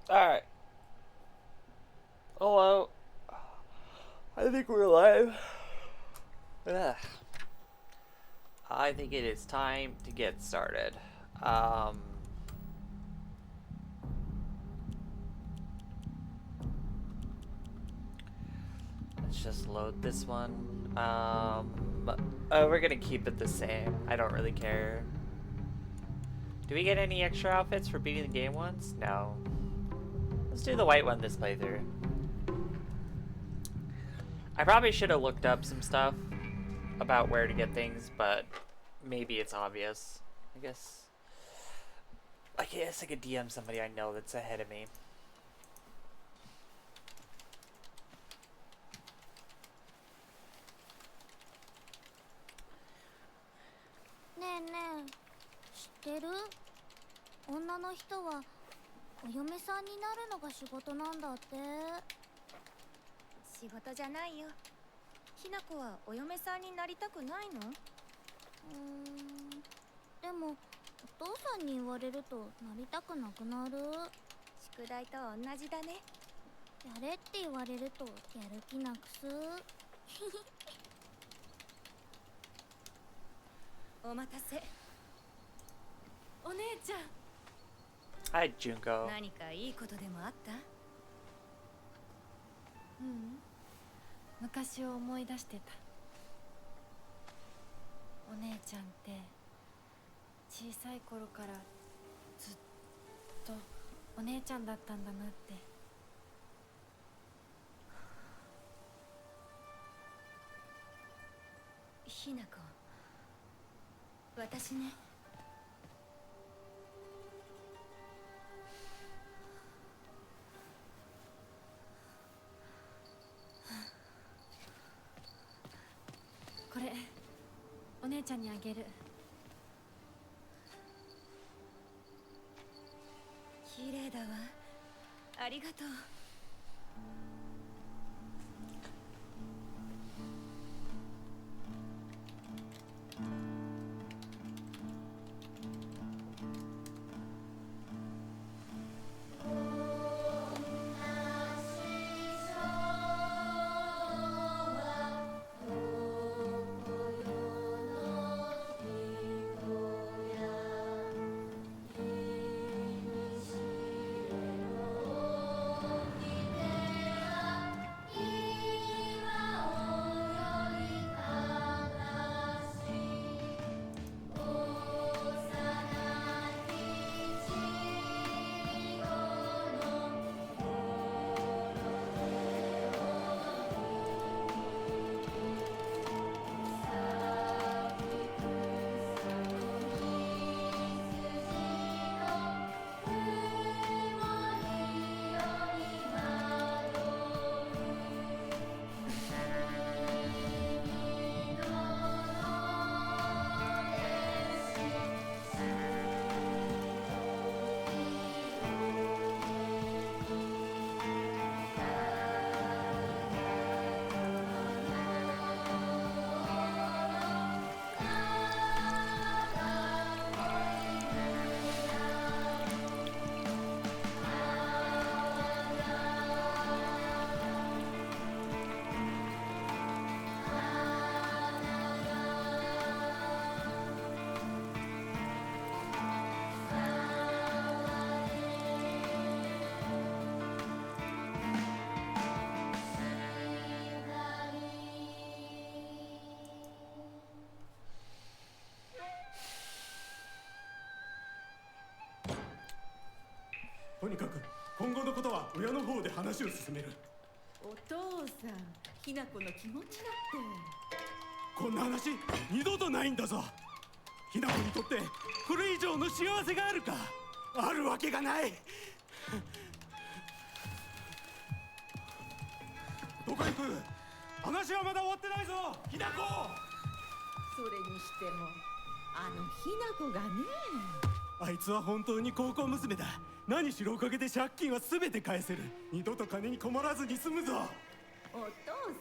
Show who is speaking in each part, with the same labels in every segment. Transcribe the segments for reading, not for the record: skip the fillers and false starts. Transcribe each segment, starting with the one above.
Speaker 1: Alright. Hello. I think we're live. Ugh. I think it is time to get started. Um, let's just load this one. We're gonna keep it the same. I don't really care. Do we get any extra outfits for beating the game once? No. Let's do the white one this playthrough. I probably should have looked up some stuff about where to get things, but maybe it's obvious. I guess I could DM somebody I know that's ahead of me.
Speaker 2: ねえねえ、知ってる？女の人はお嫁さんになるのが仕事なんだって。
Speaker 3: 仕事じゃないよ。ひな子はお嫁さんになりたくないの？
Speaker 2: でもお父さんに言われるとなりたくなくなる。
Speaker 3: 宿題と同じだね。
Speaker 2: やれって言われるとやる気なくす。
Speaker 3: お待たせ。お姉ちゃん。
Speaker 1: Hi, Junko.
Speaker 3: 何かいいことでもあった？
Speaker 4: 昔を思い出してた。お姉ちゃんって小さい頃からずっとお姉ちゃんだったんだなって。
Speaker 3: ひな子、私ね。
Speaker 4: これお姉ちゃんにあげる。
Speaker 3: 綺麗だわ。ありがとう。
Speaker 5: とにかく今後のことは親の方で話を進める。
Speaker 6: お父さん、ひな子の気持ちだって。
Speaker 5: こんな話二度とないんだぞ。ひな子にとってこれ以上の幸せがあるか？あるわけがない。どこ行く？話はまだ終わってないぞ、ひな子。
Speaker 6: それにしてもあのひな子がね。
Speaker 5: あいつは本当に高校娘だ。何しろおかげで借金は全て返せる。二度と金に困らずに済むぞ。
Speaker 6: お父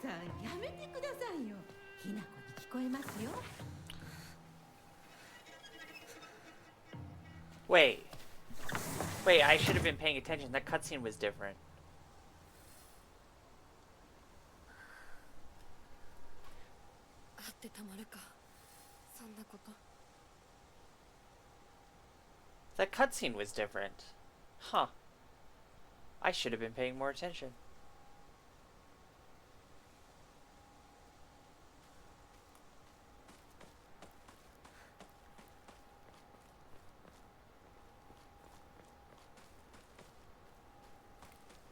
Speaker 6: さん、やめてくださいよ。ひな子に聞こえますよ。
Speaker 1: Wait. Wait, I should have been paying attention. That cutscene was different. That cutscene was different. Huh. I should have been paying more attention.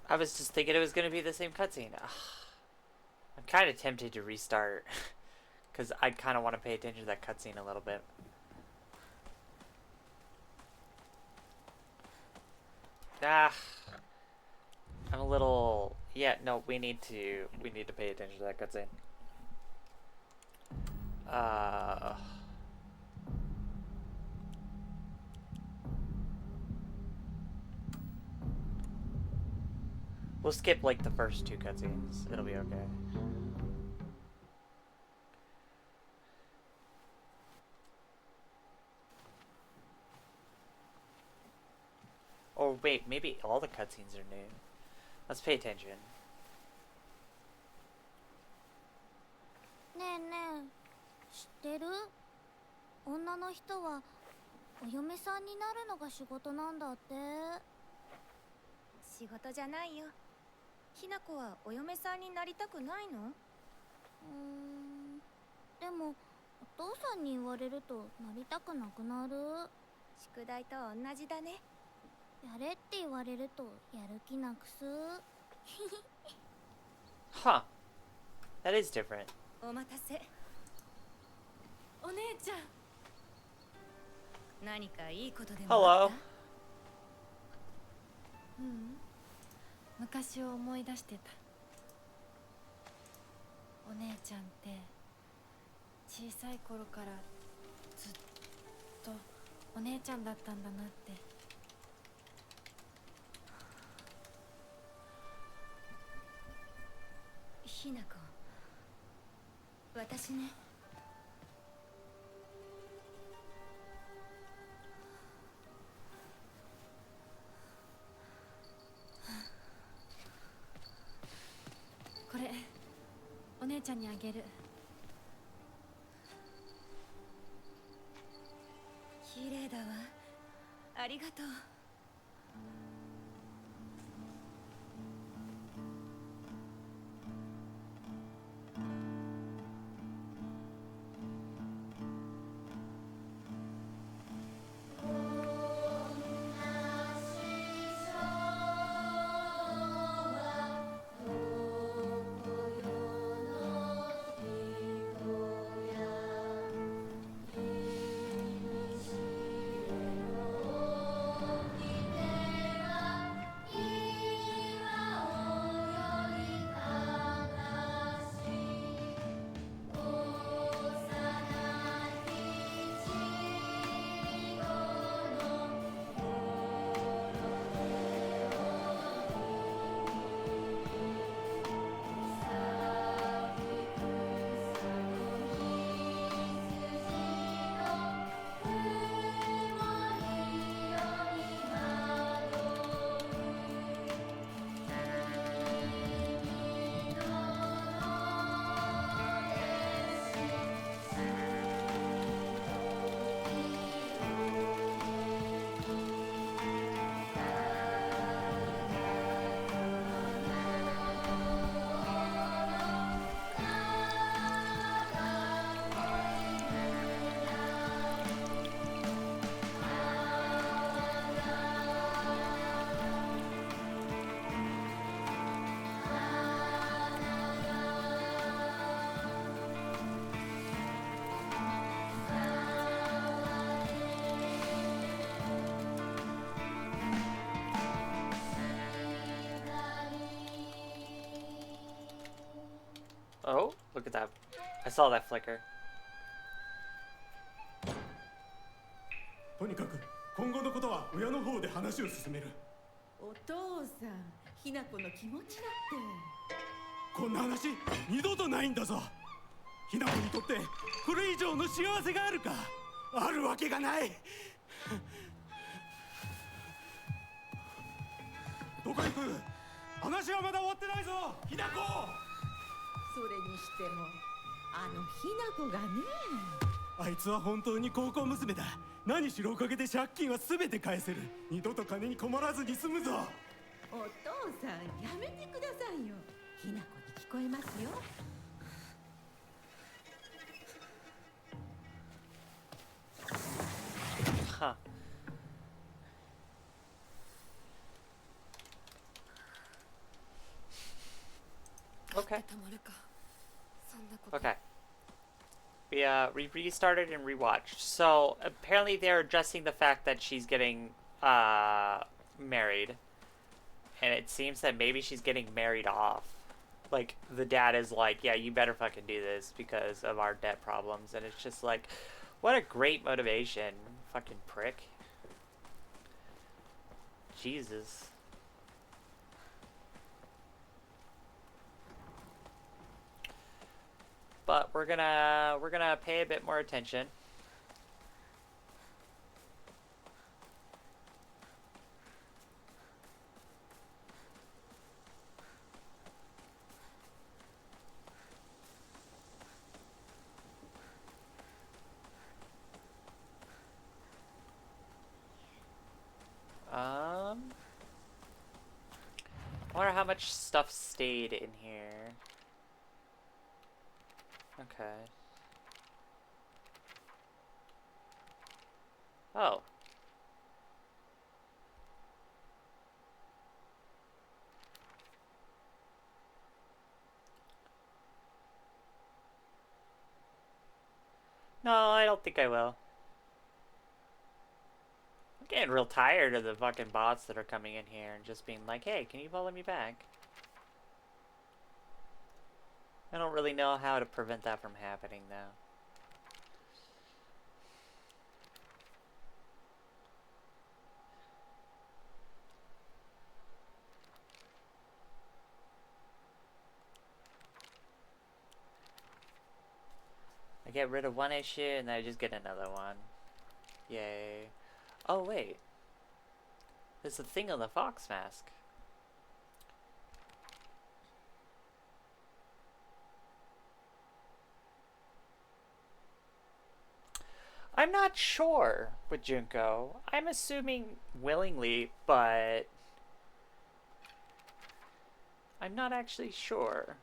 Speaker 1: I was just thinking it was going to be the same cutscene. I'm kind of tempted to restart. Because I kind of want to pay attention to that cutscene a little bit. I'm a little... Yeah, no, we need to pay attention to that cutscene. We'll skip like the first two cutscenes. It'll be okay. Or wait, maybe all the cutscenes are new. Let's pay attention.
Speaker 2: ねえねえ、知ってる？女の人はお嫁さんになるのが仕事なんだって。
Speaker 3: 仕事じゃないよ。ひなこはお嫁さんになりたくないの？
Speaker 2: でもお父さんに言われるとなりたくなくなる。
Speaker 3: 宿題と同じだね。
Speaker 2: やれって言われるとやる気なくす。
Speaker 1: Huh. That is different.
Speaker 3: お待たせ。
Speaker 4: お姉ちゃん。
Speaker 3: 何かいいことでも
Speaker 1: Hello.
Speaker 4: 昔を思い出してた。お姉ちゃんって小さい頃からずっとお姉ちゃんだったんだなって。
Speaker 3: ひなこ、私ね。
Speaker 4: これお姉ちゃんにあげる。
Speaker 3: 綺麗だわ。ありがとう。
Speaker 1: Oh, look at that. I saw that flicker.
Speaker 5: とにかく今後のことは親の方で話を進める。
Speaker 6: お父さん、ひなこの気持ちだって。
Speaker 5: こんな話二度とないんだぞ。ひなこにとってこれ以上の幸せがあるか？あるわけがない。どこ行く？話はまだ終わってないぞ、ひなこ。
Speaker 6: それにしてもあのひな子がね。
Speaker 5: あいつは本当に高校娘だ。何しろおかげで借金は全て返せる。二度と金に困らずに済むぞ。
Speaker 6: お父さんやめてくださいよ。ひな子に聞こえますよ。
Speaker 1: Huh. Okay.
Speaker 4: たまるか。そんなこと。
Speaker 1: Okay. We restarted and rewatched. So apparently they're addressing the fact that she's getting married, and it seems that maybe she's getting married off. Like the dad is like, yeah, you better fucking do this because of our debt problems, and it's just like, what a great motivation, fucking prick. Jesus. But we're gonna pay a bit more attention. I wonder how much stuff stayed in here. Okay. Oh. No, I don't think I will. I'm getting real tired of the fucking bots that are coming in here and just being like, hey, can you follow me back? I don't really know how to prevent that from happening, though. I get rid of one issue and then I just get another one. Yay. Oh, wait. There's a thing on the fox mask. I'm not sure with Junko. I'm assuming willingly, but I'm not actually sure.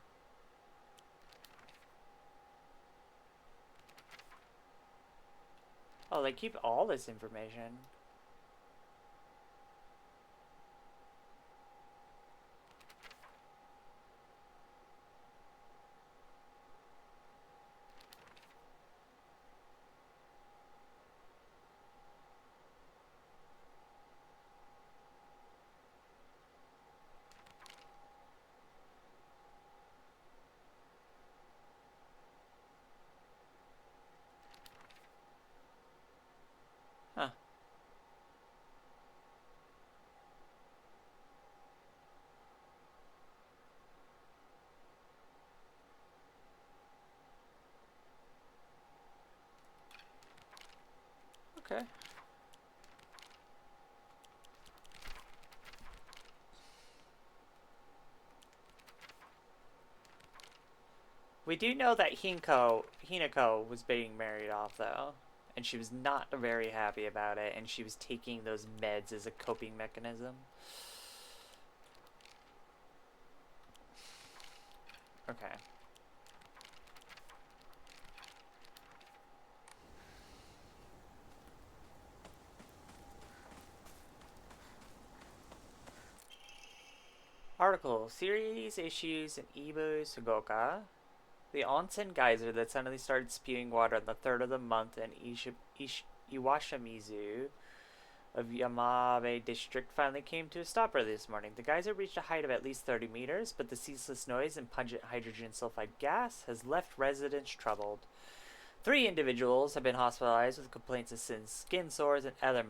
Speaker 1: Oh, they keep all this information. Huh. Okay. We do know that Hinako was being married off, though. And she was not very happy about it, and she was taking those meds as a coping mechanism. Okay. Article, series issues in Ibu Sugoka. The onsen geyser that suddenly started spewing water on the 3rd of the month in Iwashimizu of Yamabe district finally came to a stop early this morning. The geyser reached a height of at least 30 meters, but the ceaseless noise and pungent hydrogen sulfide gas has left residents troubled. 3 individuals have been hospitalized with complaints of skin sores and other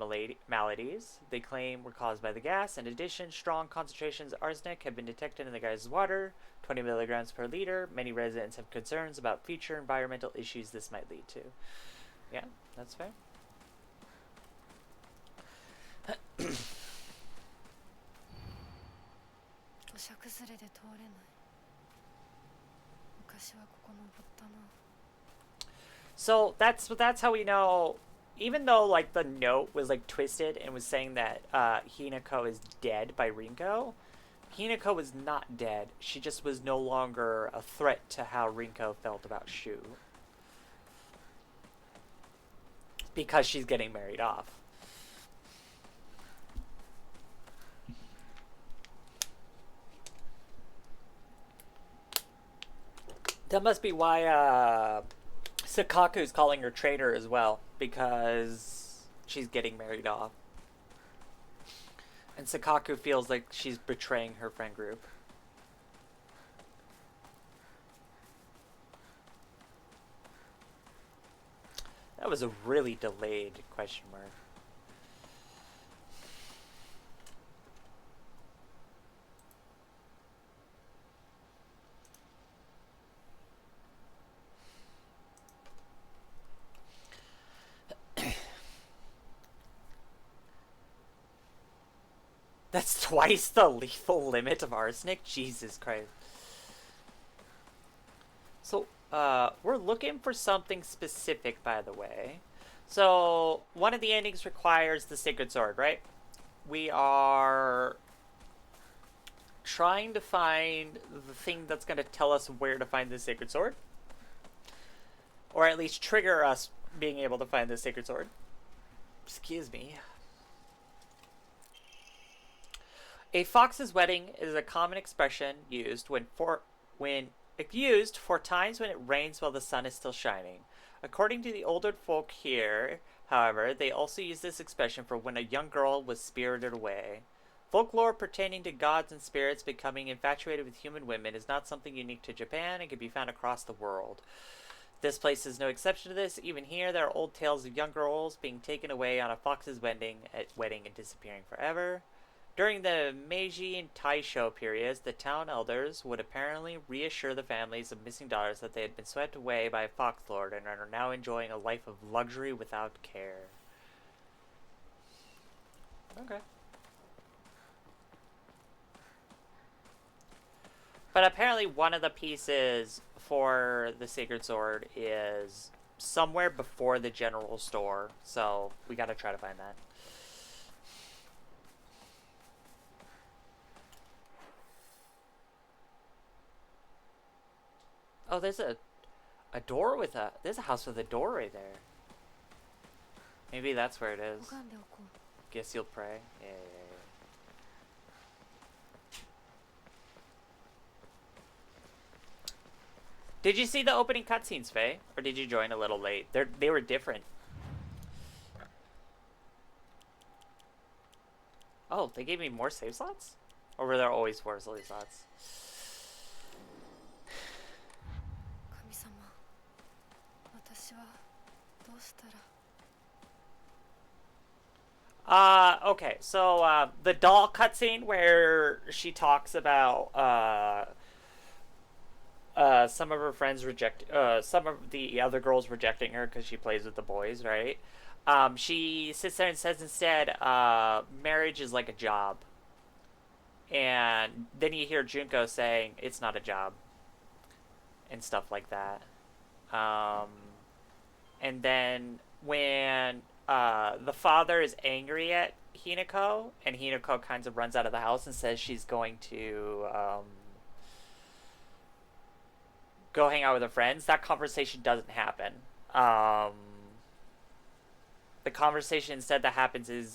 Speaker 1: maladies they claim were caused by the gas. In addition, strong concentrations of arsenic have been detected in the geyser's water, 20 milligrams per liter. Many residents have concerns about future environmental issues this might lead to. Yeah, that's fair.
Speaker 4: れで通れない。昔はここ登ったな。
Speaker 1: So that's how we know, even though like the note was like twisted and was saying that Hinako is dead by Rinko, Hinako was not dead. She just was no longer a threat to how Rinko felt about Shu. Because she's getting married off. That must be why Sakaku's calling her traitor as well, because she's getting married off. And Sakaku feels like she's betraying her friend group. That was a really delayed question mark. That's twice the lethal limit of arsenic? Jesus Christ. So, we're looking for something specific, by the way. So, one of the endings requires the Sacred Sword, right? We are trying to find the thing that's going to tell us where to find the Sacred Sword. Or at least trigger us being able to find the Sacred Sword. Excuse me. A fox's wedding is a common expression used used for times when it rains while the sun is still shining. According to the older folk here, however, they also use this expression for when a young girl was spirited away. Folklore pertaining to gods and spirits becoming infatuated with human women is not something unique to Japan and can be found across the world. This place is no exception to this. Even here, there are old tales of young girls being taken away on a fox's wedding and disappearing forever. During the Meiji and Taisho periods, the town elders would apparently reassure the families of missing daughters that they had been swept away by a fox lord and are now enjoying a life of luxury without care. Okay. But apparently one of the pieces for the Sacred Sword is somewhere before the general store, so we gotta try to find that. Oh, there's a door with there's a house with a door right there. Maybe that's where it is.
Speaker 4: 拝んでおこう。
Speaker 1: Guess you'll pray. Yeah. Did you see the opening cutscenes, Faye? Or did you join a little late? They were different. Oh, they gave me more save slots? Or were there always 4 save slots?
Speaker 4: 神様、私はどうしたら。
Speaker 1: Okay, so, the doll cutscene where she talks about, some of her friends some of the other girls rejecting her because she plays with the boys, right? She sits there and says instead, marriage is like a job. And then you hear Junko saying, it's not a job. And stuff like that. And then when the father is angry at Hinako, and Hinako kind of runs out of the house and says she's going to go hang out with her friends, that conversation doesn't happen. The conversation instead that happens is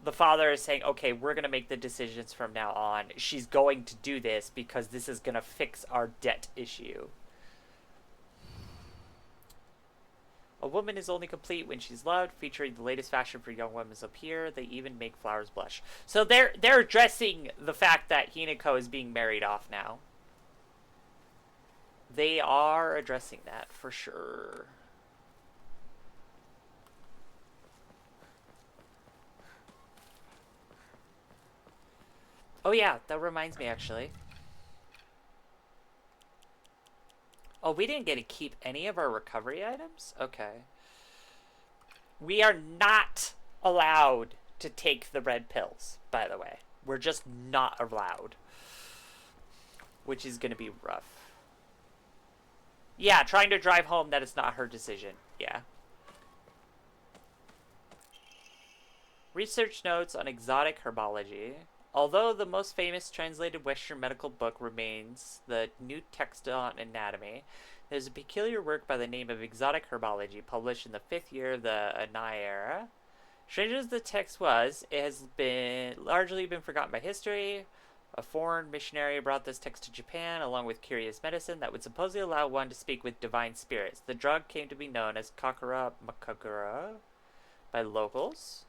Speaker 1: the father is saying, okay, we're going to make the decisions from now on. She's going to do this because this is going to fix our debt issue. A woman is only complete when she's loved, featuring the latest fashion for young women up here. They even make flowers blush. So they're addressing the fact that Hinako is being married off now. They are addressing that for sure. Oh yeah, that reminds me actually. Oh, we didn't get to keep any of our recovery items? Okay. We are not allowed to take the red pills, by the way. We're just not allowed. Which is gonna be rough. Yeah, trying to drive home that it's not her decision. Yeah. Research notes on exotic herbology. Although the most famous translated Western medical book remains the New Text on Anatomy, there's a peculiar work by the name of Exotic Herbology, published in the 5th year of the Anai era. Strange as the text was, it has largely been forgotten by history. A foreign missionary brought this text to Japan, along with curious medicine that would supposedly allow one to speak with divine spirits. The drug came to be known as Kakura Makakura by locals.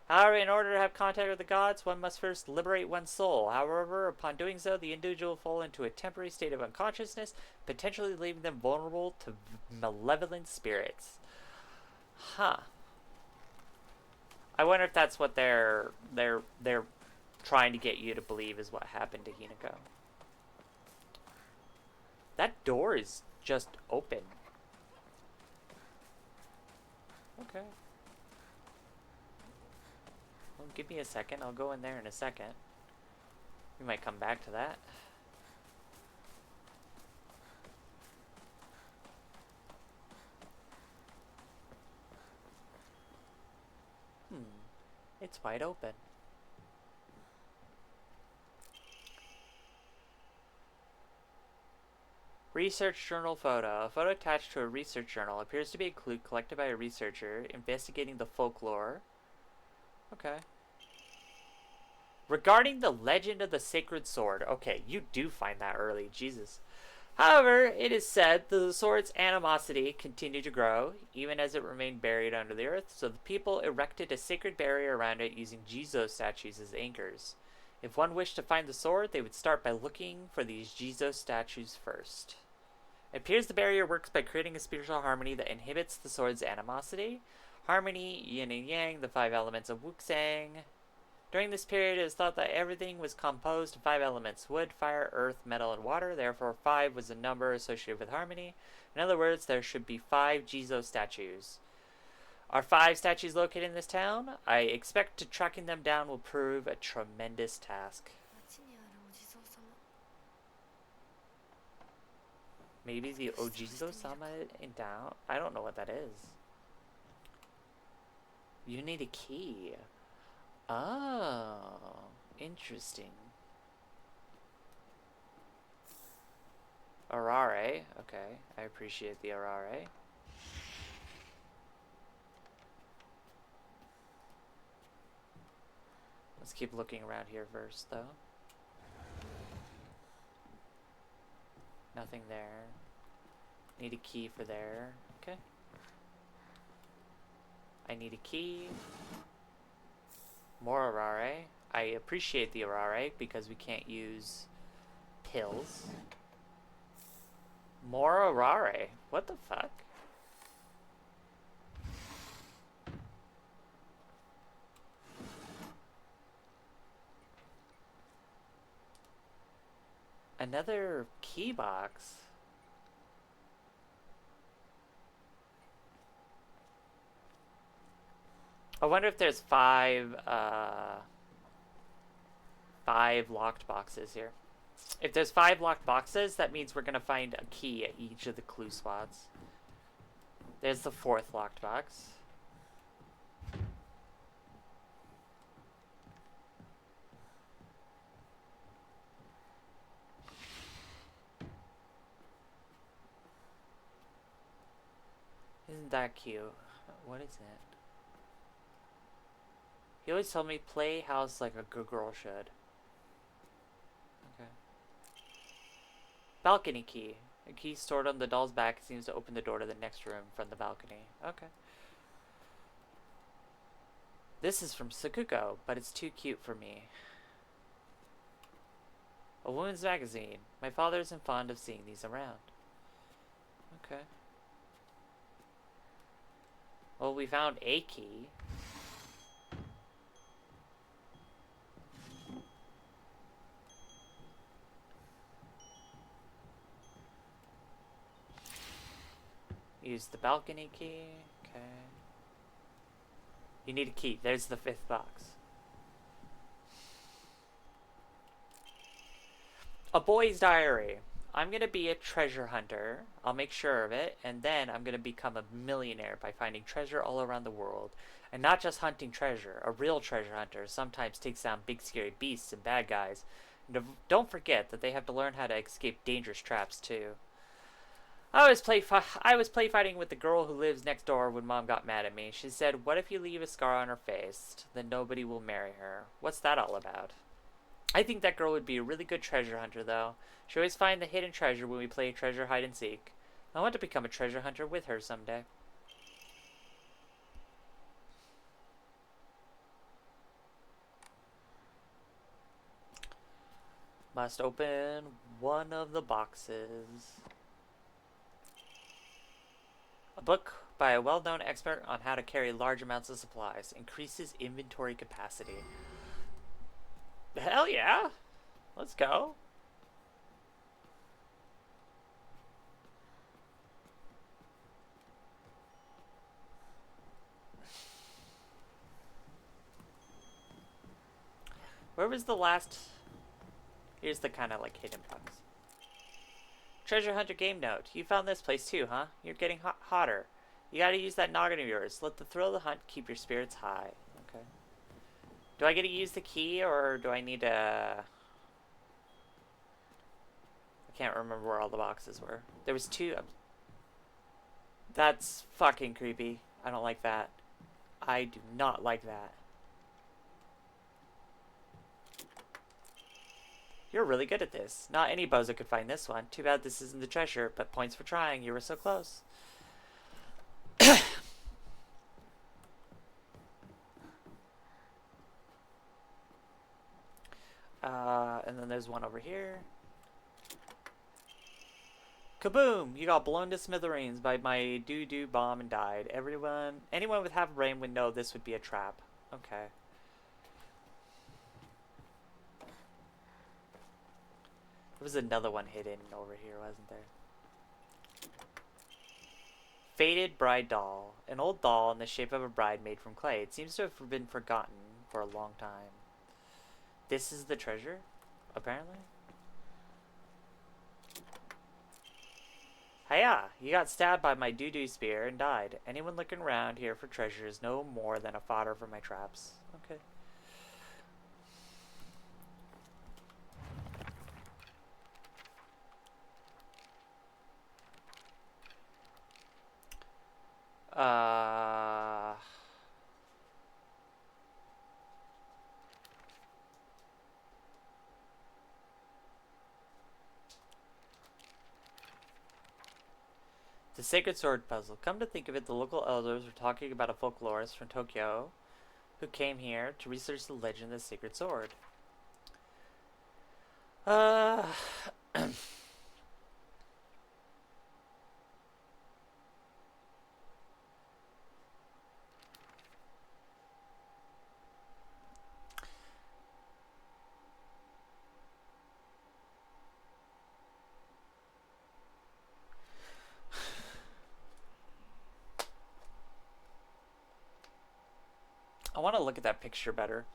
Speaker 1: However, in order to have contact with the gods, one must first liberate one's soul. However, upon doing so, the individual will fall into a temporary state of unconsciousness, potentially leaving them vulnerable to malevolent spirits. Huh. I wonder if that's what they're trying to get you to believe is what happened to Hinako. That door is just open. Okay. Well, give me a second. I'll go in there in a second. We might come back to that. It's wide open. Research journal photo. A photo attached to a research journal appears to be a clue collected by a researcher investigating the folklore. Okay. Regarding the legend of the sacred sword. Okay, you do find that early. Jesus. However, it is said that the sword's animosity continued to grow, even as it remained buried under the earth, so the people erected a sacred barrier around it using Jizo statues as anchors. If one wished to find the sword, they would start by looking for these Jizo statues first. It appears the barrier works by creating a spiritual harmony that inhibits the sword's animosity. Harmony, yin and yang, the 5 elements of Wuxang. During this period, it is thought that everything was composed of 5 elements: wood, fire, earth, metal, and water. Therefore, 5 was a number associated with harmony. In other words, there should be 5 Jizo statues. Are 5 statues located in this town? I expect tracking them down will prove a tremendous task. Maybe the Ojizo-sama in town? I don't know what that is. You need a key. Oh, interesting. Arare, okay. I appreciate the Arare. Let's keep looking around here first, though. Nothing there. Need a key for there. Okay. I need a key. More Arare. I appreciate the Arare because we can't use pills. More Arare. What the fuck? Another key box. I wonder if there's 5 locked boxes here. If there's 5 locked boxes, that means we're gonna find a key at each of the clue spots. There's the 4th locked box. Isn't that cute? What is it? He always told me play house like a good girl should. Okay. Balcony key. A key stored on the doll's back seems to open the door to the next room from the balcony. Okay. This is from Sakuko, but it's too cute for me. A women's magazine. My father isn't fond of seeing these around. Okay. Well, we found a key. Use the balcony key. Okay. You need a key. There's the 5th box. A boy's diary. I'm gonna be a treasure hunter. I'll make sure of it, and then I'm gonna become a millionaire by finding treasure all around the world. And not just hunting treasure. A real treasure hunter sometimes takes down big scary beasts and bad guys. And don't forget that they have to learn how to escape dangerous traps too. I was play fighting with the girl who lives next door when Mom got mad at me. She said, "What if you leave a scar on her face? Then nobody will marry her." What's that all about? I think that girl would be a really good treasure hunter, though. She always finds the hidden treasure when we play treasure hide and seek. I want to become a treasure hunter with her someday. Must open one of the boxes. A book by a well-known expert on how to carry large amounts of supplies. Increases inventory capacity. Hell yeah! Let's go. Where was the last... Here's the kind of like hidden box. Treasure Hunter game note. You found this place too, huh? You're getting hotter. You gotta use that noggin of yours. Let the thrill of the hunt keep your spirits high. Okay. Do I get to use the key, or do I need to... I can't remember where all the boxes were. There was 2. That's fucking creepy. I don't like that. I do not like that. You're really good at this. Not any bozo could find this one. Too bad this isn't the treasure, but points for trying. You were so close. And then there's one over here. Kaboom! You got blown to smithereens by my doo-doo bomb and died. Anyone with half a brain would know this would be a trap. Okay. There was another one hidden over here, wasn't there? Faded bride doll. An old doll in the shape of a bride made from clay. It seems to have been forgotten for a long time. This is the treasure, apparently. Hiya! You got stabbed by my doo-doo spear and died. Anyone looking around here for treasure is no more than a fodder for my traps. Okay. The Sacred Sword Puzzle. Come to think of it, the local elders were talking about a folklorist from Tokyo who came here to research the legend of the Sacred Sword. I want to look at that picture better.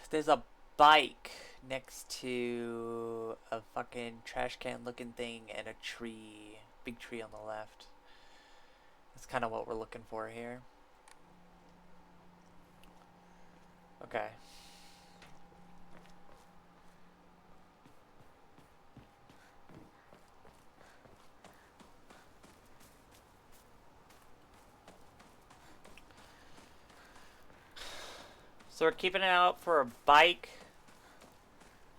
Speaker 1: There's a bike next to a fucking trash can looking thing and a tree. Big tree on the left. That's kind of what we're looking for here. Okay. So we're keeping an eye out for a bike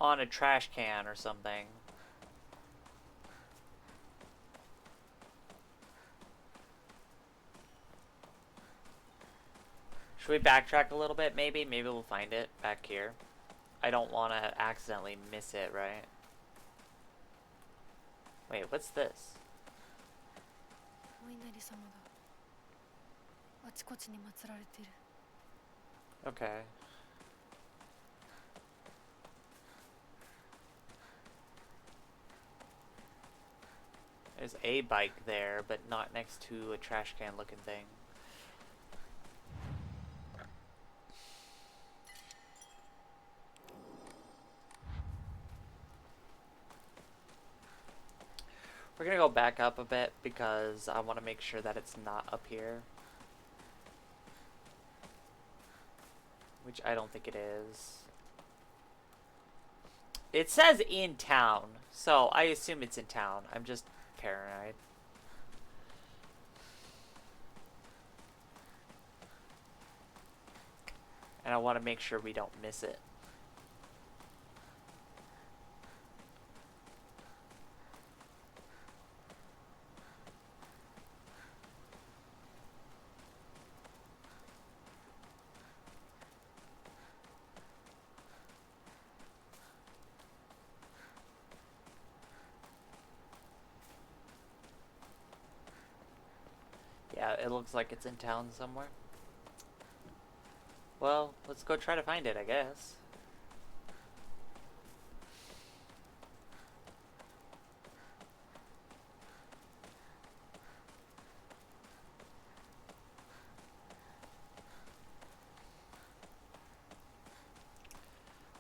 Speaker 1: on a trash can or something. Should we backtrack a little bit, maybe? Maybe we'll find it back here. I don't want to accidentally miss it, right? Wait, what's this?
Speaker 4: お稲荷様だ。あちこちに祀られている。
Speaker 1: Okay. There's a bike there, but not next to a trash can looking thing. We're gonna go back up a bit because I want to make sure that it's not up here. Which I don't think it is. It says in town, so I assume it's in town. I'm just paranoid. And I want to make sure we don't miss it. Yeah, it looks like it's in town somewhere. Well, let's go try to find it, I guess.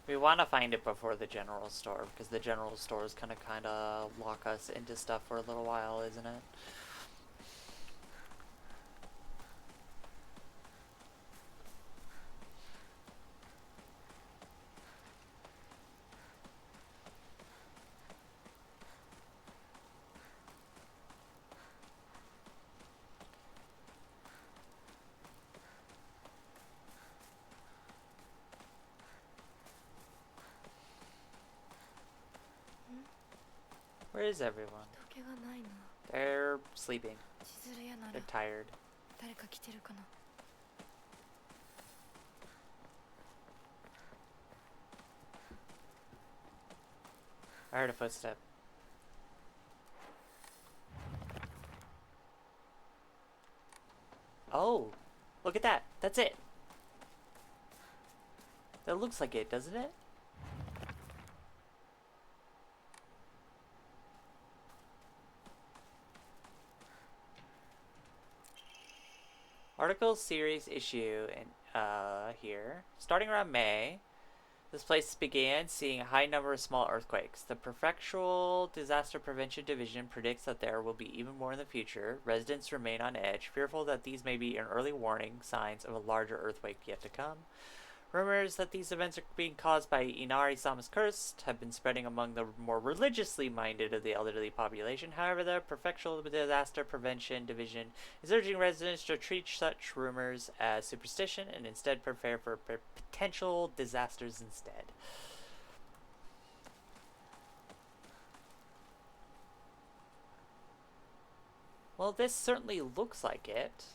Speaker 1: We want to find it before the general store, because the general store is kind of lock us into stuff for a little while, isn't it? Where is everyone?
Speaker 4: 時計がないな。
Speaker 1: They're sleeping.
Speaker 4: 千鶴屋なら
Speaker 1: They're tired.
Speaker 4: 誰か来てるかな。
Speaker 1: I heard a footstep. Oh, look at that. That's it. That looks like it, doesn't it? Article series issue in here. Starting around May, this place began seeing a high number of small earthquakes. The Prefectural Disaster Prevention Division predicts that there will be even more in the future. Residents remain on edge, fearful that these may be an early warning signs of a larger earthquake yet to come. Rumors that these events are being caused by Inari-sama's curse have been spreading among the more religiously minded of the elderly population. However, the Prefectural Disaster Prevention Division is urging residents to treat such rumors as superstition and instead prepare for potential disasters instead. Well, this certainly looks like it.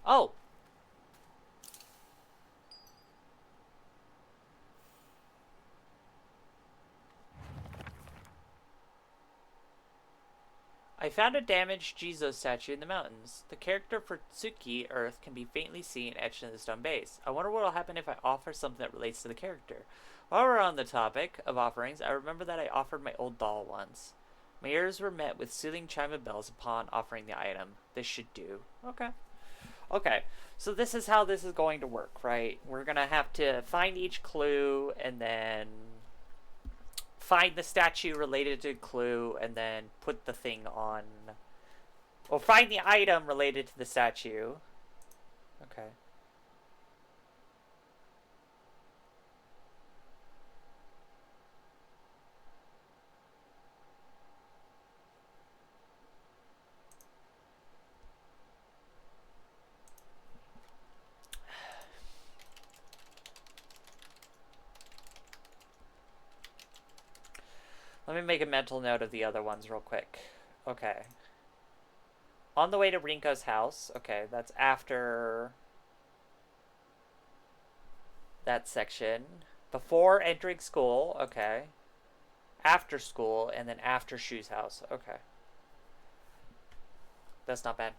Speaker 1: Oh! I found a damaged Jizo statue in the mountains. The character for Tsuki, Earth, can be faintly seen etched in the stone base. I wonder what will happen if I offer something that relates to the character. While we're on the topic of offerings, I remember that I offered my old doll once. My ears were met with soothing chime of bells upon offering the item. This should do. Okay. Okay, so this is how this is going to work, right? We're going to have to find each clue and then find the statue related to the clue and then put the thing on. Or find the item related to the statue. Okay. Let me make a mental note of the other ones real quick. Okay. On the way to Rinko's house. Okay, that's after that section. Before entering school. Okay. After school, and then after Shu's house. Okay. That's not bad.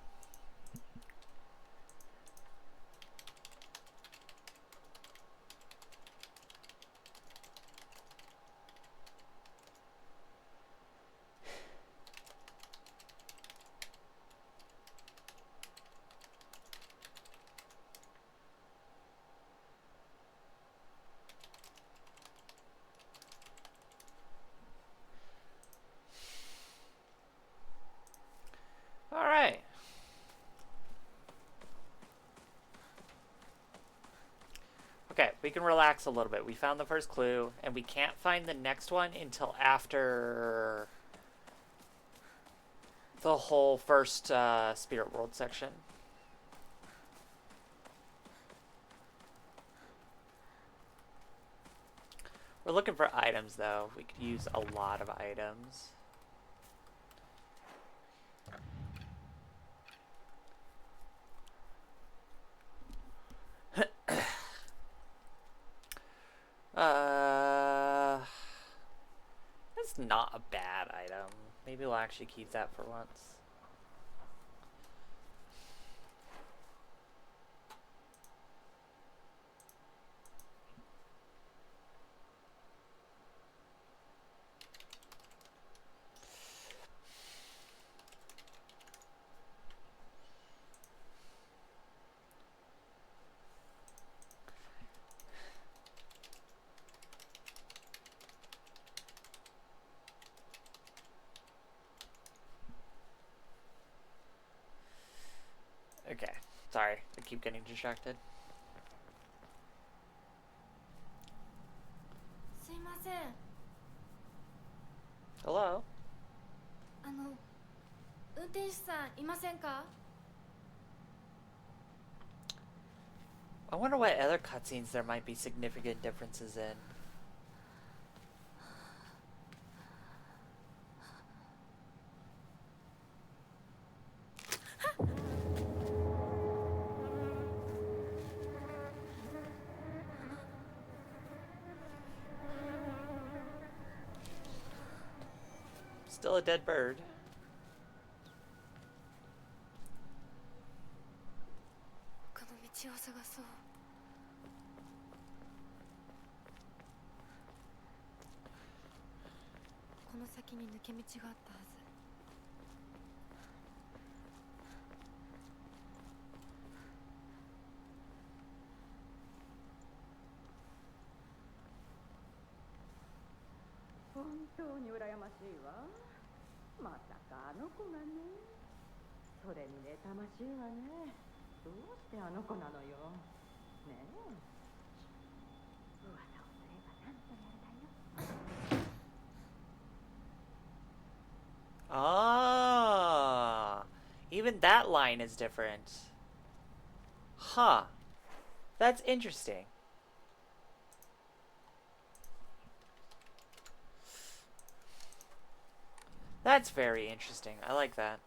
Speaker 1: We can relax a little bit. We found the first clue, and we can't find the next one until after the whole first Spirit World section. We're looking for items, though. We could use a lot of items. That's not a bad item. Maybe we'll actually keep that for once. Okay, sorry, I keep getting distracted.
Speaker 4: すいません。
Speaker 1: Hello?
Speaker 4: 運転手さんいませんか？
Speaker 1: I wonder what other cutscenes there might be significant differences in. Still a dead bird.
Speaker 4: 他の道を探そう。この先に抜け道があったはず。
Speaker 6: 本当に羨ましいわ。まさかあの子がね。それに妬ましいわね。どうしてあの子なのよ。ねえ。噂をすればなんとやるだよ。
Speaker 1: Ah, even that line is different. Huh. That's interesting. That's very interesting. I like that.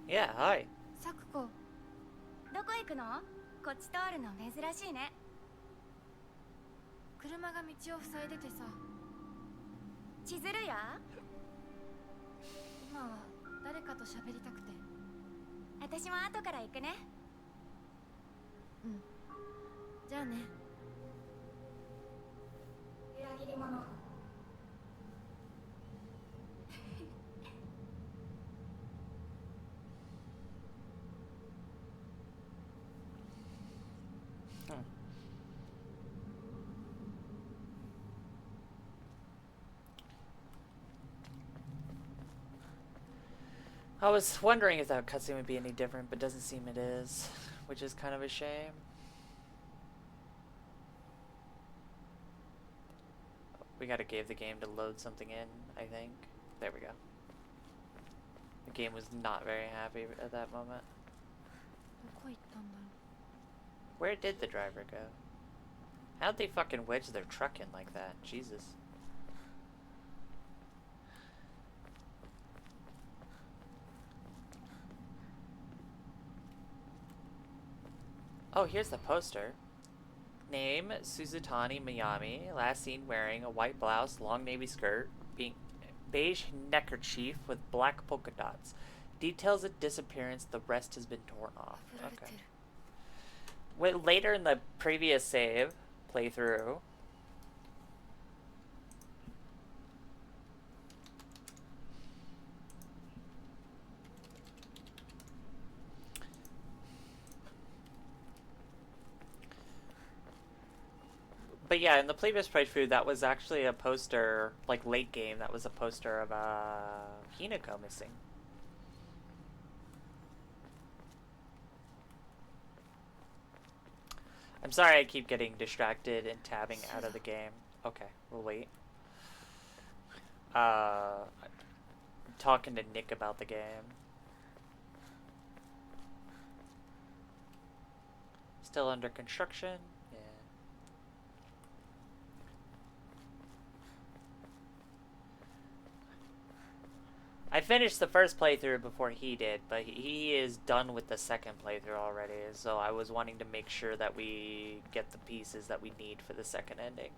Speaker 1: Yeah, hi.
Speaker 4: サクコ、
Speaker 3: どこ行くの？こっち通るの珍しいね。
Speaker 4: 車が道を塞いでてさ。
Speaker 3: 千鶴や？
Speaker 4: 今は誰かと喋りたくて。
Speaker 3: 私も後から行くね。
Speaker 4: うん。じゃあね。
Speaker 3: 裏切り者。
Speaker 1: I was wondering if that cutscene would be any different, but doesn't seem it is, which is kind of a shame. We gotta give the game to load something in, I think. There we go. The game was not very happy at that moment.
Speaker 4: どこ行ったんだろ
Speaker 1: Where did the driver go? How'd they fucking wedge their truck in like that? Jesus. Oh, here's the poster. Name, Suzutani Miyami. Last seen wearing a white blouse, long navy skirt, beige neckerchief with black polka dots. Details of disappearance, the rest has been torn off.
Speaker 4: う。振られて
Speaker 1: Okay.
Speaker 4: る。
Speaker 1: Later in the previous save playthrough, But yeah, in the previous playthrough, that was actually a poster, like late game, that was a poster of Hinako missing. I'm sorry I keep getting distracted and tabbing out of the game. Okay, we'll wait. I'm talking to Nick about the game. Still under construction? Yeah. I finished the first playthrough before he did, but he is done with the second playthrough already, so I was wanting to make sure that we get the pieces that we need for the second ending.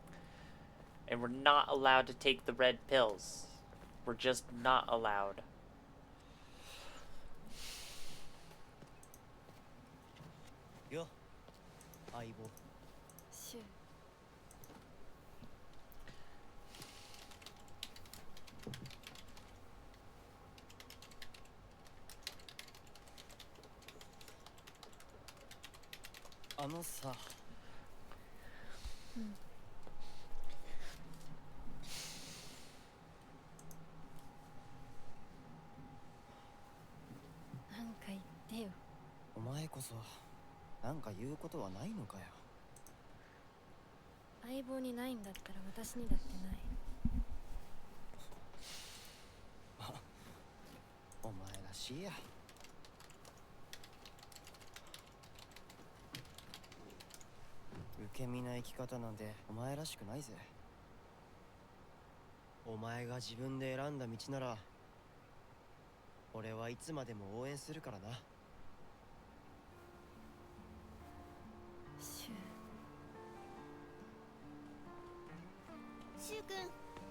Speaker 1: And we're not allowed to take the red pills. We're just not allowed.
Speaker 7: Yo, 相棒。
Speaker 4: シュウ。
Speaker 7: あのさ。
Speaker 4: うん。なんか言ってよ。
Speaker 7: お前こそなんか言うことはないのかよ。
Speaker 4: 相棒にないんだったら私にだってない。
Speaker 7: お前らしいや。受け身な生き方なんてお前らしくないぜ。お前が自分で選んだ道なら俺はいつまでも応援するからな。
Speaker 4: シュウ。
Speaker 2: シュウ君、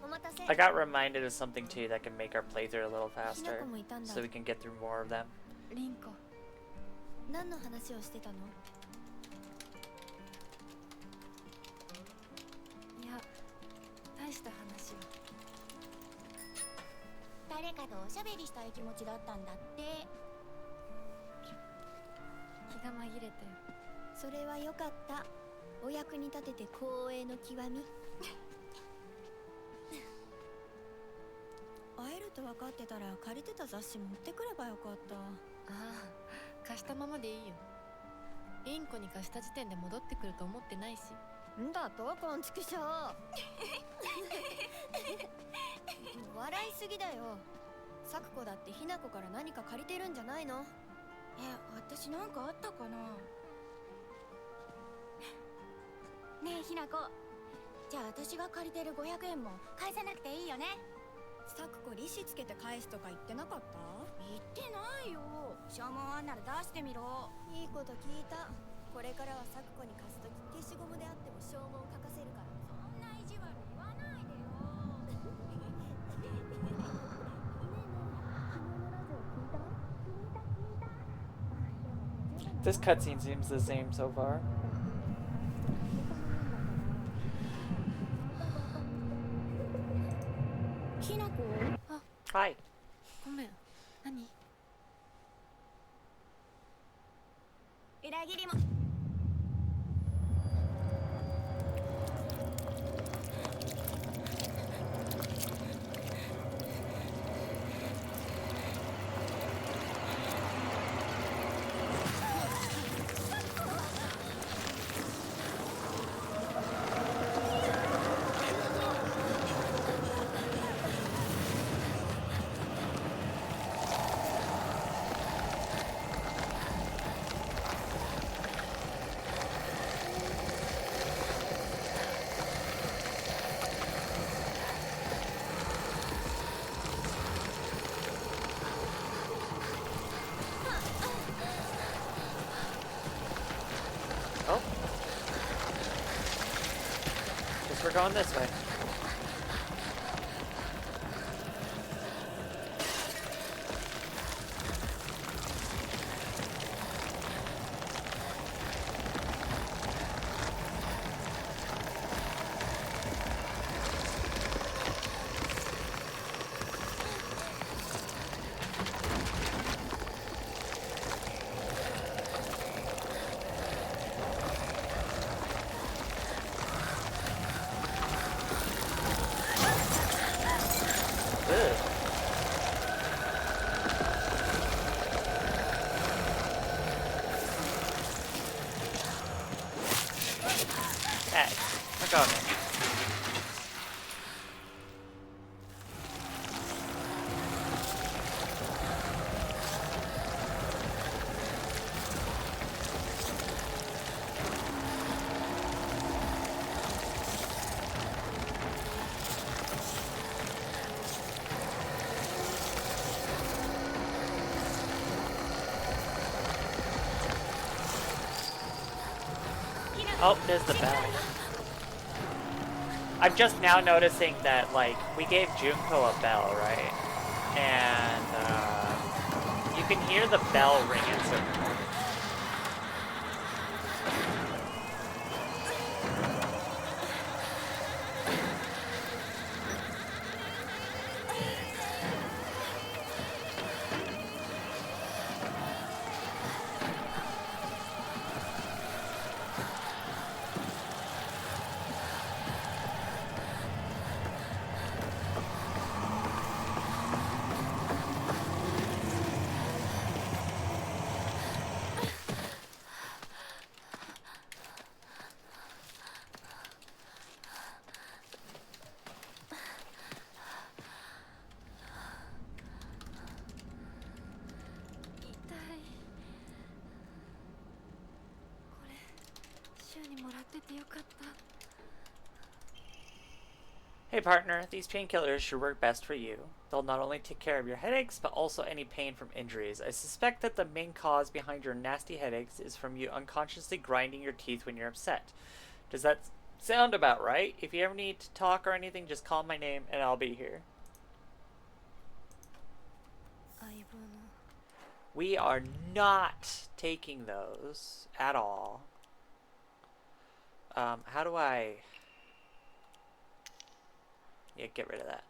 Speaker 2: お待たせ。
Speaker 1: I got reminded of something too that can make our playthrough a little
Speaker 2: ひな
Speaker 1: faster,
Speaker 2: こもいたんだ。
Speaker 1: so we can get through more of them.
Speaker 4: リンコ。
Speaker 2: 何の話をしてたの？
Speaker 4: いや、大した話は。
Speaker 2: 誰かとおしゃべりしたい気持ちだったんだって。
Speaker 4: 気が紛れたよ。
Speaker 2: それはよかった。お役に立てて光栄の極み。会えると分かってたら借りてた雑誌持ってくればよかった。
Speaker 4: ああ、貸したままでいいよ。リンコに貸した時点で戻ってくると思ってないし。
Speaker 2: んだとこんちくしょう。笑いすぎだよ。サクコだってひなこから何か借りてるんじゃないの？私なんかあったかな。ねえひなこ、じゃあ私が借りてる500円も返さなくていいよね。サクコ利子つけて返すとか言ってなかった？言ってないよ。消耗あんなら出してみろ。いいこと聞いた。これからはサクコに貸すとき消しゴムであっても消耗を書かせるから。そんな意地悪言わないでよ。
Speaker 1: This cutscene seems the same so far. Hi.
Speaker 4: ごめん。何？
Speaker 2: 裏切りも。
Speaker 1: Oh. Guess we're going this way. Hey, we're going in. Oh, there's the bell. I'm just now noticing that, like, we gave Junko a bell, right? And, you can hear the bell ring at certain points. Hey partner, these painkillers should work best for you. They'll not only take care of your headaches, but also any pain from injuries. I suspect that the main cause behind your nasty headaches is from you unconsciously grinding your teeth when you're upset. Does that sound about right? If you ever need to talk or anything, just call my name and I'll be here. We are not taking those at all. How do I... Yeah, get rid of that.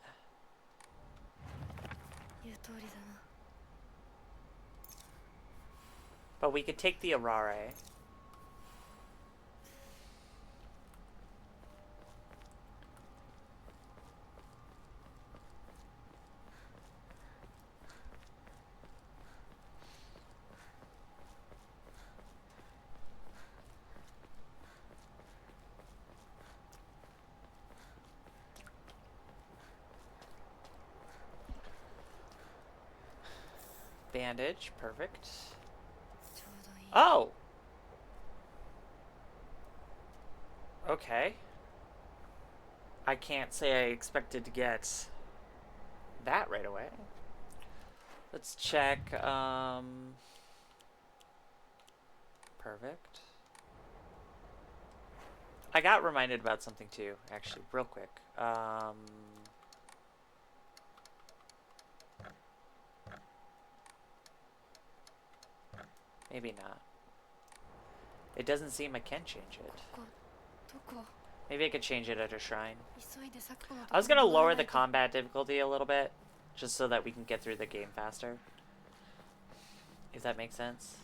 Speaker 1: But we could take the Arare. Bandage, perfect. Oh! Okay. I can't say I expected to get that right away. Let's check, perfect. I got reminded about something too, actually, real quick. Maybe not. It doesn't seem I can change it. Maybe I could change it at a shrine. I was gonna lower the combat difficulty a little bit, just so that we can get through the game faster. If that makes sense.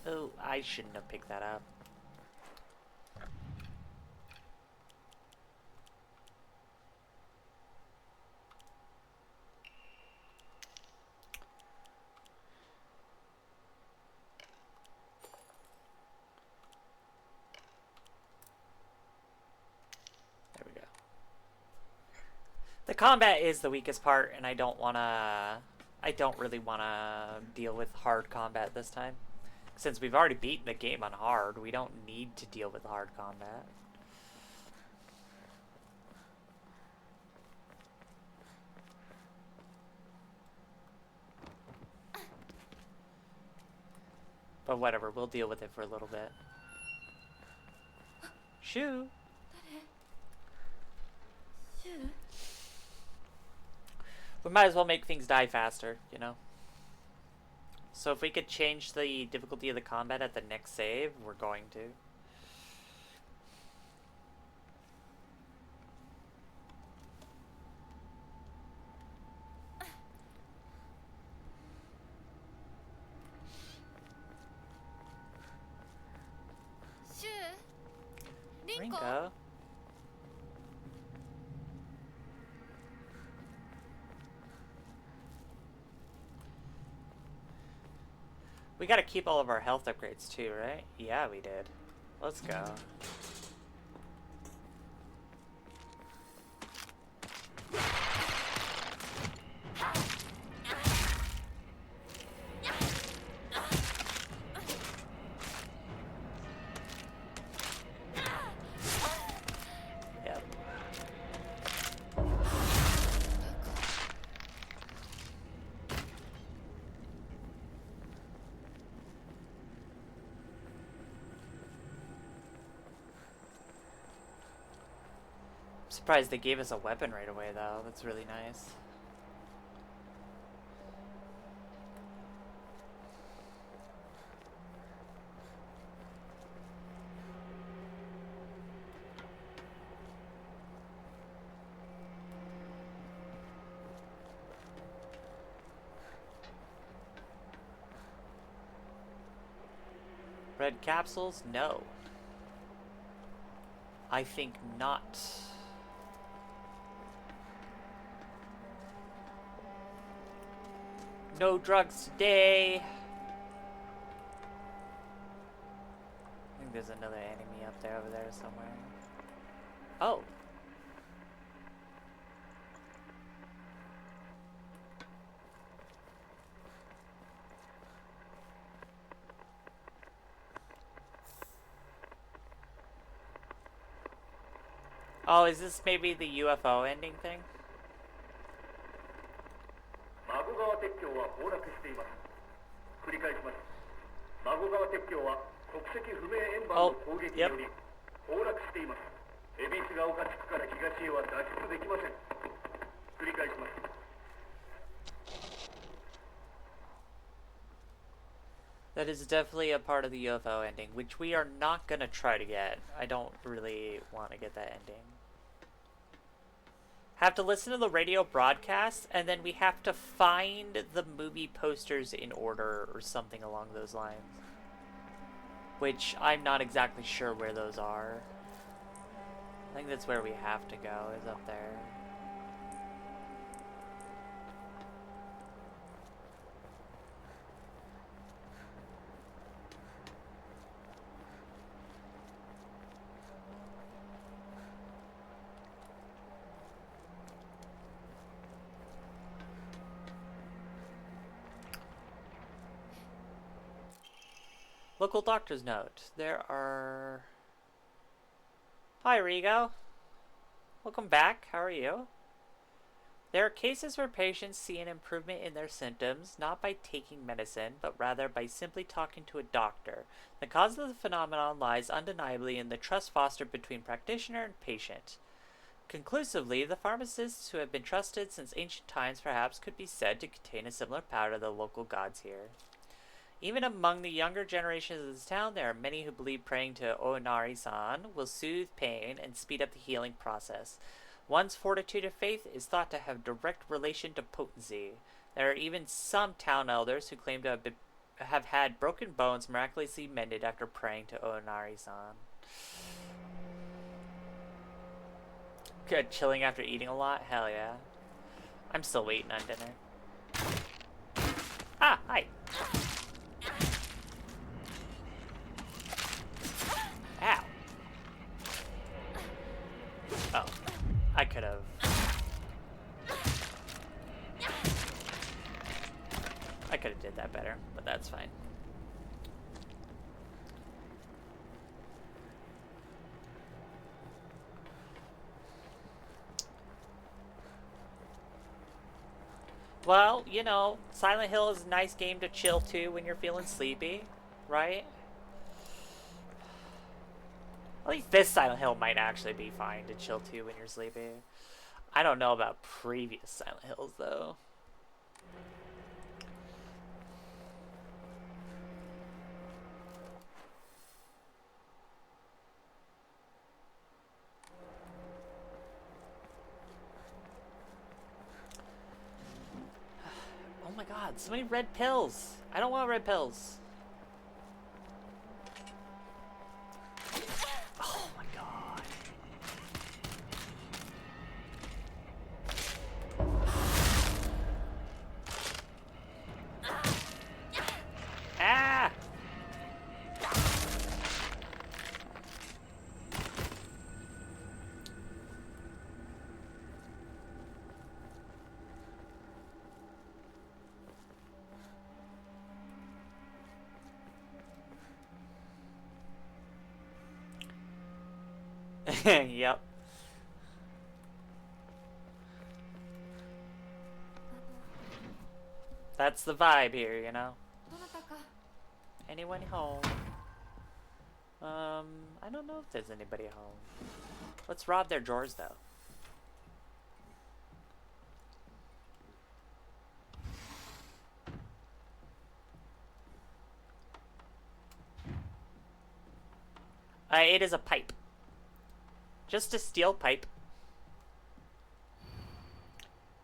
Speaker 1: Oh, I shouldn't have picked that up. The combat is the weakest part, and I don't really wanna deal with hard combat this time. Since we've already beaten the game on hard, we don't need to deal with hard combat. But whatever, we'll deal with it for a little bit. Shoo! We might as well make things die faster, you know? So if we could change the difficulty of the combat at the next save, we're going to. Rinko? We gotta keep all of our health upgrades too, right? Yeah, we did. Let's go. Yep. I'm surprised they gave us a weapon right away, though. That's really nice. Red capsules? No. I think not. No drugs today. I think there's another enemy up there over there somewhere. Oh. Oh, is this maybe the UFO ending thing?
Speaker 8: 孫川鉄橋は崩落しています。繰り返します。孫川鉄橋は国籍不明円盤の攻撃により崩落しています。恵比寿ヶ丘地区から東へは脱出できません。繰り返します。
Speaker 1: That is definitely a part of the UFO ending, which we are not gonna try to get. I don't really want to get that ending. Have to listen to the radio broadcast, and then we have to find the movie posters in order or something along those lines. Which I'm not exactly sure where those are. I think that's where we have to go, is up there. Local doctor's note. There are... Hi, Rigo. Welcome back. How are you? There are cases where patients see an improvement in their symptoms, not by taking medicine, but rather by simply talking to a doctor. The cause of the phenomenon lies undeniably in the trust fostered between practitioner and patient. Conclusively, the pharmacists who have been trusted since ancient times perhaps could be said to contain a similar power to the local gods here. Even among the younger generations of this town, there are many who believe praying to Oinari-san will soothe pain and speed up the healing process. One's fortitude of faith is thought to have direct relation to potency. There are even some town elders who claim to have had broken bones miraculously mended after praying to Oinari-san. Good, chilling after eating a lot? Hell yeah. I'm still waiting on dinner. Ah, hi. Ow. Oh. I could have. I could have did that better, but that's fine. Well, you know, Silent Hill is a nice game to chill to when you're feeling sleepy, right? At least this Silent Hill might actually be fine to chill to when you're sleepy. I don't know about previous Silent Hills, though. Oh my god, so many red pills! I don't want red pills. Oh my god. Ah! Yep. That's the vibe here, you know?
Speaker 4: どなたか
Speaker 1: Anyone home? I don't know if there's anybody home. Let's rob their drawers, though. It is a pipe. Just a steel pipe.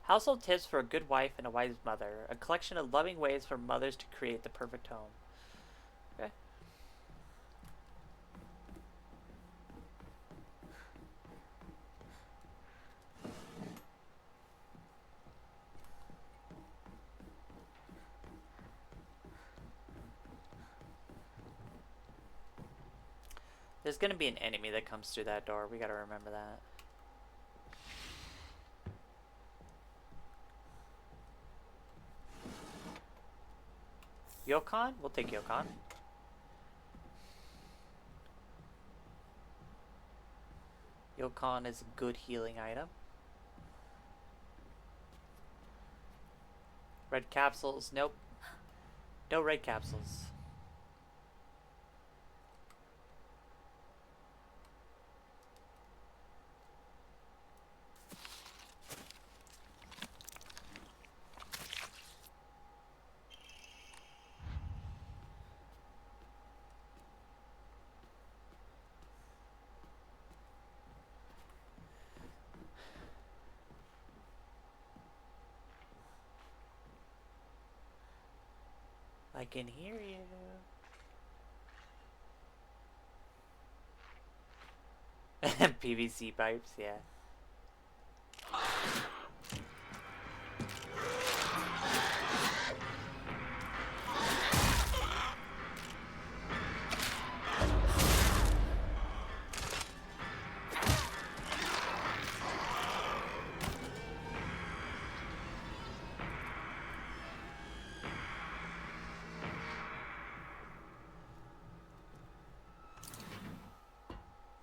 Speaker 1: Household tips for a good wife and a wise mother. A collection of loving ways for mothers to create the perfect home. Okay. There's gonna be an enemy that comes through that door. We gotta remember that. Yokon? We'll take Yokon. Yokon is a good healing item. Red capsules? Nope. No red capsules. I can hear you. PVC pipes, yeah.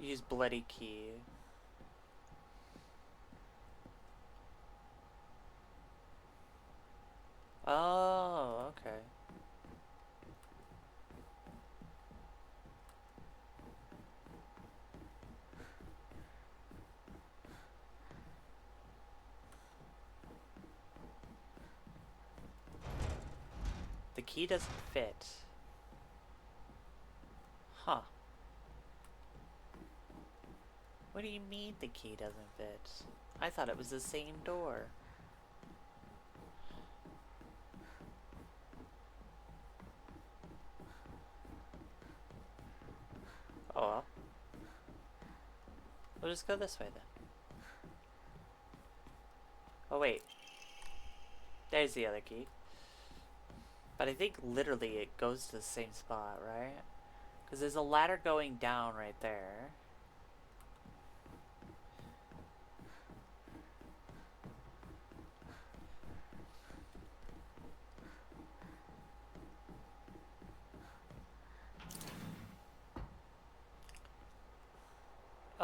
Speaker 1: Use bloody key. Oh, okay. The key doesn't fit. Huh. What do you mean the key doesn't fit? I thought it was the same door. Oh well. We'll just go this way then. Oh wait. There's the other key. But I think literally it goes to the same spot, right? Because there's a ladder going down right there.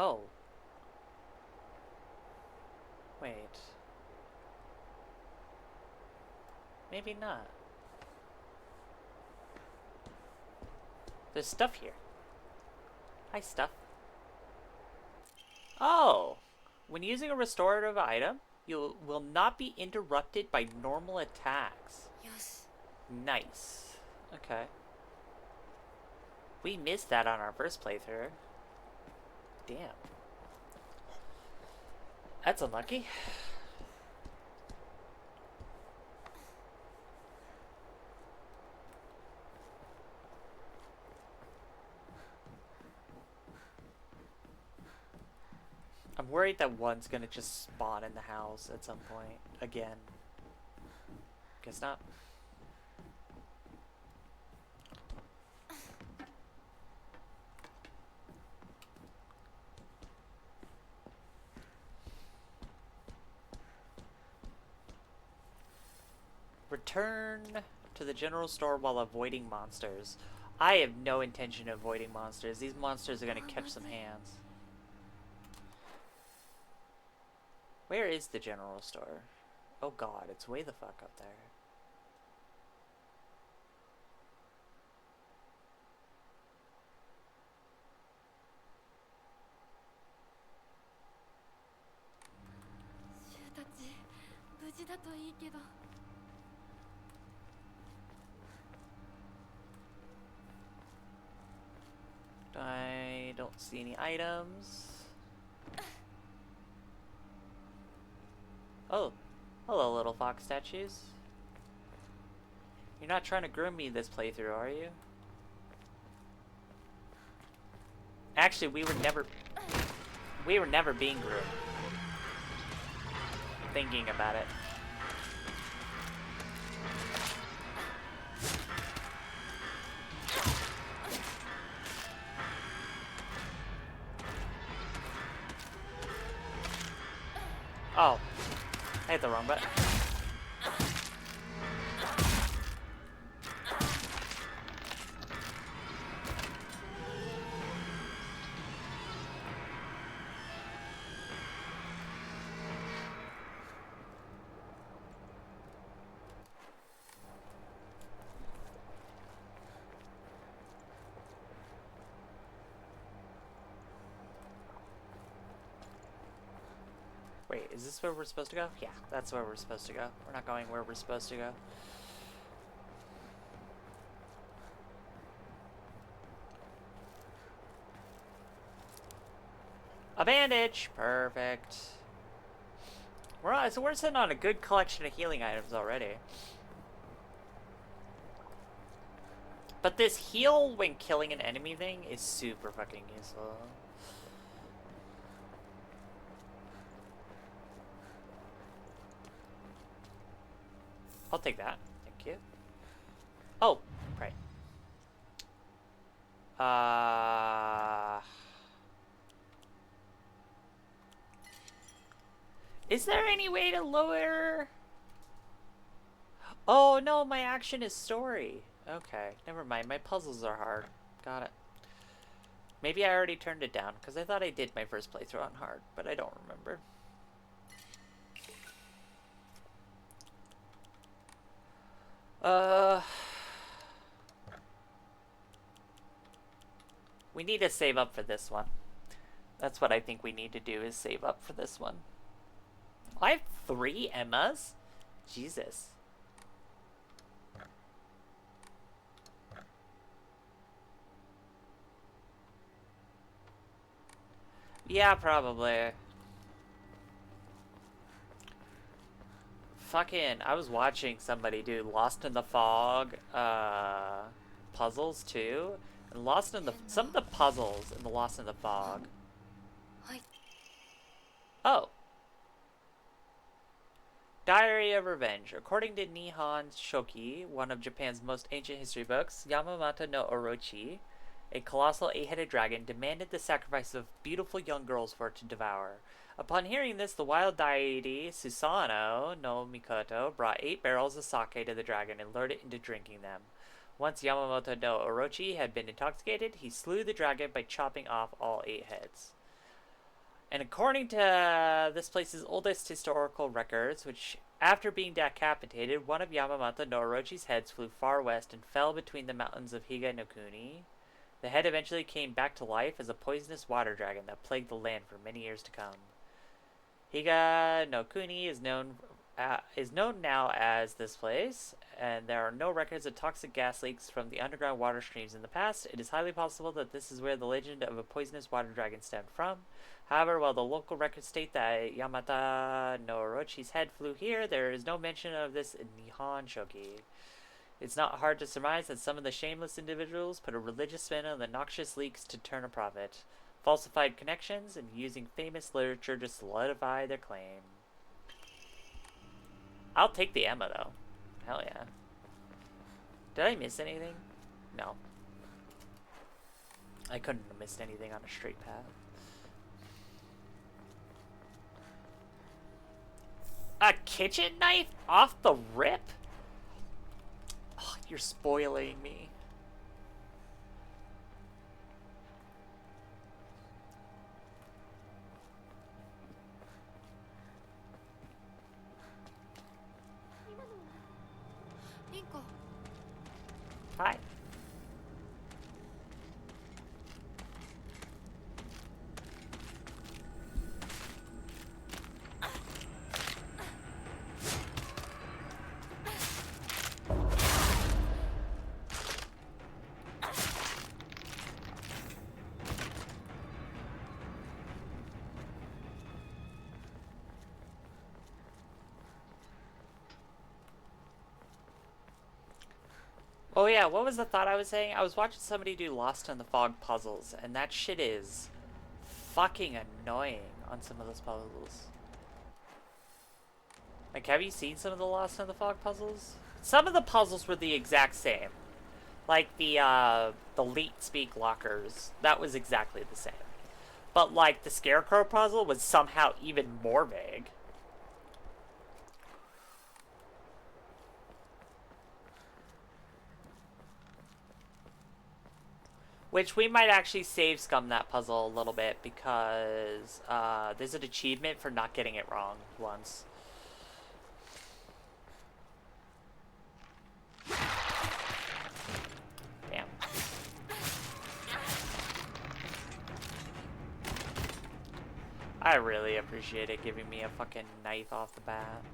Speaker 1: Oh. Wait. Maybe not. There's stuff here. Hi, stuff. Oh! When using a restorative item, you will not be interrupted by normal attacks.
Speaker 4: Yes.
Speaker 1: Nice. Okay. We missed that on our first playthrough. Damn. That's unlucky. I'm worried that one's gonna just spawn in the house at some point. Again. Guess not. Return to the general store while avoiding monsters. I have no intention of avoiding monsters. These monsters are gonna catch some hands. Where is the general store? Oh god, it's way the fuck up there. I don't see any items. Oh, hello, little fox statues. You're not trying to groom me this playthrough, are you? Actually, we were never being groomed. Thinking about it. Oh, I hit the wrong button. Wait, is this where we're supposed to go? Yeah, that's where we're supposed to go. We're not going where we're supposed to go. A bandage! Perfect. So we're sitting on a good collection of healing items already. But this heal when killing an enemy thing is super fucking useful. I'll take that. Thank you. Oh, right. Is there any way to lower? Oh no, my action is story. Okay, never mind. My puzzles are hard. Got it. Maybe I already turned it down, because I thought I did my first playthrough on hard, but I don't remember. We need to save up for this one. That's what I think we need to do, is save up for this one. I have 3 Emmas? Jesus. Yeah, probably. Fucking, I was watching somebody do Lost in the Fog puzzles too. And some of the puzzles in the Lost in the Fog. Oh. Diary of Revenge. According to Nihon Shoki, one of Japan's most ancient history books, Yamamata no Orochi, a colossal 8-headed dragon, demanded the sacrifice of beautiful young girls for it to devour. Upon hearing this, the wild deity Susanoo no Mikoto brought 8 barrels of sake to the dragon and lured it into drinking them. Once Yamamoto no Orochi had been intoxicated, he slew the dragon by chopping off all 8 heads. And according to this place's oldest historical records, which after being decapitated, one of Yamamoto no Orochi's heads flew far west and fell between the mountains of Higa no Kuni. The head eventually came back to life as a poisonous water dragon that plagued the land for many years to come. Higa no Kuni is known now as this place, and there are no records of toxic gas leaks from the underground water streams in the past. It is highly possible that this is where the legend of a poisonous water dragon stemmed from. However, while the local records state that Yamata no Orochi's head flew here, there is no mention of this in Nihon Shoki. It's not hard to surmise that some of the shameless individuals put a religious spin on the noxious leaks to turn a profit, falsified connections, and using famous literature to solidify their claim. I'll take the Emma, though. Hell yeah. Did I miss anything? No. I couldn't have missed anything on a straight path. A kitchen knife off the rip? Oh, you're spoiling me. Oh yeah, what was the thought I was saying? I was watching somebody do Lost in the Fog puzzles, and that shit is fucking annoying on some of those puzzles. Like, have you seen some of the Lost in the Fog puzzles? Some of the puzzles were the exact same. Like the Leet Speak lockers, that was exactly the same. But like the Scarecrow puzzle was somehow even more vague. Which we might actually save scum that puzzle a little bit because there's an achievement for not getting it wrong once. Damn. I really appreciate it giving me a fucking knife off the bat.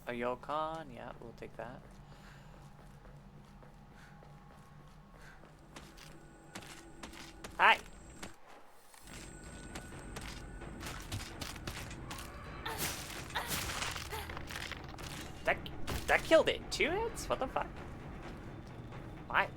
Speaker 1: A Yokon? Yeah, we'll take that. Hi! That killed it. 2 hits? What the fuck? Why?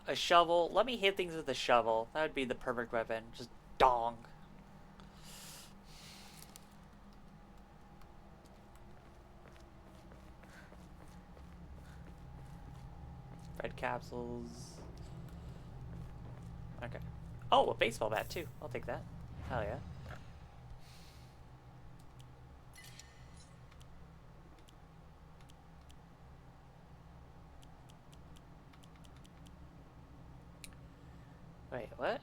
Speaker 1: A shovel. Let me hit things with a shovel. That would be the perfect weapon. Just dong. Red capsules. Okay. Oh, a baseball bat too. I'll take that. Hell yeah. Wait, what?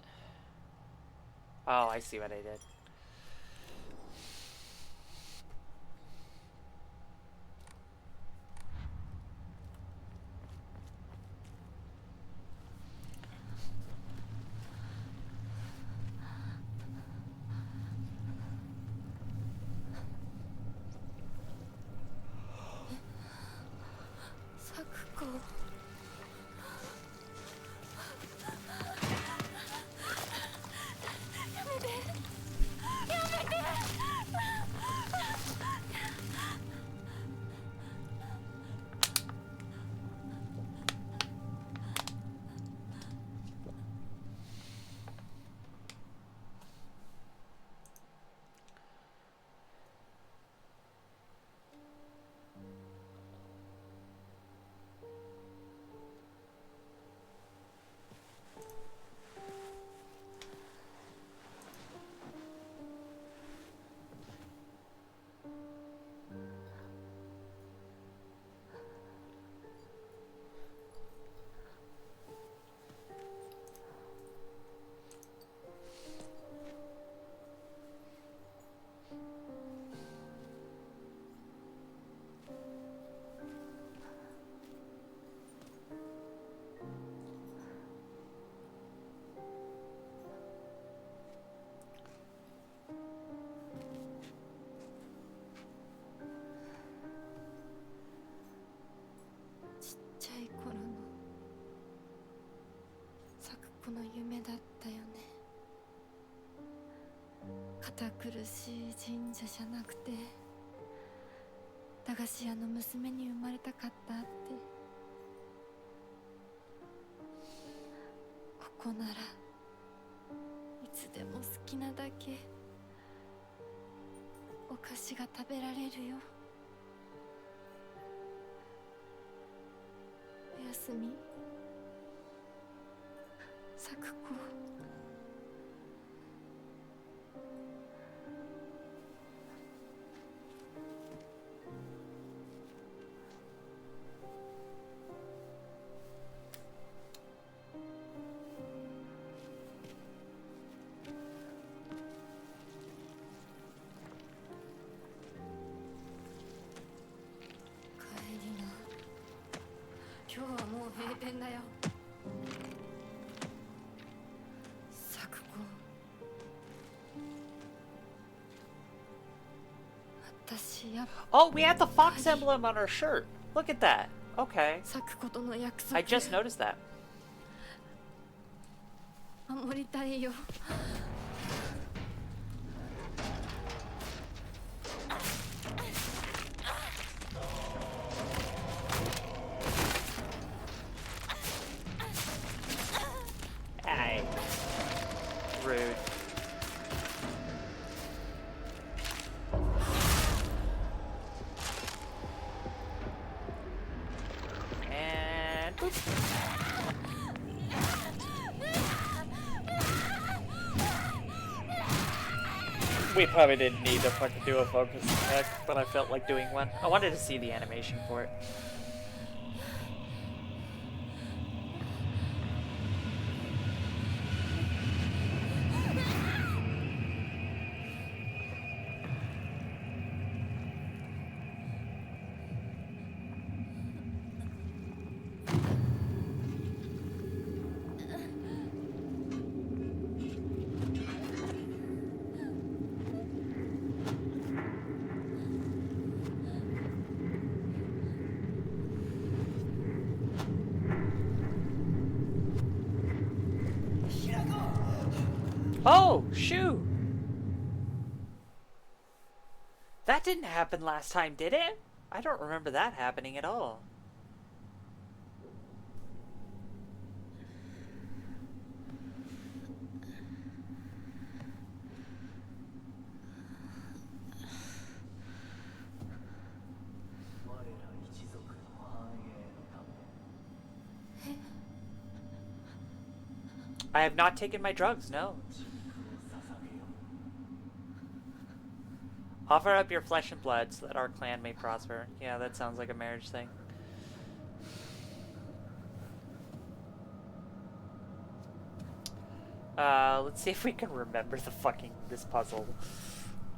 Speaker 1: Oh, I see what I did.
Speaker 4: Sakuko.ちっちゃい頃の咲子の夢だったよね。堅苦しい神社じゃなくて駄菓子屋の娘に生まれたかったって。ここならいつでも好きなだけお菓子が食べられるよ。おやすみ、咲子。閉店だよ。咲子、私やっ
Speaker 1: Oh, we have the fox emblem on our shirt. Look at that. Okay.
Speaker 4: 咲子との約束
Speaker 1: I just noticed that.
Speaker 4: 守りたいよ。
Speaker 1: Aye. Rude. And boop. We probably didn't need to fucking do a focus attack, but I felt like doing one. I wanted to see the animation for it. Oh, shoot! That didn't happen last time, did it? I don't remember that happening at all. I have not taken my drugs, no. Offer up your flesh and blood so that our clan may prosper. Yeah, that sounds like a marriage thing. Let's see if we can remember this puzzle.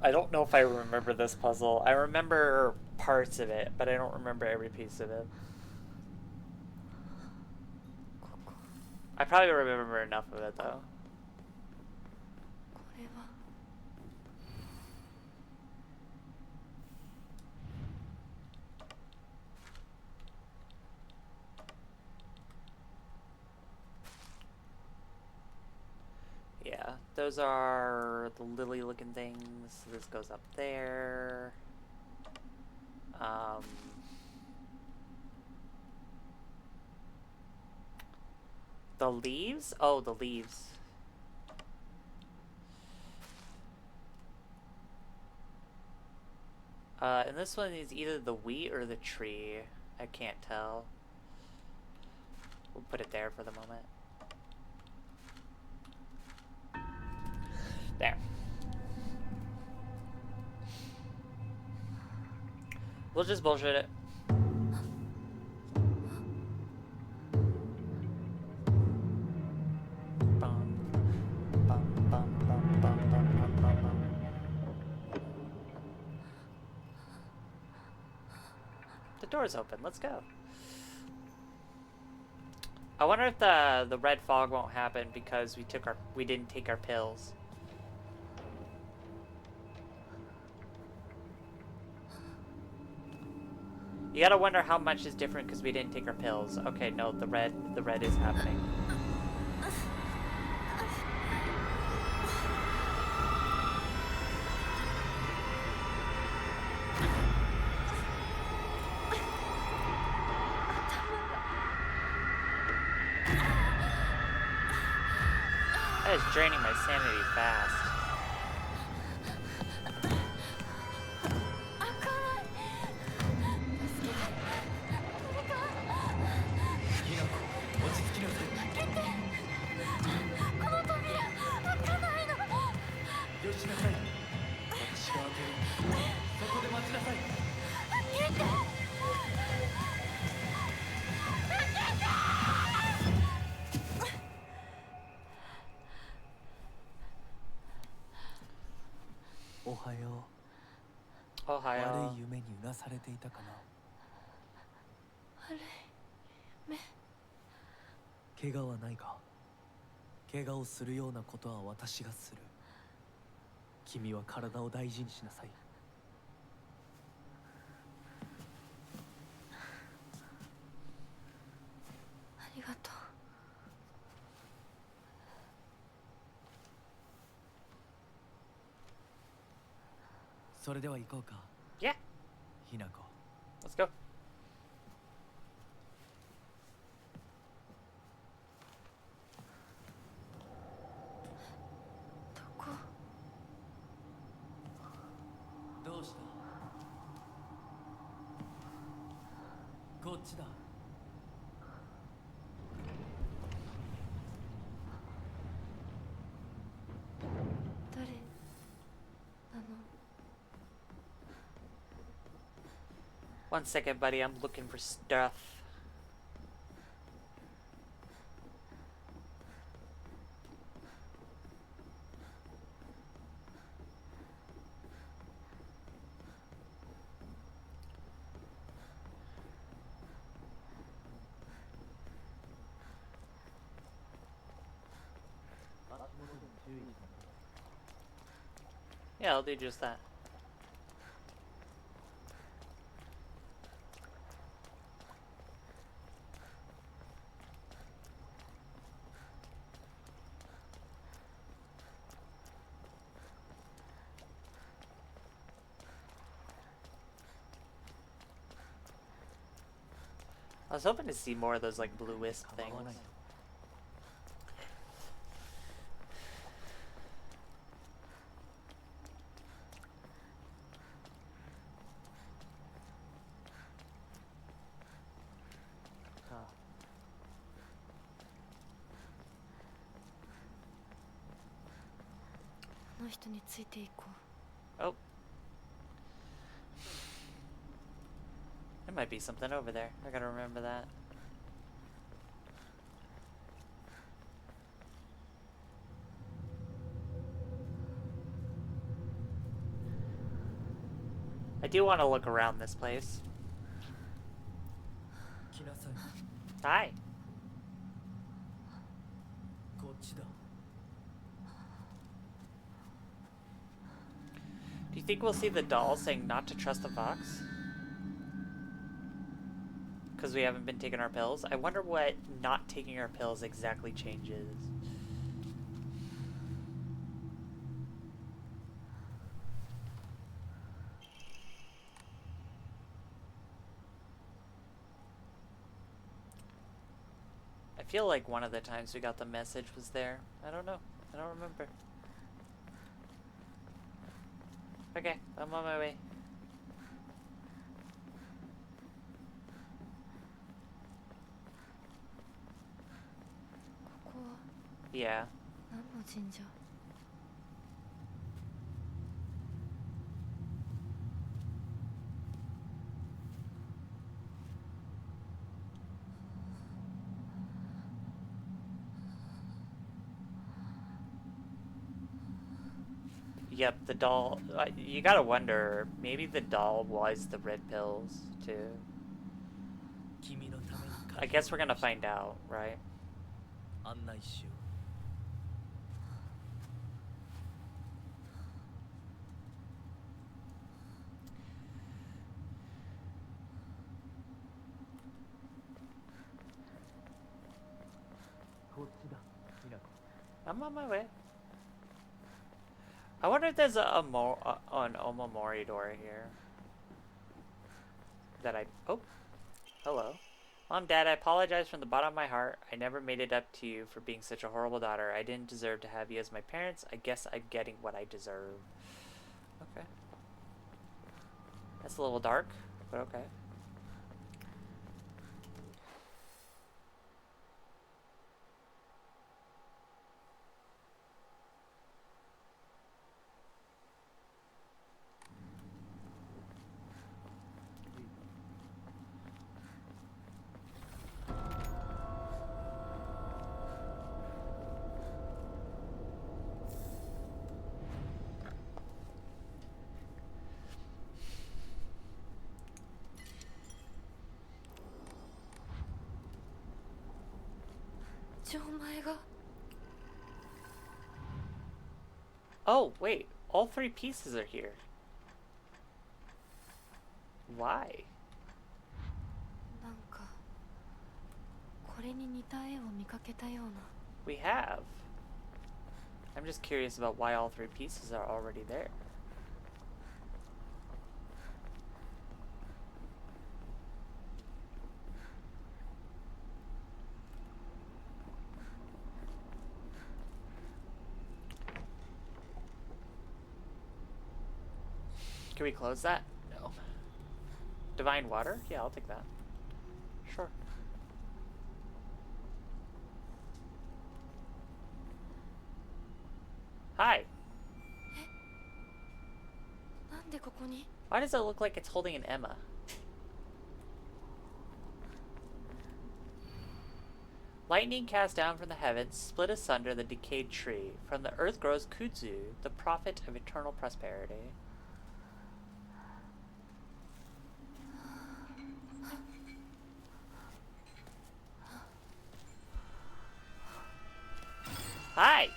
Speaker 1: I don't know if I remember this puzzle. I remember parts of it, but I don't remember every piece of it. I probably remember enough of it, though.
Speaker 4: これは
Speaker 1: Yeah, those are the lily-looking things. This goes up there. The leaves? Oh, the leaves. And this one is either the wheat or the tree. I can't tell. We'll put it there for the moment. There. We'll just bullshit it. The door's open. Let's go. I wonder if the red fog won't happen because we didn't take our pills. You gotta wonder how much is different because we didn't take our pills. Okay, no, the red is happening. That is draining my sanity fast. Ohio.
Speaker 9: 悪い夢にうなされていたかな。
Speaker 4: 悪い目。
Speaker 9: 怪我はないか。怪我をするようなことは私がする。君は体を大事にしなさい。
Speaker 4: ありがとう。
Speaker 9: それでは行こうか。
Speaker 1: Yeah,
Speaker 9: ひなこ。
Speaker 1: let's go.
Speaker 4: どこ？
Speaker 9: どうした？こっちだ。
Speaker 4: 誰なの？
Speaker 1: One second, buddy. I'm looking for stuff. Yeah, I'll do just that. I was hoping to see more of those like blue wisp things.
Speaker 9: Ah.
Speaker 4: あの人についていこう。
Speaker 1: Oh. There might be something over there. I gotta remember that. I do want to look around this place.
Speaker 9: 来なさい。
Speaker 1: Hi.
Speaker 9: こっちだ。
Speaker 1: Do you think we'll see the doll saying not to trust the fox? Because we haven't been taking our pills? I wonder what not taking our pills exactly changes. I feel like one of the times we got the message was there. I don't know. I don't remember. Okay, I'm on my way.
Speaker 4: ここは
Speaker 1: Yeah.
Speaker 4: 何の神社？
Speaker 1: Yep, the doll. You gotta wonder, maybe the doll was the red pills, too.
Speaker 9: 君のために
Speaker 1: I guess we're gonna find out, right?
Speaker 9: 案内しよう。 こっちだ、ひなこ。
Speaker 1: I'm on my way. I wonder if there's an Omamori door here. That I... Oh. Hello. Mom, Dad, I apologize from the bottom of my heart. I never made it up to you for being such a horrible daughter. I didn't deserve to have you as my parents. I guess I'm getting what I deserve. Okay. That's a little dark, but okay.
Speaker 4: ちお前が
Speaker 1: Oh, wait. All three pieces are here. Why?
Speaker 4: なんかこれに似た絵を見かけたような
Speaker 1: We have. I'm just curious about why all three pieces are already there. Can we close that? No. Divine water? Yeah, I'll take that. Sure. Hi.
Speaker 4: なんでここに
Speaker 1: Why does it look like it's holding an Emma? Lightning cast down from the heavens split asunder the decayed tree. From the earth grows Kudzu, the prophet of eternal prosperity. Hi!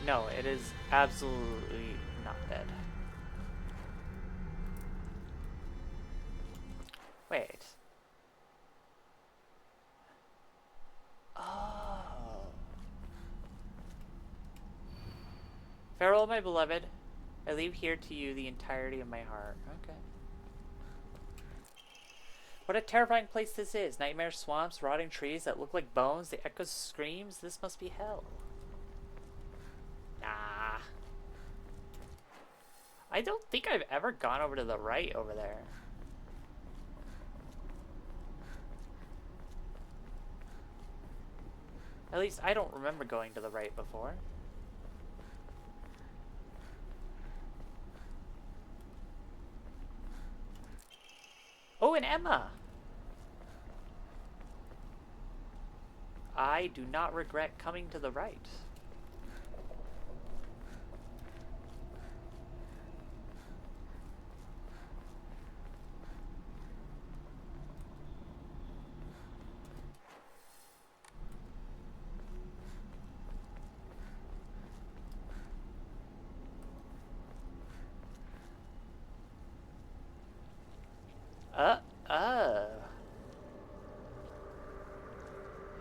Speaker 1: No, it is absolutely not dead. Wait. Oh. Farewell, my beloved. I leave here to you the entirety of my heart. Okay. What a terrifying place this is. Nightmare swamps, rotting trees that look like bones, the echoes of screams. This must be hell. Nah. I don't think I've ever gone over to the right over there. At least I don't remember going to the right before. Oh, and Emma! I do not regret coming to the right.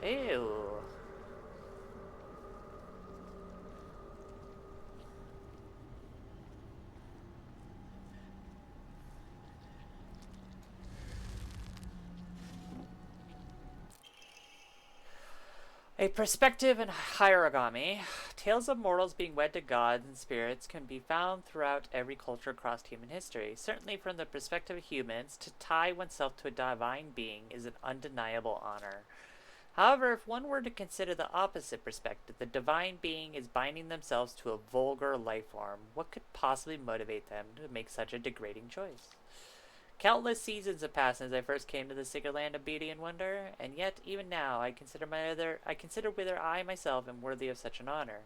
Speaker 1: Ew. A perspective in hierogamy. Tales of mortals being wed to gods and spirits can be found throughout every culture across human history. Certainly from the perspective of humans, to tie oneself to a divine being is an undeniable honor. However, if one were to consider the opposite perspective, the divine being is binding themselves to a vulgar life form, what could possibly motivate them to make such a degrading choice? Countless seasons have passed since I first came to the sacred land of beauty and wonder, and yet even now I consider whether I myself am worthy of such an honor.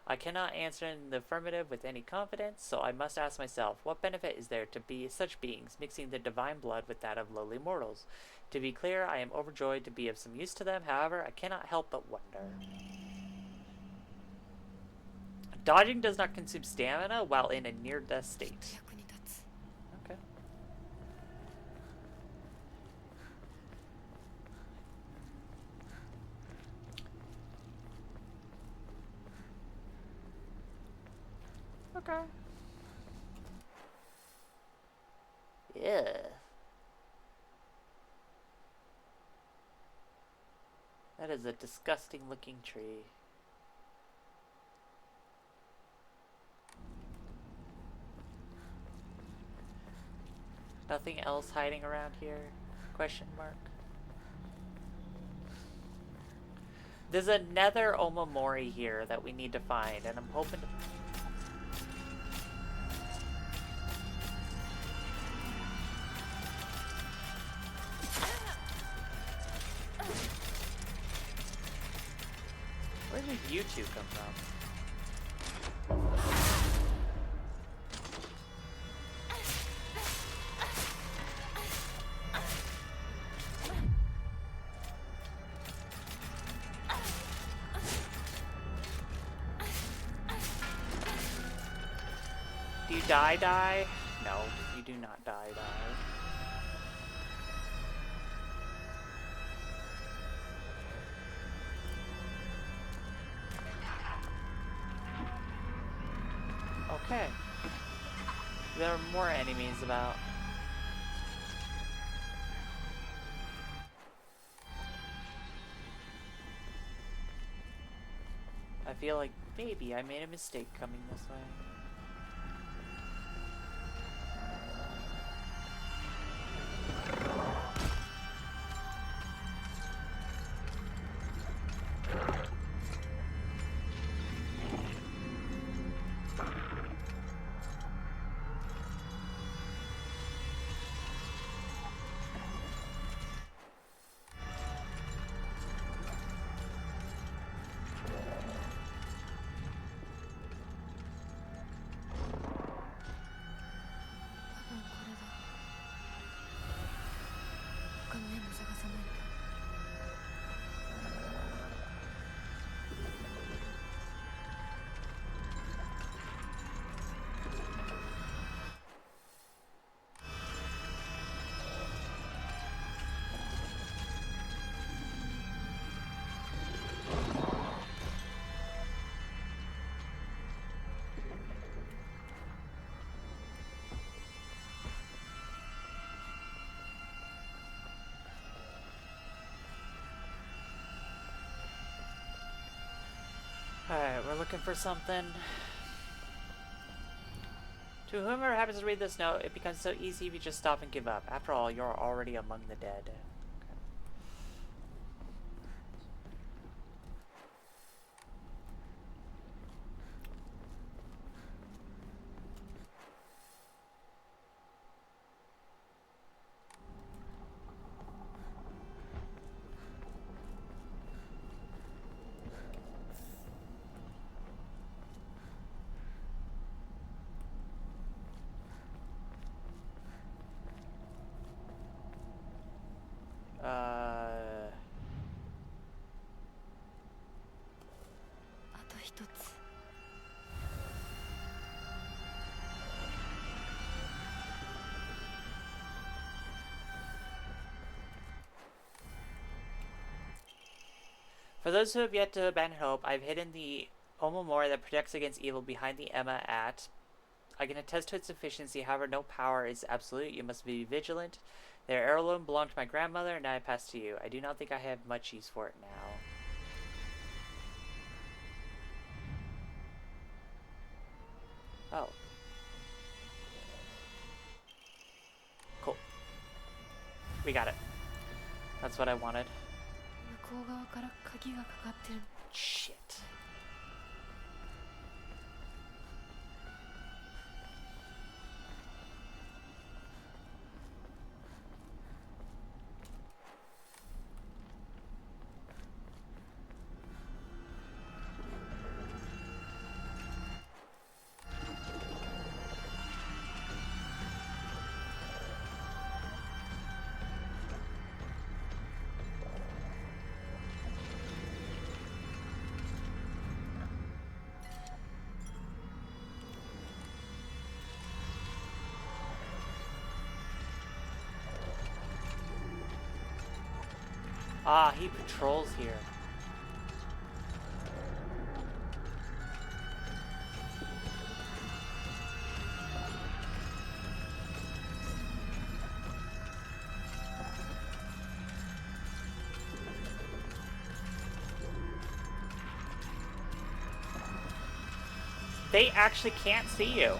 Speaker 1: I cannot answer in the affirmative with any confidence, so I must ask myself, what benefit is there to be such beings, mixing their divine blood with that of lowly mortals? To be clear, I am overjoyed to be of some use to them, however, I cannot help but wonder. Dodging does not consume stamina while in a near-death state. Okay. Okay. Yeah. That is a disgusting looking tree. Nothing else hiding around here? Question mark. There's another Omamori here that we need to find, and I'm hoping to... Where did you two come from? Do you die? No, you do not die. Okay. There are more enemies about. I feel like maybe I made a mistake coming this way. Alright, we're looking for something. To whomever happens to read this note, it becomes so easy if you just stop and give up. After all, you're already among the dead. For those who have yet to abandon hope, I've hidden the Omamori that protects against evil behind the Emma at. I can attest to its efficiency, however, no power is absolute. You must be vigilant. Their heirloom belonged to my grandmother, and now I pass to you. I do not think I have much use for it now. Oh. Cool. We got it. That's what I wanted. Shit. Ah, he patrols here. They actually can't see you.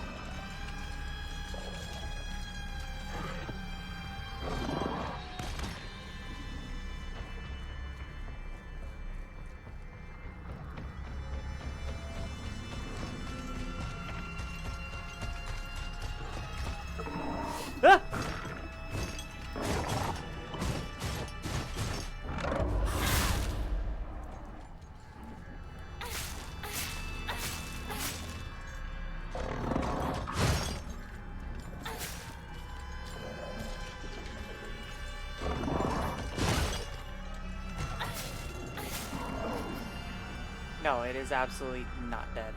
Speaker 1: Ah! No, it is absolutely not dead.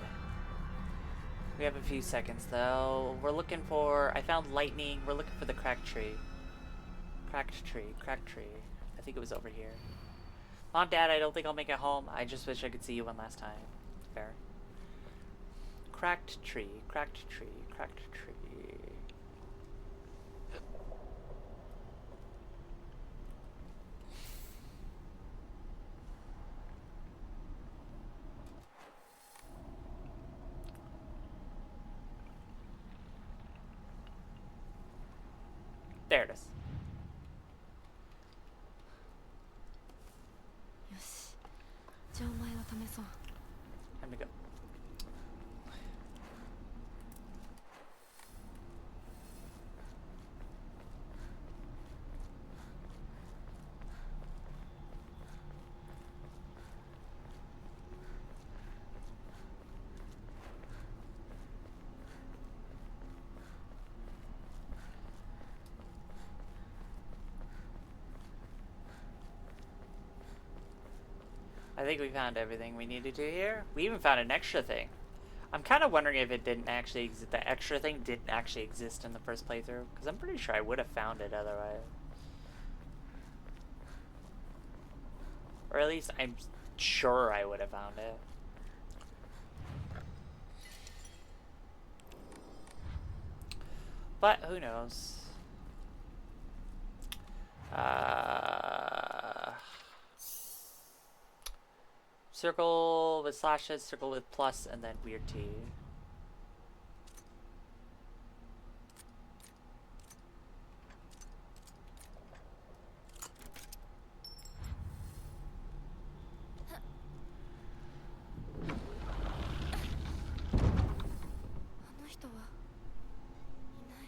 Speaker 1: We have a few seconds though. We're looking for... I found lightning. We're looking for the cracked tree. Cracked tree. Cracked tree. I think it was over here. Mom, Dad, I don't think I'll make it home. I just wish I could see you one last time. Fair. Cracked tree. Cracked tree. Cracked tree. There it is.
Speaker 4: よし、じゃあお前を試そう。
Speaker 1: Time to go. I think we found everything we needed to here. We even found an extra thing. I'm kind of wondering if it didn't actually exist. The extra thing didn't actually exist in the first playthrough, because I'm pretty sure I would have found it otherwise. Or at least I'm sure I would have found it. But who knows? Circle with slashes, circle with plus, and then weird T.
Speaker 4: あの人はいない。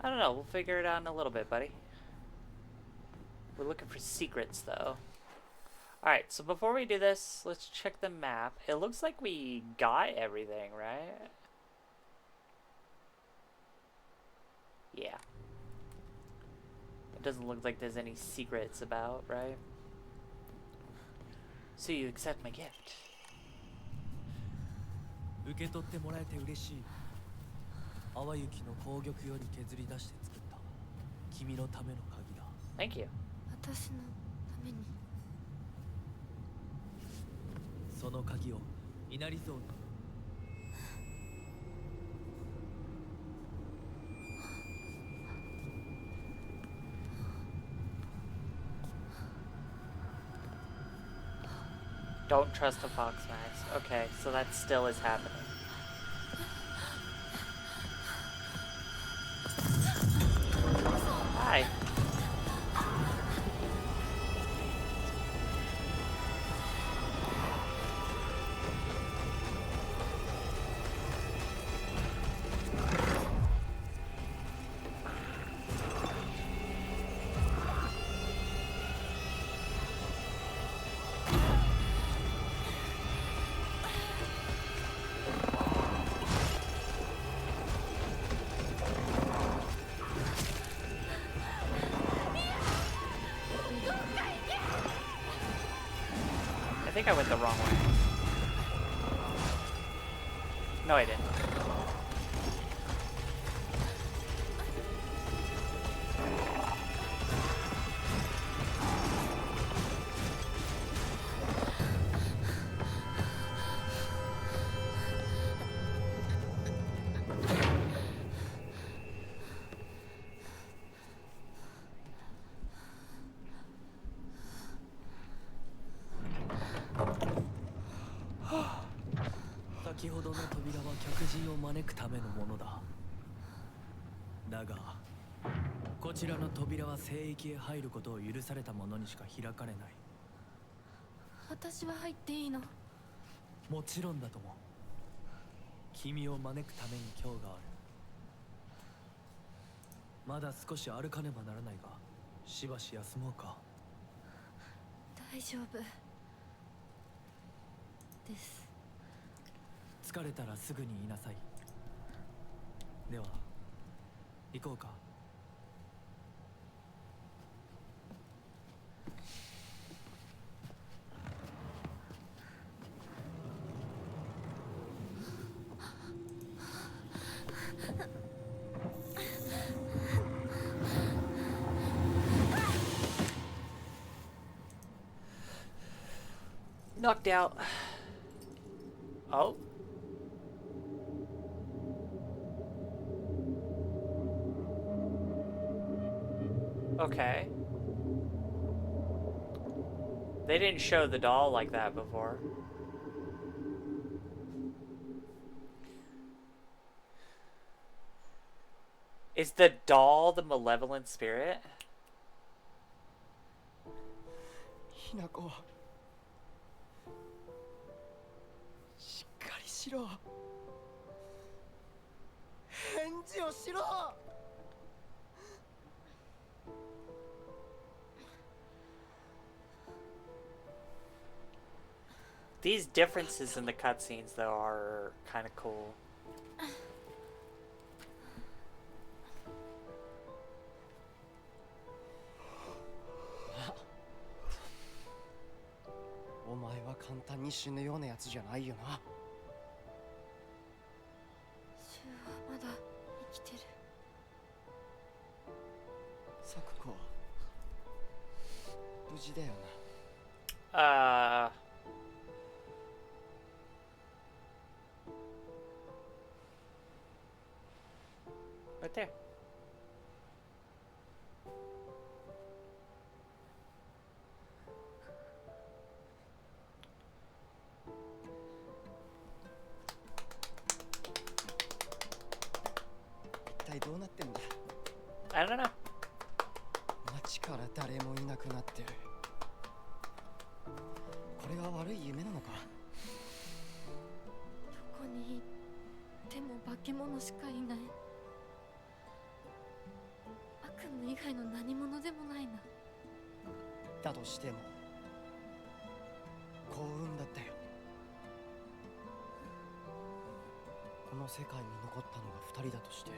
Speaker 1: I don't know, we'll figure it out in a little bit, buddy. We're looking for secrets, though. Alright, so before we do this, let's check the map. It looks like we got everything, right? Yeah. It doesn't look like there's any secrets about, right? So you accept my gift.
Speaker 9: 受け取ってもらえて嬉しい。淡雪の紅玉より削り出して作った君のための鍵だ。
Speaker 1: Thank you.
Speaker 4: 私のために。
Speaker 9: その鍵を稲荷像に。
Speaker 1: Don't trust a fox, Max. Okay, so that still is happening. Hi. I think I went the wrong way. No, I didn't.
Speaker 9: 先ほどの扉は客人を招くためのものだ。だがこちらの扉は聖域へ入ることを許された者にしか開かれない。
Speaker 4: 私は入っていいの？
Speaker 9: もちろんだとも。君を招くために今日がある。まだ少し歩かねばならないが、しばし休もうか。
Speaker 4: 大丈夫です。
Speaker 9: 疲れたらすぐに言いなさい。では行こうか。
Speaker 1: Knocked out. Oh. Okay. They didn't show the doll like that before. Is the doll the malevolent spirit?
Speaker 7: ひなこ、しっかりしろ。返事をしろ。
Speaker 1: These differences in the cutscenes, though, are kind of cool.
Speaker 7: お前は簡単に死ぬようなやつじゃないよな。
Speaker 4: シュウはまだ生きてる。
Speaker 7: サクコ、無事だよな。
Speaker 1: Right there. I don't know.
Speaker 7: 街から誰もいなくなってる。これは悪い夢なのか。
Speaker 4: どこに行っても化け物しかいない。悪夢以外の何者でもないな。
Speaker 7: だとしても幸運だったよ。この世界に残ったのが2人だとして、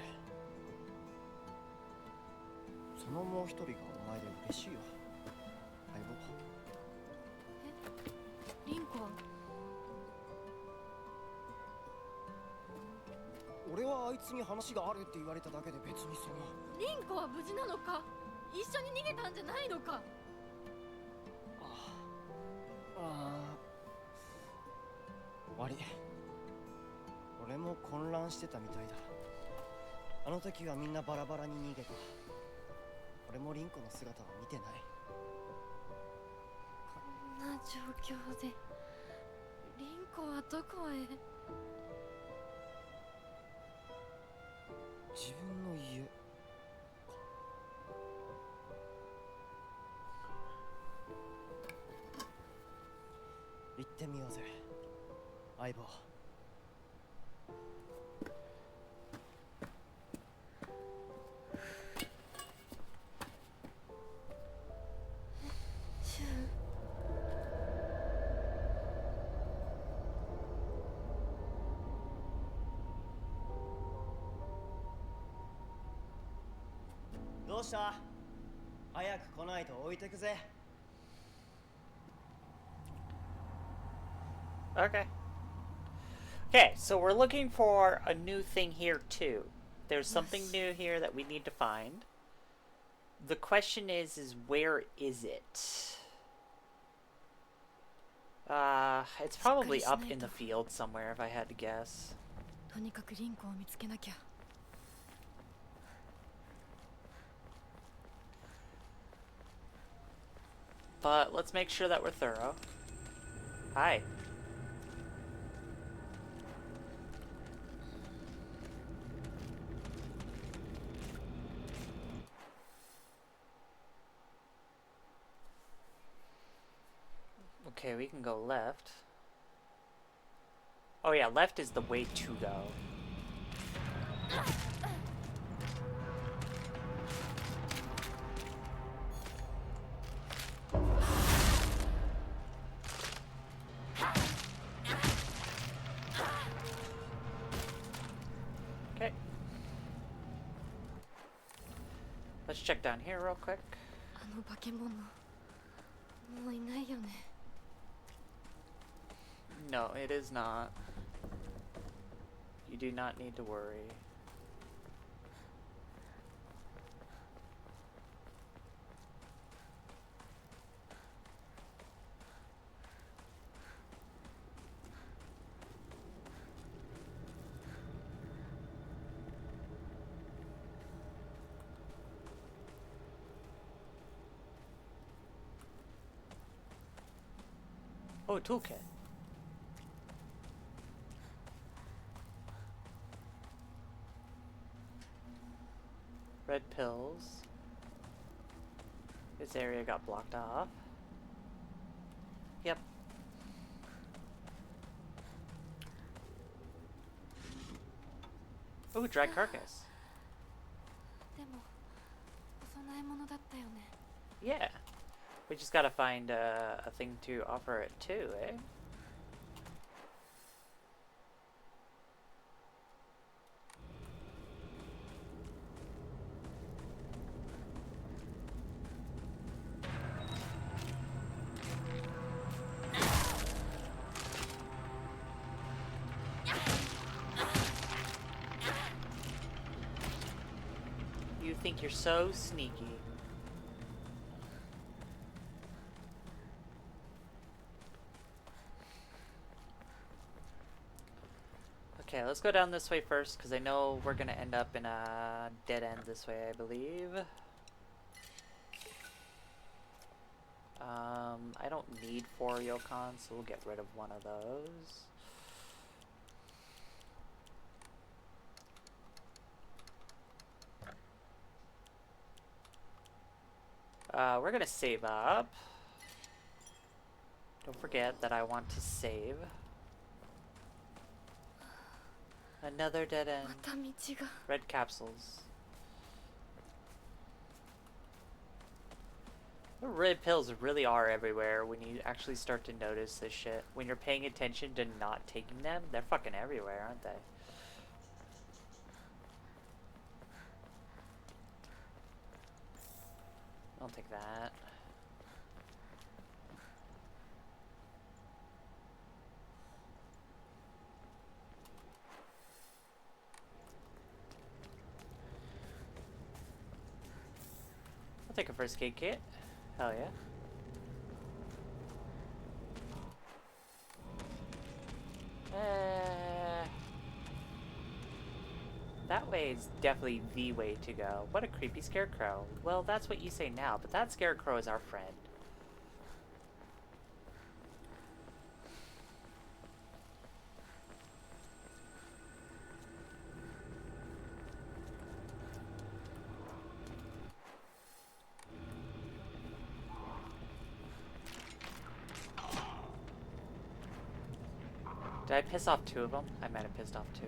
Speaker 7: そのもう一人がお前で嬉しいよ、相棒。
Speaker 4: リンコは？
Speaker 7: 俺はあいつに話があるって言われただけで別にその。
Speaker 4: リンコは無事なのか？一緒に逃げたんじゃないのか？
Speaker 7: 悪い。俺も混乱してたみたいだ。あの時はみんなバラバラに逃げた。俺もリンコの姿は見てない。
Speaker 4: こんな状況でリンコはどこへ？
Speaker 7: 自分の家か。行ってみようぜ、相棒。どうした？早く来ないと置いてくぜ。
Speaker 1: Okay. Okay, so we're looking for a new thing here too. There's something new here that we need to find. The question is where is it? It's probably up in the field somewhere if I had to guess.
Speaker 4: とにかくリンコを見つけなきゃ。
Speaker 1: But let's make sure that we're thorough. Hi. Okay, we can go left. Oh yeah, left is the way to go. Okay. Let's check down here real quick.
Speaker 4: あの化け物もういないよね。
Speaker 1: No, it is not. You do not need to worry. Oh, a toolkit. Red pills. This area got blocked off. Yep. Ooh, dry carcass.
Speaker 4: でもお供え物だったよね。
Speaker 1: Yeah. We just gotta find a thing to offer it to, eh? You think you're so sneaky. Okay, let's go down this way first, because I know we're gonna end up in a dead end this way, I believe. I don't need 4 Yokons, so we'll get rid of one of those. We're gonna save up. Don't forget that I want to save. Another dead end.
Speaker 4: また道が。
Speaker 1: Red capsules. The red pills really are everywhere when you actually start to notice this shit. When you're paying attention to not taking them, they're fucking everywhere, aren't they? I'll take that. I'll take a first aid kit. Hell yeah. That way is definitely the way to go. What a creepy scarecrow. Well, that's what you say now, but that scarecrow is our friend. Did I piss off 2 of them? I might have pissed off 2.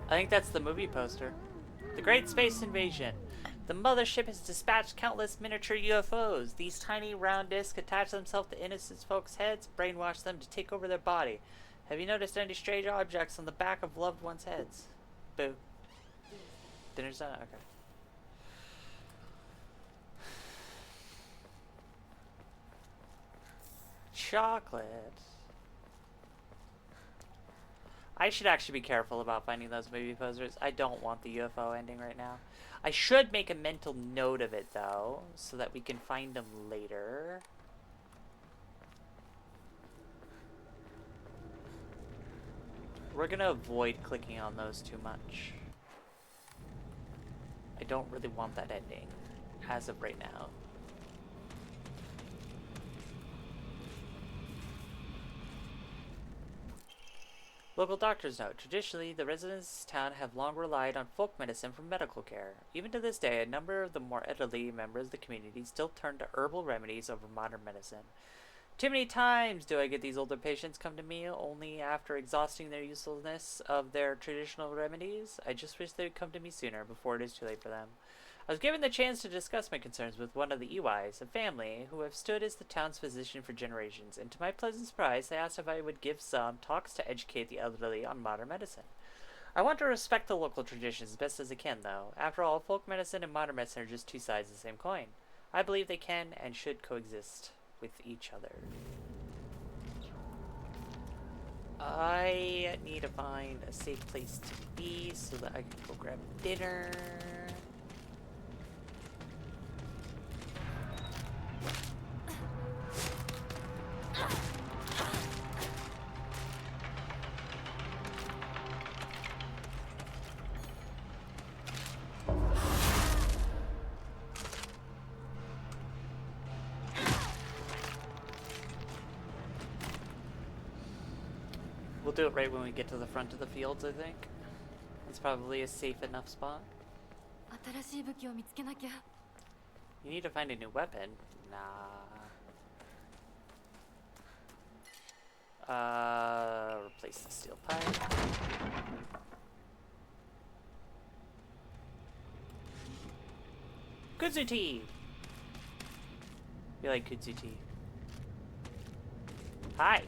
Speaker 1: I think that's the movie poster. The Great Space Invasion. The mothership has dispatched countless miniature UFOs. These tiny round discs attach themselves to innocent folks' heads, brainwash them to take over their body. Have you noticed any strange objects on the back of loved ones' heads? Boo. Dinner's done? Okay. Chocolate. I should actually be careful about finding those movie posters. I don't want the UFO ending right now. I should make a mental note of it, though, so that we can find them later. We're gonna avoid clicking on those too much. I don't really want that ending, as of right now. Local doctors note, traditionally, the residents of this town have long relied on folk medicine for medical care. Even to this day, a number of the more elderly members of the community still turn to herbal remedies over modern medicine. Too many times do I get these older patients come to me only after exhausting their usefulness of their traditional remedies. I just wish they would come to me sooner, before it is too late for them. I was given the chance to discuss my concerns with one of the Iwais, a family who have stood as the town's physician for generations, and to my pleasant surprise, they asked if I would give some talks to educate the elderly on modern medicine. I want to respect the local traditions as best as I can, though. After all, folk medicine and modern medicine are just two sides of the same coin. I believe they can and should coexist with each other. I need to find a safe place to be so that I can go grab dinner. We'll do it right when we get to the front of the fields, I think. It's probably a safe enough spot.
Speaker 4: 新しい武器を見つけなきゃ。
Speaker 1: You need to find a new weapon? Nah. Replace the steel pipe. Kudzu tea! You like kudzu tea? Hi!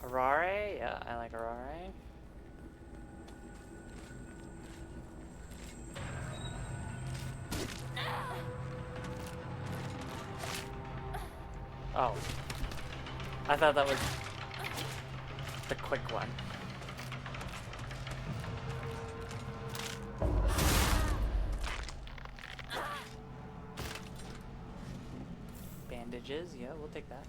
Speaker 1: Arare? Yeah, I like Arare. Oh. I thought that was the quick one. Bandages, yeah, we'll take that.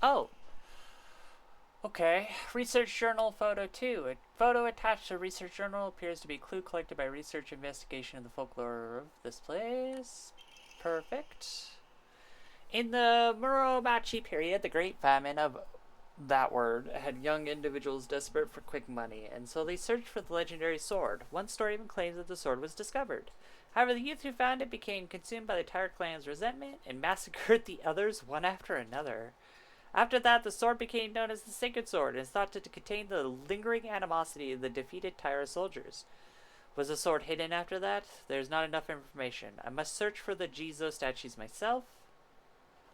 Speaker 1: Oh. Okay. Research journal photo 2. A photo attached to research journal appears to be a clue collected by research investigation of the folklore of this place. Perfect. In the Muromachi period, the Great Famine of that word had young individuals desperate for quick money, and so they searched for the legendary sword. One story even claims that the sword was discovered. However, the youth who found it became consumed by the entire clan's resentment and massacred the others one after another. After that, the sword became known as the Sacred Sword and is thought to contain the lingering animosity of the defeated Taira soldiers. Was the sword hidden after that? There's not enough information. I must search for the Jizo statues myself.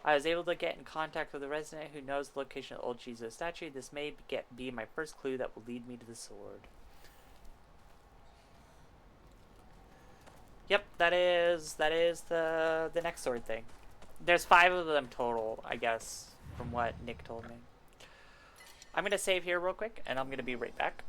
Speaker 1: I was able to get in contact with a resident who knows the location of the old Jizo statue. This may be my first clue that will lead me to the sword. Yep, that is the next sword thing. There's 5 of them total, I guess, from what Nick told me. I'm gonna save here real quick, and I'm gonna be right back.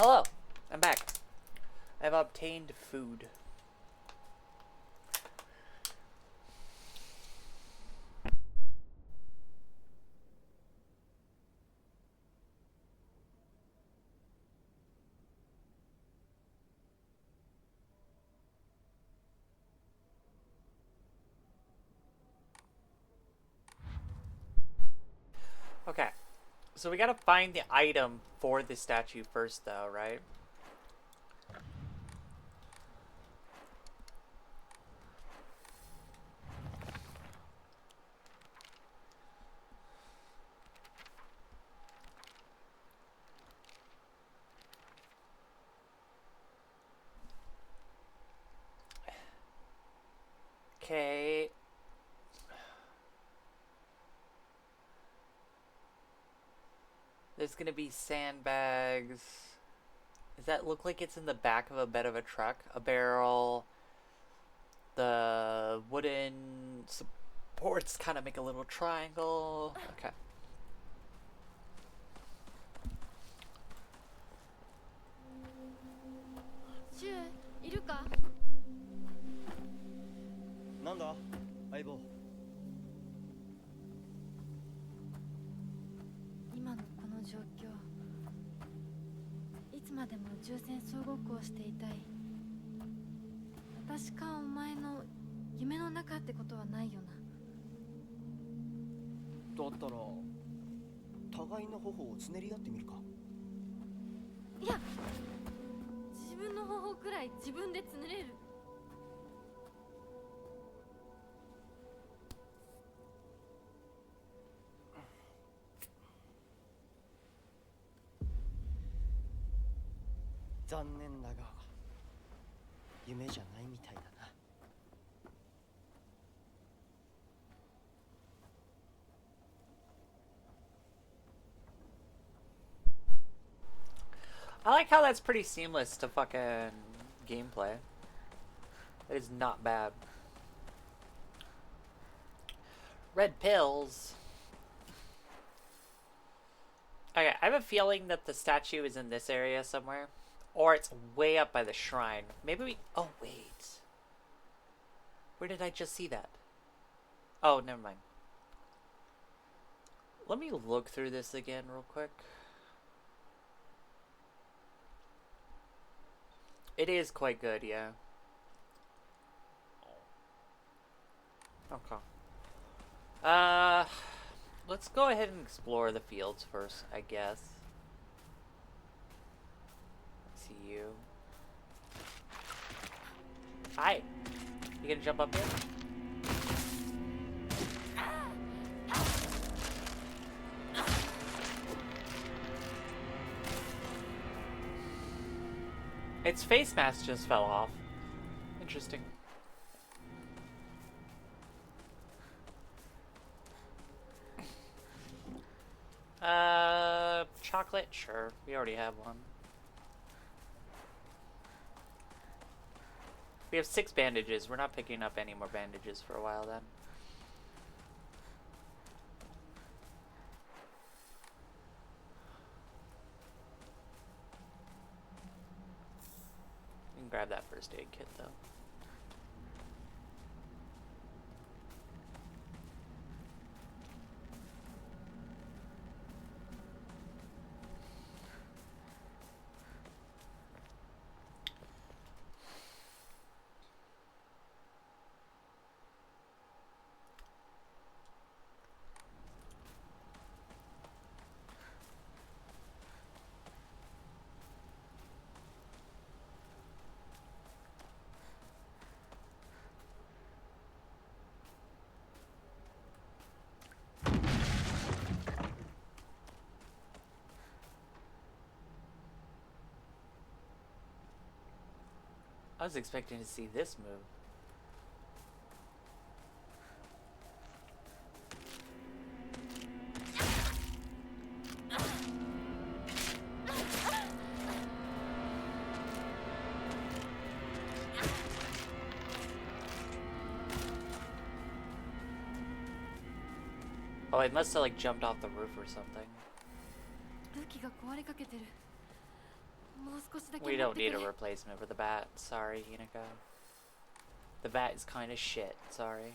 Speaker 1: Hello, I'm back. I've obtained food. Okay, so we gotta find the item for the statue first, though, right? Okay. There's gonna be sandbags. Does that look like it's in the back of a bed of a truck? A barrel. The wooden supports kind of make a little triangle. Okay.
Speaker 4: Shu, いるか?
Speaker 7: なんだ相棒。
Speaker 4: 今のこの状況、いつまでも宇宙船総ごっこをしていたい。私かお前の夢の中ってことはないよな。
Speaker 7: だったら互いの頬をつねり合ってみるか。
Speaker 4: いや、自分の頬くらい自分でつねれる。
Speaker 7: 残念だが夢じゃないみたいだな。
Speaker 1: I like how that's pretty seamless to fucking gameplay. That is not bad. Red pills. Okay, I have a feeling that the statue is in this area somewhere. Or it's way up by the shrine. Maybe we... Oh, wait. Where did I just see that? Oh, never mind. Let me look through this again real quick. It is quite good, yeah. Okay. Let's go ahead and explore the fields first, I guess. See you. Hi. You gonna jump up here? Its face mask just fell off. Interesting. Chocolate? Sure. We already have one. We have 6 bandages. We're not picking up any more bandages for a while then. You can grab that first aid kit though. I was expecting to see this move. Oh, I must have like jumped off the roof or something.
Speaker 4: 武器が壊れかけてる。もう少しだけ
Speaker 1: We
Speaker 4: 待
Speaker 1: don't
Speaker 4: って
Speaker 1: need
Speaker 4: く
Speaker 1: a
Speaker 4: れ
Speaker 1: replacement for the bat. Sorry, Hinako. The bat is kind of shit. Sorry.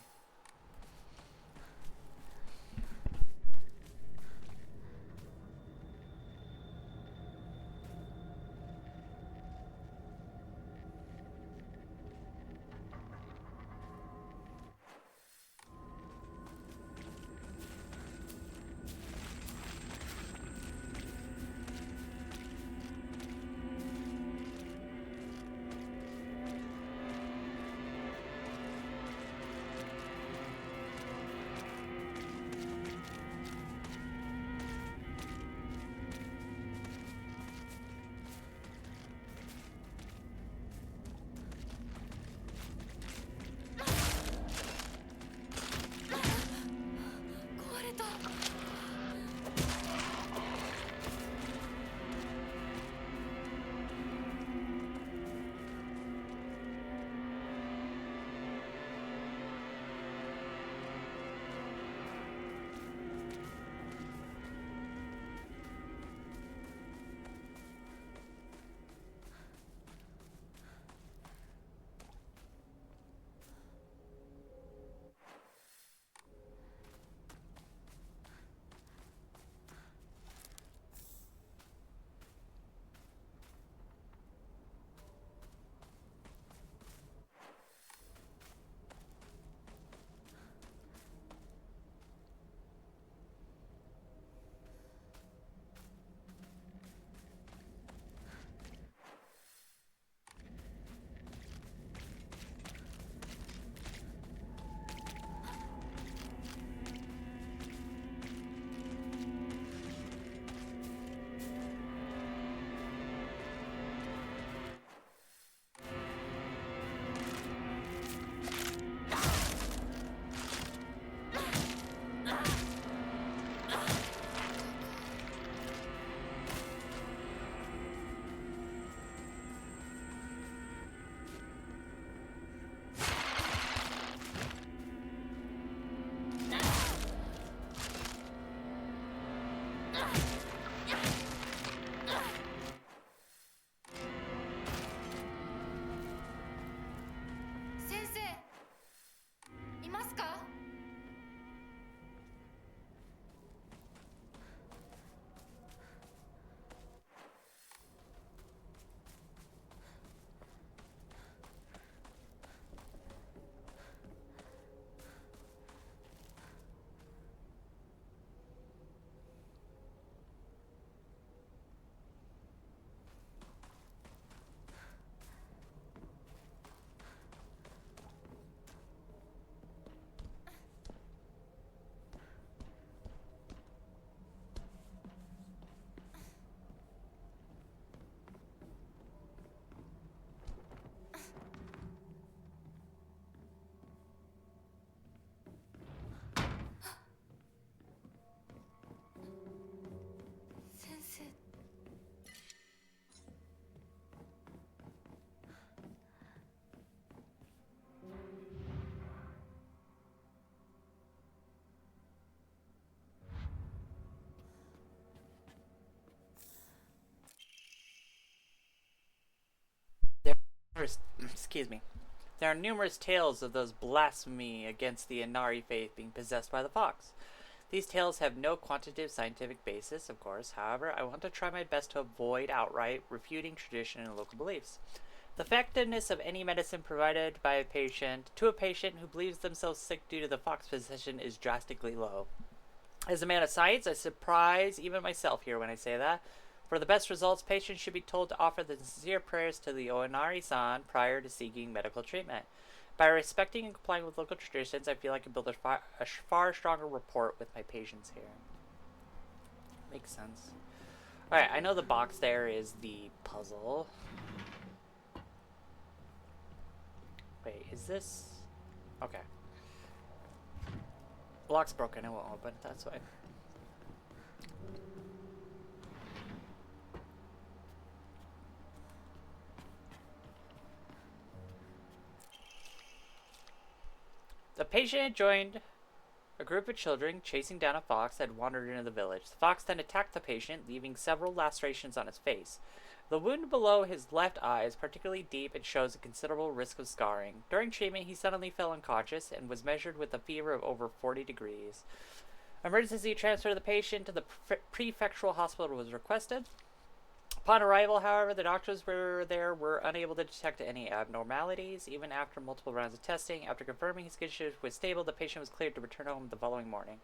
Speaker 1: Excuse me. There are numerous tales of those blasphemy against the Inari faith being possessed by the fox. These tales have no quantitative scientific basis, of course. However, I want to try my best to avoid outright refuting tradition and local beliefs. The effectiveness of any medicine provided by a patient to a patient who believes themselves sick due to the fox possession is drastically low. As a man of science, I surprise even myself here when I say that. For the best results, patients should be told to offer the sincere prayers to the Onari-san prior to seeking medical treatment. By respecting and complying with local traditions, I feel I can build a far stronger rapport with my patients here. Makes sense. Alright, I know the box there is the puzzle. Wait, is this... Okay. Lock's broken, it won't open, that's why. The patient had joined A group of children chasing down a fox had wandered into the village. The fox then attacked the patient, leaving several lacerations on his face. The wound below his left eye is particularly deep and shows a considerable risk of scarring. During treatment, he suddenly fell unconscious and was measured with a fever of over 40 degrees. Emergency transfer of the patient to the prefectural hospital was requested. Upon arrival, however, the doctors were unable to detect any abnormalities. Even after multiple rounds of testing, after confirming his condition was stable, the patient was cleared to return home the following morning.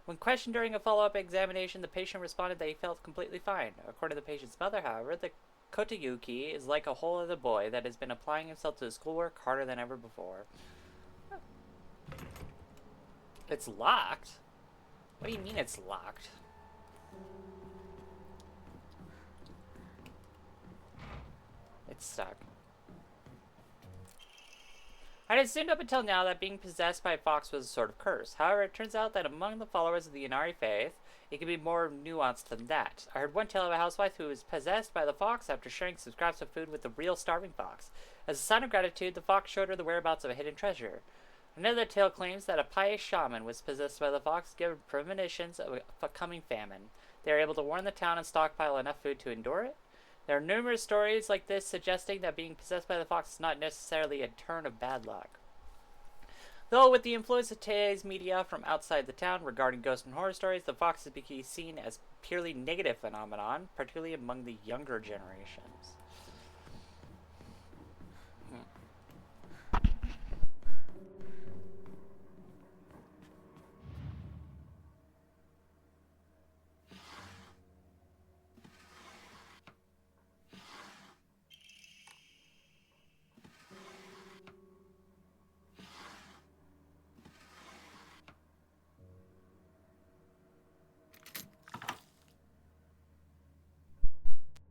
Speaker 1: When questioned during a follow-up examination, the patient responded that he felt completely fine. According to the patient's mother, however, the Kotayuki is like a whole other boy that has been applying himself to his schoolwork harder than ever before. It's locked? What do you mean it's locked? It's stuck. I'd assumed up until now that being possessed by a fox was a sort of curse. However, it turns out that among the followers of the Inari faith, it can be more nuanced than that. I heard one tale of a housewife who was possessed by the fox after sharing some scraps of food with a real starving fox. As a sign of gratitude, the fox showed her the whereabouts of a hidden treasure. Another tale claims that a pious shaman was possessed by the fox, given premonitions of a coming famine. They are able to warn the town and stockpile enough food to endure it. There are numerous stories like this suggesting that being possessed by the fox is not necessarily a turn of bad luck. Though with the influence of today's media from outside the town regarding ghost and horror stories, the fox is being seen as purely negative phenomenon, particularly among the younger generations.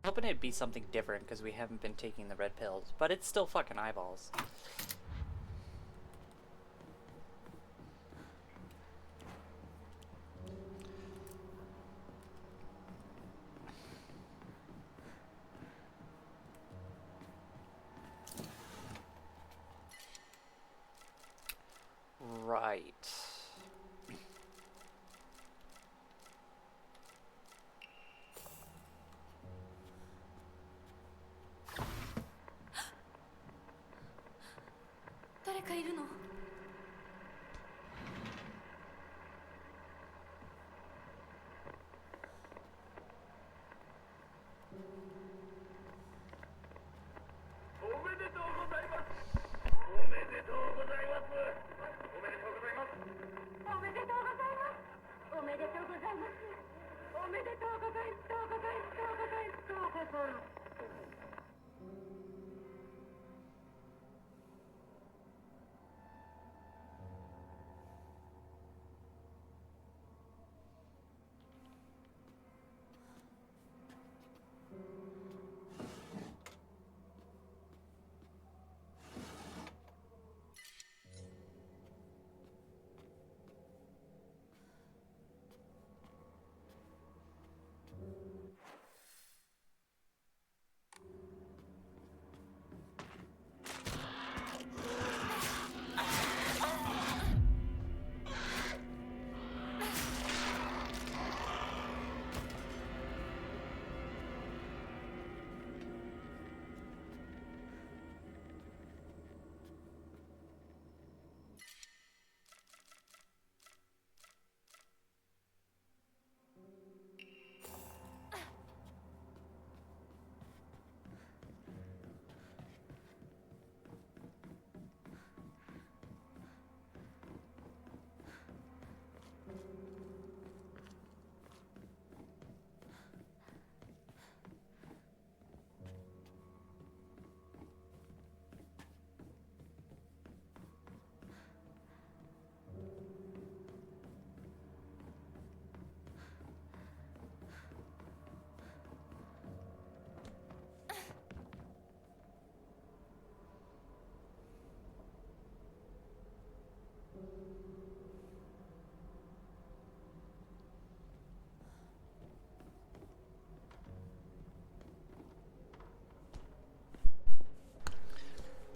Speaker 1: I'm hoping it'd be something different because we haven't been taking the red pills, but it's still fucking eyeballs. Right.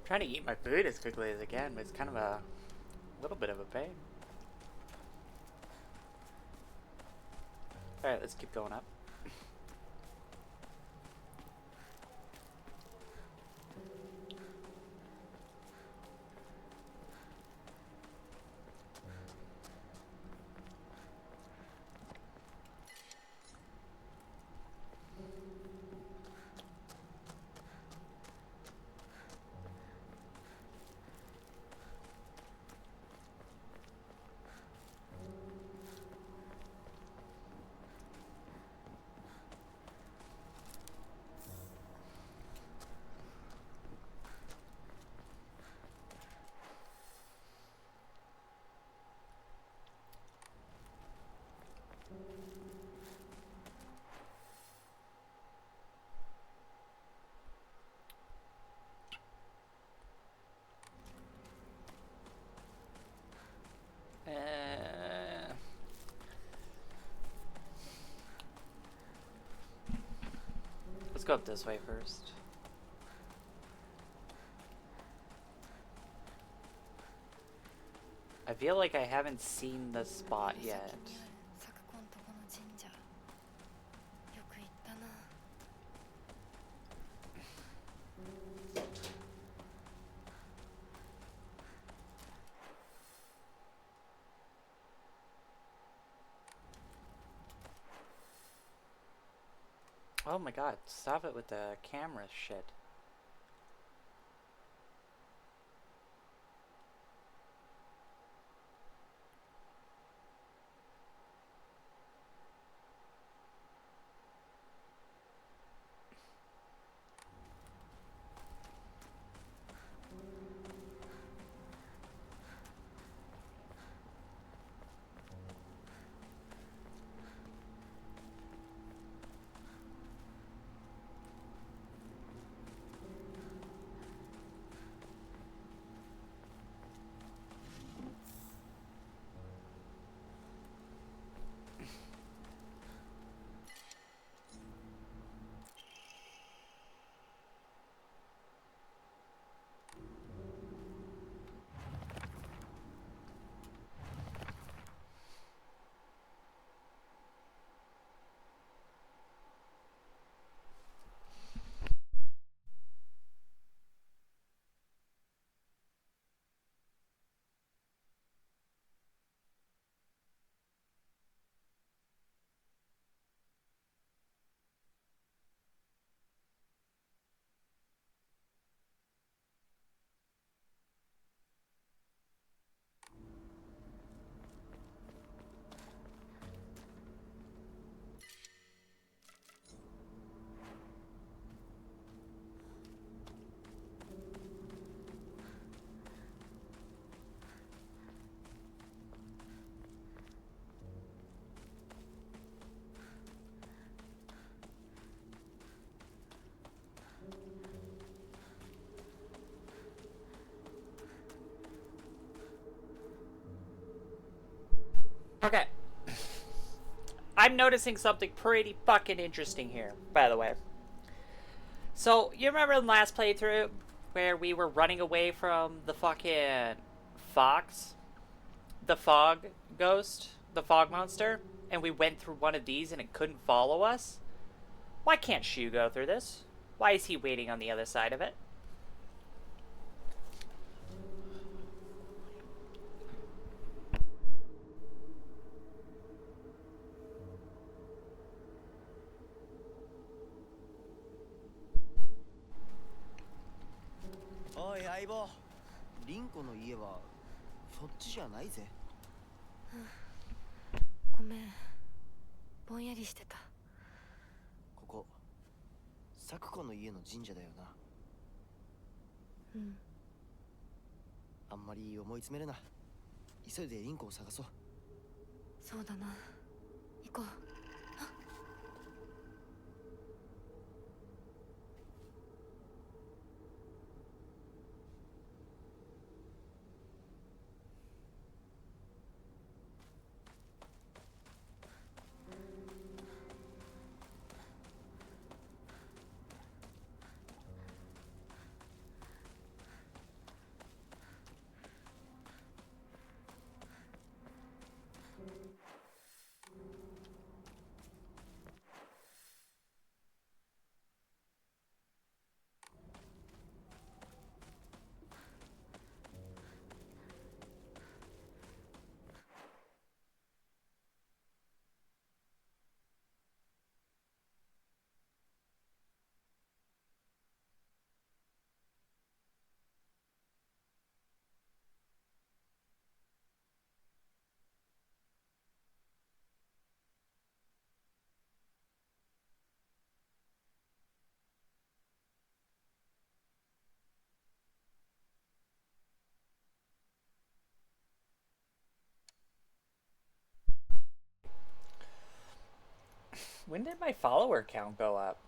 Speaker 1: Trying to eat my food as quickly as I can, but it's kind of a little bit of a pain. Alright, let's keep going up. Let's go up this way first. I feel like I haven't seen the spot yet.
Speaker 4: 昨今とこの神社よく行ったな。
Speaker 1: Oh my god, stop it with the camera shit. Okay. I'm noticing something pretty fucking interesting here, by the way. So, you remember in the last playthrough where we were running away from the fucking fox? The fog ghost? The fog monster? And we went through one of these and it couldn't follow us? Why can't Shu go through this? Why is he waiting on the other side of it?
Speaker 7: おい相棒、リンコの家はそっちじゃないぜ。
Speaker 4: ごめん、ぼんやりしてた。
Speaker 7: ここサクコの家の神社だよな。
Speaker 4: うん。
Speaker 7: あんまり思い詰めるな。急いでリンコを探そう。
Speaker 4: そうだな。行こう。
Speaker 1: When did my follower count go up?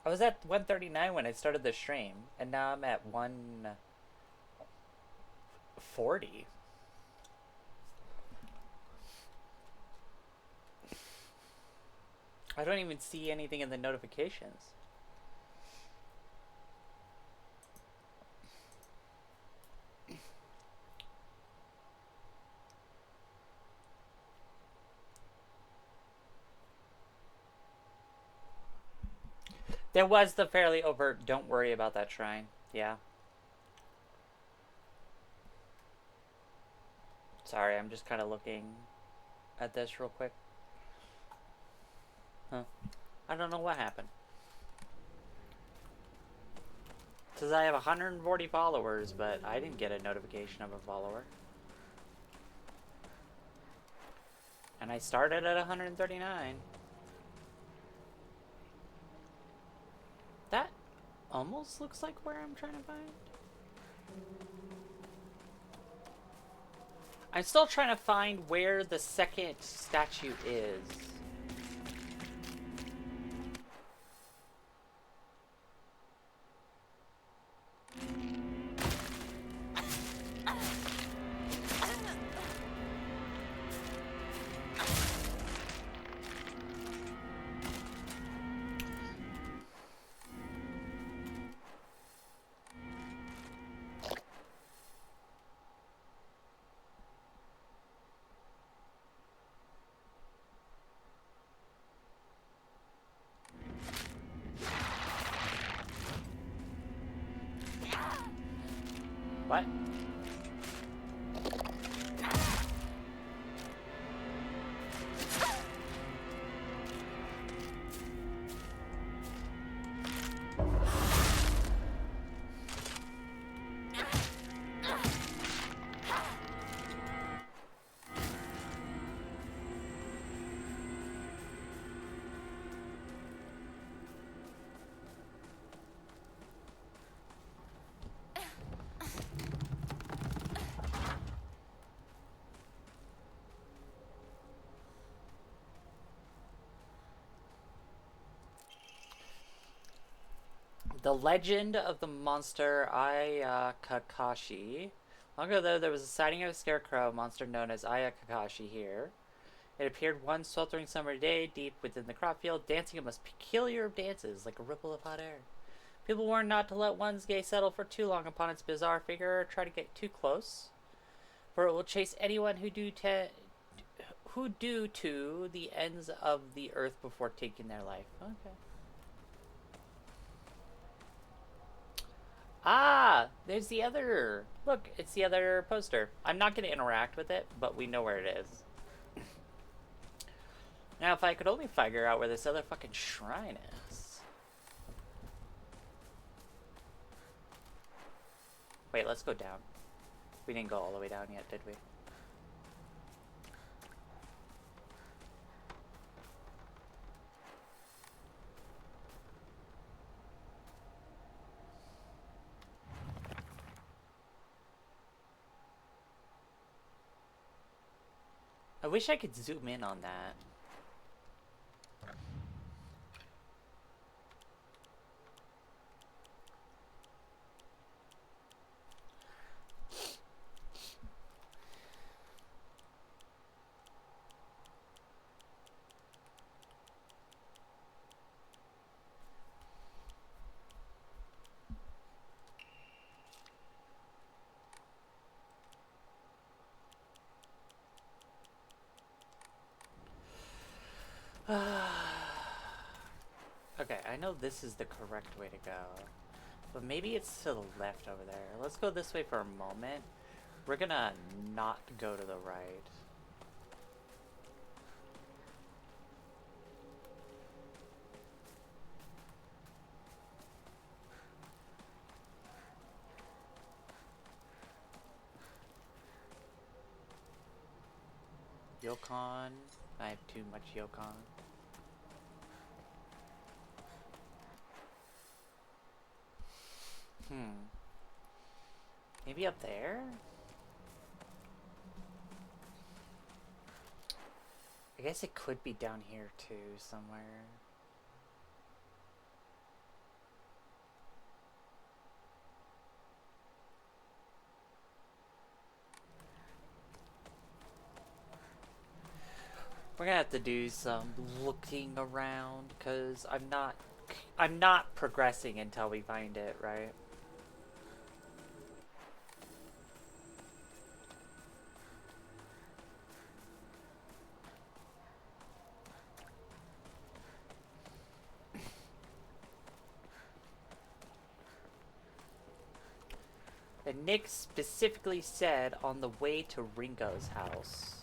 Speaker 1: I was at 139 when I started the stream, and now I'm at 140. I don't even see anything in the notifications. There was the fairly overt, don't worry about that shrine. Yeah. Sorry, I'm just kind of looking at this real quick. Huh. I don't know what happened. It says I have 140 followers, but I didn't get a notification of a follower. And I started at 139. That almost looks like where I'm trying to find. I'm still trying to find where the second statue is. What? The Legend of the Monster Ayakakashi. Long ago, there was a sighting of a scarecrow monster known as Ayakakashi here. It appeared one sweltering summer day deep within the crop field, dancing a most peculiar of dances, like a ripple of hot air. People warned not to let one's gaze settle for too long upon its bizarre figure or try to get too close, for it will chase anyone who do to the ends of the earth before taking their life. Okay. Ah, there's the other. Look, it's the other poster. I'm not going to interact with it, but we know where it is. Now, if I could only figure out where this other fucking shrine is. Wait, let's go down. We didn't go all the way down yet, did we? I wish I could zoom in on that. Okay, I know this is the correct way to go, but maybe it's to the left over there. Let's go this way for a moment. We're gonna not go to the right. Yokon. I have too much Yokon. Maybe up there? I guess it could be down here too, somewhere. We're gonna have to do some looking around, because I'm not progressing until we find it, right? And Nick specifically said on the way to Ringo's house.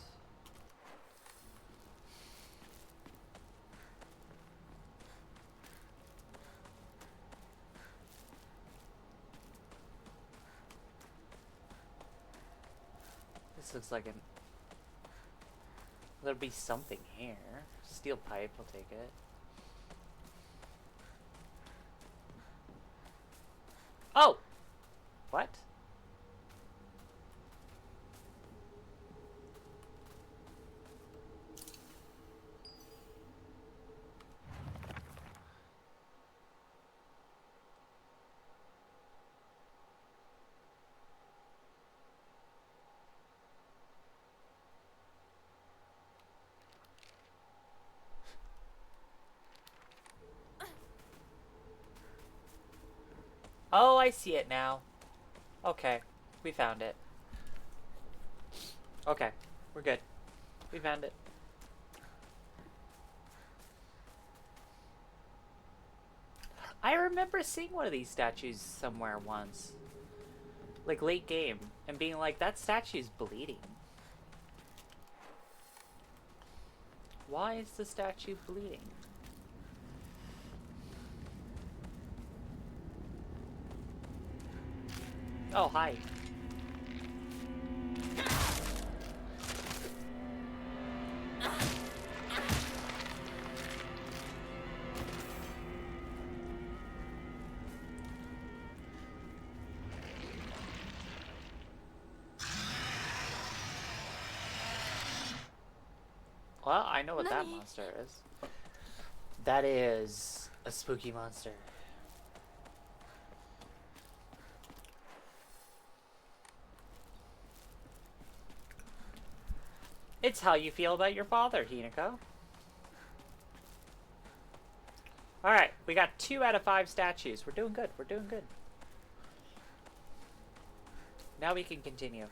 Speaker 1: This looks like an... There'll be something here. Steel pipe, we'll take it. Oh! What? Oh, I see it now. Okay, we found it. Okay, we're good. We found it. I remember seeing one of these statues somewhere once. Like late game. And being like, that statue's bleeding. Why is the statue bleeding? Oh, hi. Well, I know what that monster is. That is a spooky monster. It's how you feel about your father, Hinako. Alright, we got 2 out of 5 statues. We're doing good. We're doing good. Now we can continue.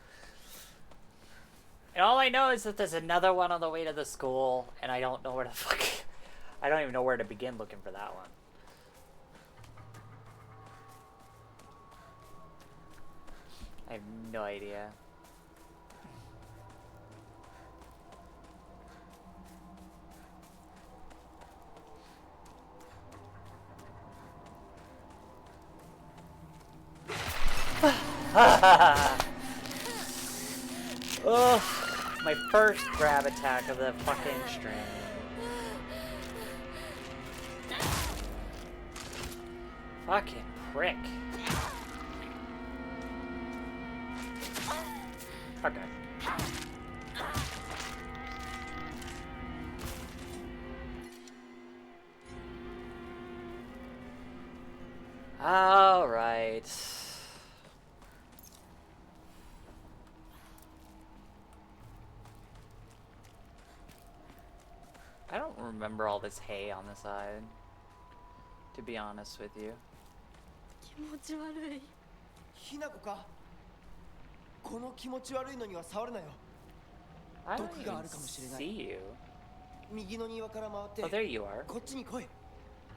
Speaker 1: And all I know is that there's another one on the way to the school, and I don't know where to fuck... I don't even know where to begin looking for that one. I have no idea. Ugh, my first grab attack of the fucking stream. Fucking prick. Okay. All right. I don't remember all this hay on the side, to be honest with you.
Speaker 7: 気持ち悪い。ひなこか。この気持ち悪いのには触るなよ。
Speaker 1: I don't
Speaker 7: 毒があ
Speaker 1: even
Speaker 7: るかもしれない。
Speaker 1: see you.
Speaker 7: 右の庭から回って。
Speaker 1: Oh, there you are.
Speaker 7: こっちに来い。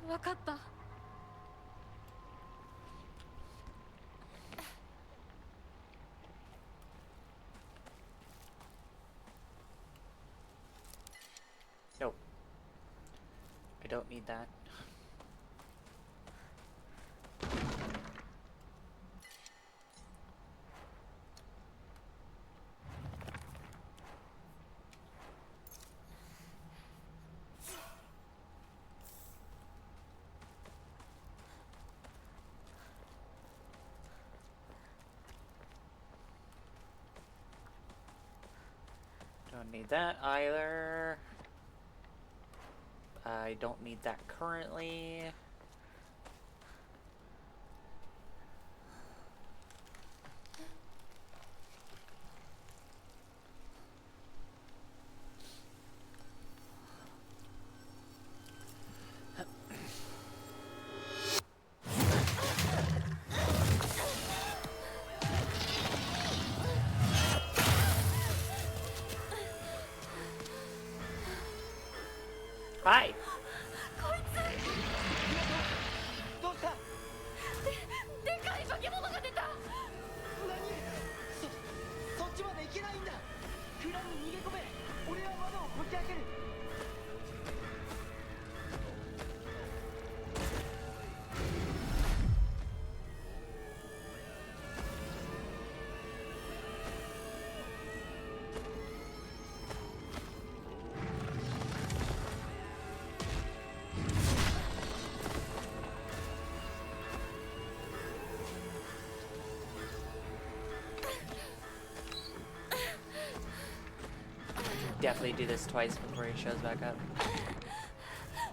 Speaker 3: わかった。
Speaker 1: Nope. I don't need that. Don't need that either. I don't need that currently. Hi.
Speaker 7: どうした？
Speaker 2: でかい化け物が出た。
Speaker 7: そっちまで行けないんだ。蔵に逃げ込め。俺は窓をこじ開ける。
Speaker 1: Definitely do this twice before he shows back up.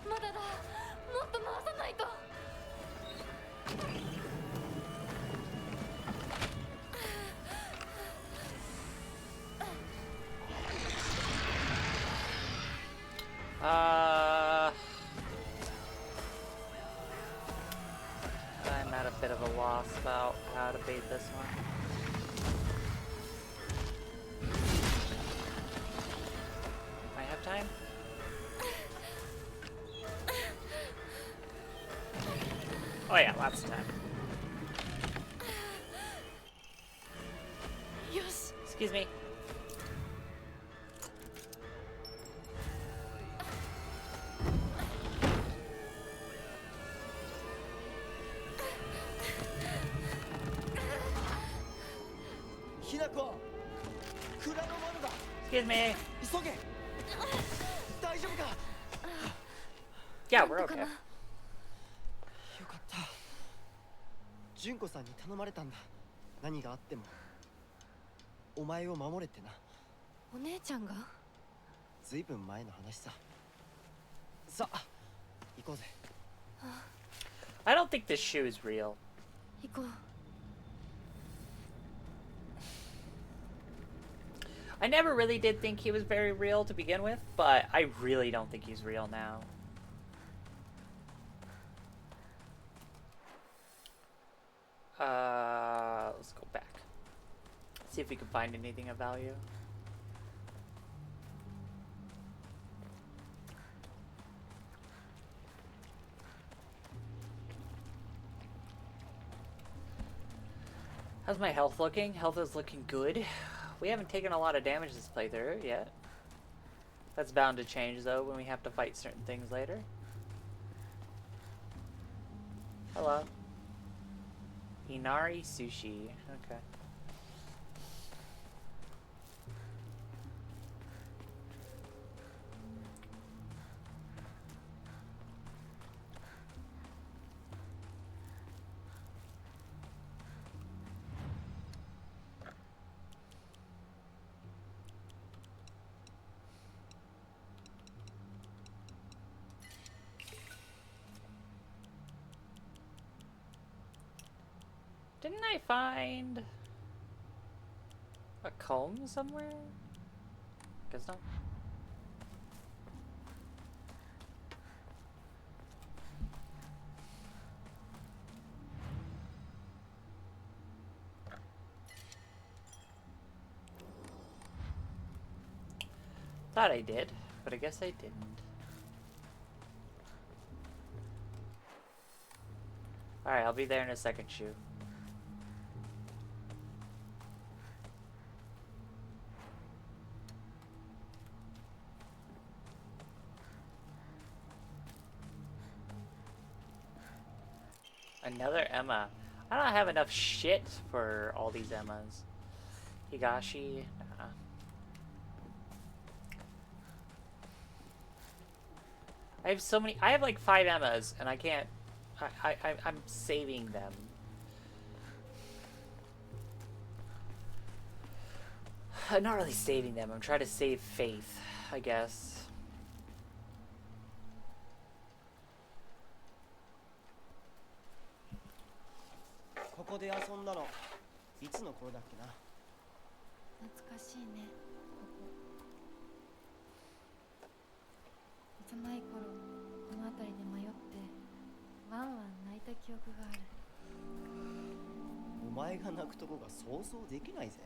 Speaker 2: まだだ。もっと回さないと。
Speaker 1: I'm at a bit of a loss about how to bait this one. I have time? Oh yeah, lots of time.
Speaker 2: よし。
Speaker 1: Excuse me.
Speaker 7: ひなこ、蔵の窓だ。
Speaker 1: Excuse me.
Speaker 7: 急げ。大丈夫か。
Speaker 1: Yeah, we're okay.
Speaker 7: よかった。純子さんに頼まれたんだ。何があってもお前を守れってな。
Speaker 4: お姉ちゃんが？
Speaker 7: ずいぶん前の話さ。さあ、行こうぜ。
Speaker 1: I don't think this shoe is real.
Speaker 4: 行こう。
Speaker 1: I never really did think he was very real to begin with, but I really don't think he's real now. Let's go back. See if we can find anything of value. How's my health looking? Health is looking good. We haven't taken a lot of damage this playthrough yet. That's bound to change though when we have to fight certain things later. Hello. Inari sushi. Okay. Didn't I find a comb somewhere? Guess not. Thought I did, but I guess I didn't. Alright, I'll be there in a second, Shu. Another Emma. I don't have enough shit for all these Emmas. Higashi? Nah. I have so many. I have like 5 Emmas, and I can't. I'm saving them. I'm not really saving them. I'm trying to save faith, I guess.
Speaker 7: こで遊んだのいつの頃だっけな。
Speaker 4: 懐かしいね、ここ。幼い頃この辺りで迷ってワンワン泣いた記憶がある。
Speaker 7: お前が泣くとこが想像できないぜ。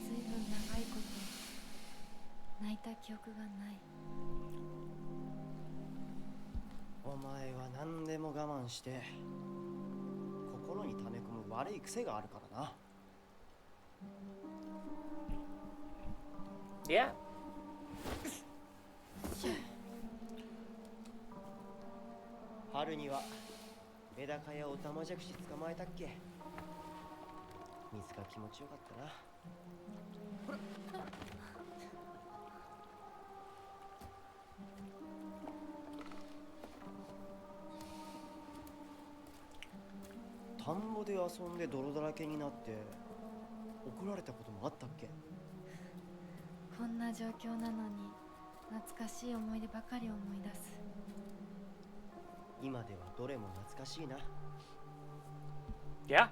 Speaker 4: ずいぶん長いこと泣いた記憶がない。
Speaker 7: お前は何でも我慢して心に溜め込む悪い癖があるからな。
Speaker 1: Yeah.
Speaker 7: 春にはメダカやオタマジャクシ捕まえたっけ。水が気持ちよかったな。田んぼで遊んで泥だらけになって怒られたこともあったっけ。
Speaker 4: こんな状況なのに懐かしい思い出ばかり思い出す。
Speaker 7: 今ではどれも懐かしいな。
Speaker 1: Yeah.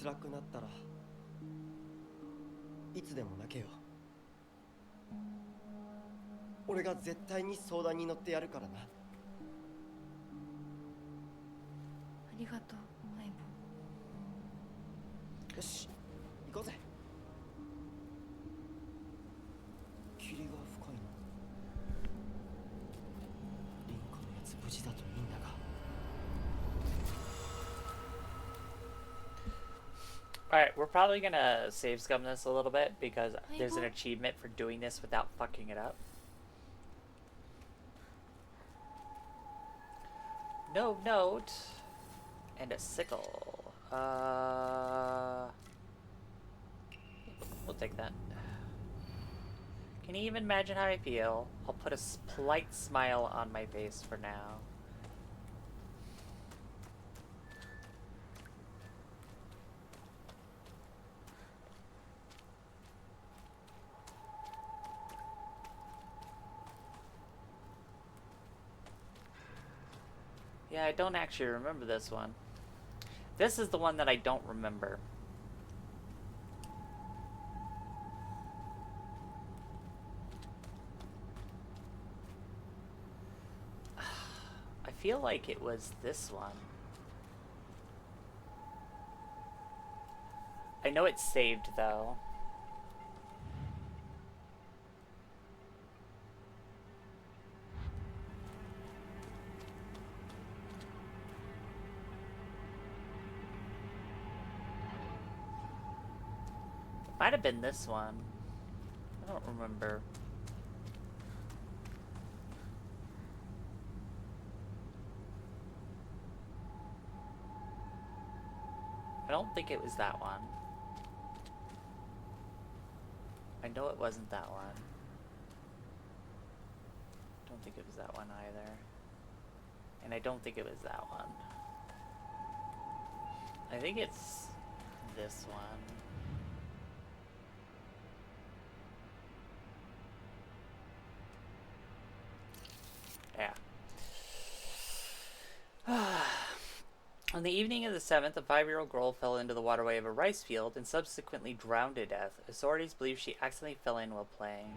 Speaker 7: 辛くなったらいつでも泣けよ。俺が絶対に相談に乗ってやるからな。
Speaker 4: ありがとう、相棒。
Speaker 7: よし、行こうぜ。霧が深いな。リンコのやつ無事だといいんだが。
Speaker 1: Alright, we're probably gonna save scum this a little bit because there's an achievement for doing this without fucking it up. No note and a sickle. We'll take that. Can you even imagine how I feel? I'll put a polite smile on my face for now. Yeah, I don't actually remember this one. This is the one that I don't remember. I feel like it was this one. I know it's saved though. Might have been this one. I don't remember. I don't think it was that one. I know it wasn't that one. Don't think it was that one either. And I don't think it was that one. I think it's this one. Yeah. On the evening of the 7th, a 5-year-old girl fell into the waterway of a rice field and subsequently drowned to death. Authorities believe she accidentally fell in while playing.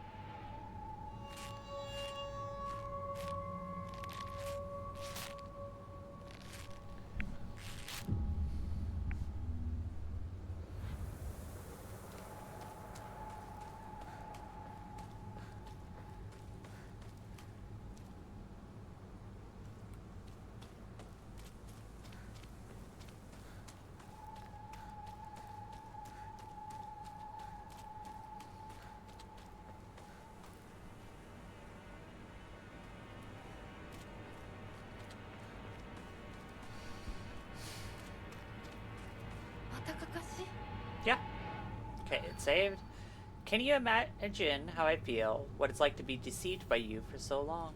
Speaker 1: Yeah. Okay, it's saved. Can you imagine how I feel, what it's like to be deceived by you for so long?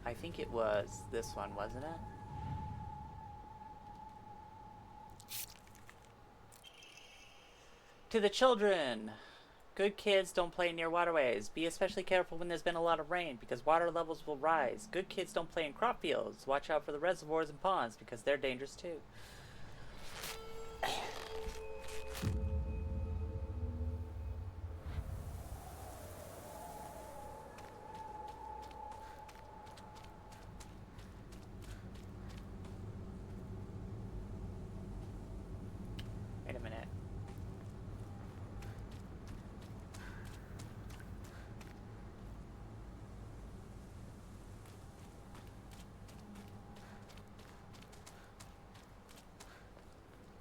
Speaker 1: I think it was this one, wasn't it? To the children! Good kids don't play near waterways. Be especially careful when there's been a lot of rain, because water levels will rise. Good kids don't play in crop fields. Watch out for the reservoirs and ponds, because they're dangerous too. Wait a minute.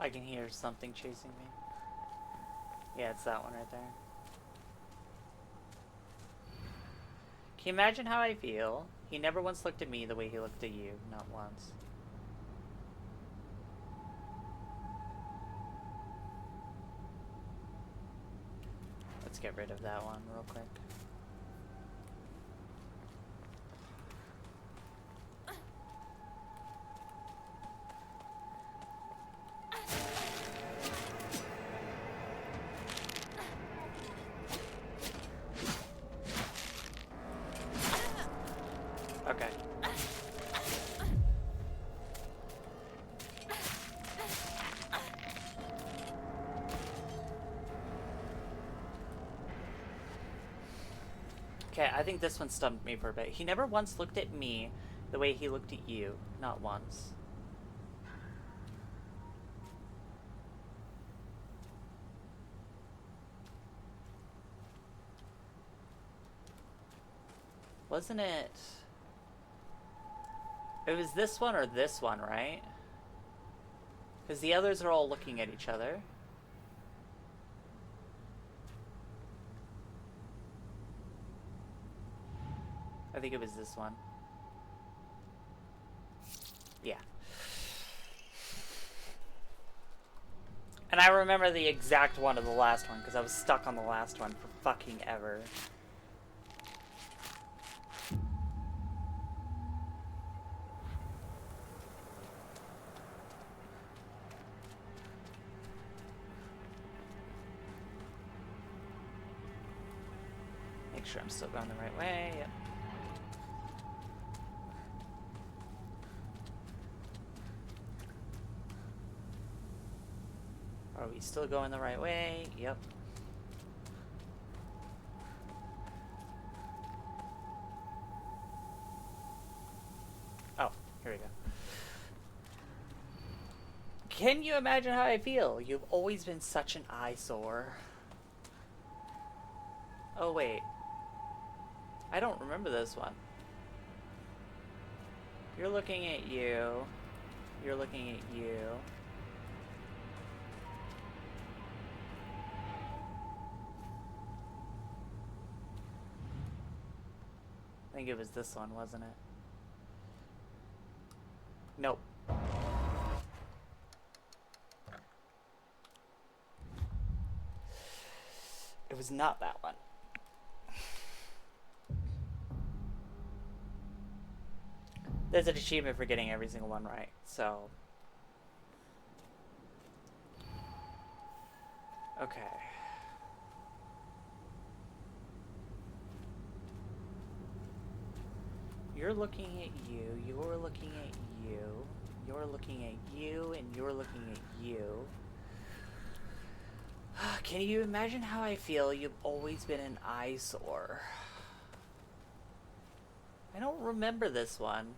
Speaker 1: I can hear something chasing me. Yeah, it's that one right there. Can you imagine how I feel? He never once looked at me the way he looked at you. Not once. Let's get rid of that one real quick. Okay. Okay, I think this one stumped me for a bit. He never once looked at me the way he looked at you. Not once. Wasn't it? It was this one or this one, right? Because the others are all looking at each other. I think it was this one. Yeah. And I remember the exact one of the last one because I was stuck on the last one for fucking ever. Make sure I'm still going the right way. Yep. Are we still going the right way? Yep. Oh, here we go. Can you imagine how I feel? You've always been such an eyesore. Oh, wait. I don't remember this one. You're looking at you. You're looking at you. I think it was this one, wasn't it? Nope. It was not that one. There's an achievement for getting every single one right, so... Okay. You're looking at you, you're looking at you, you're looking at you, and you're looking at you. Can you imagine how I feel? You've always been an eyesore. I don't remember this one.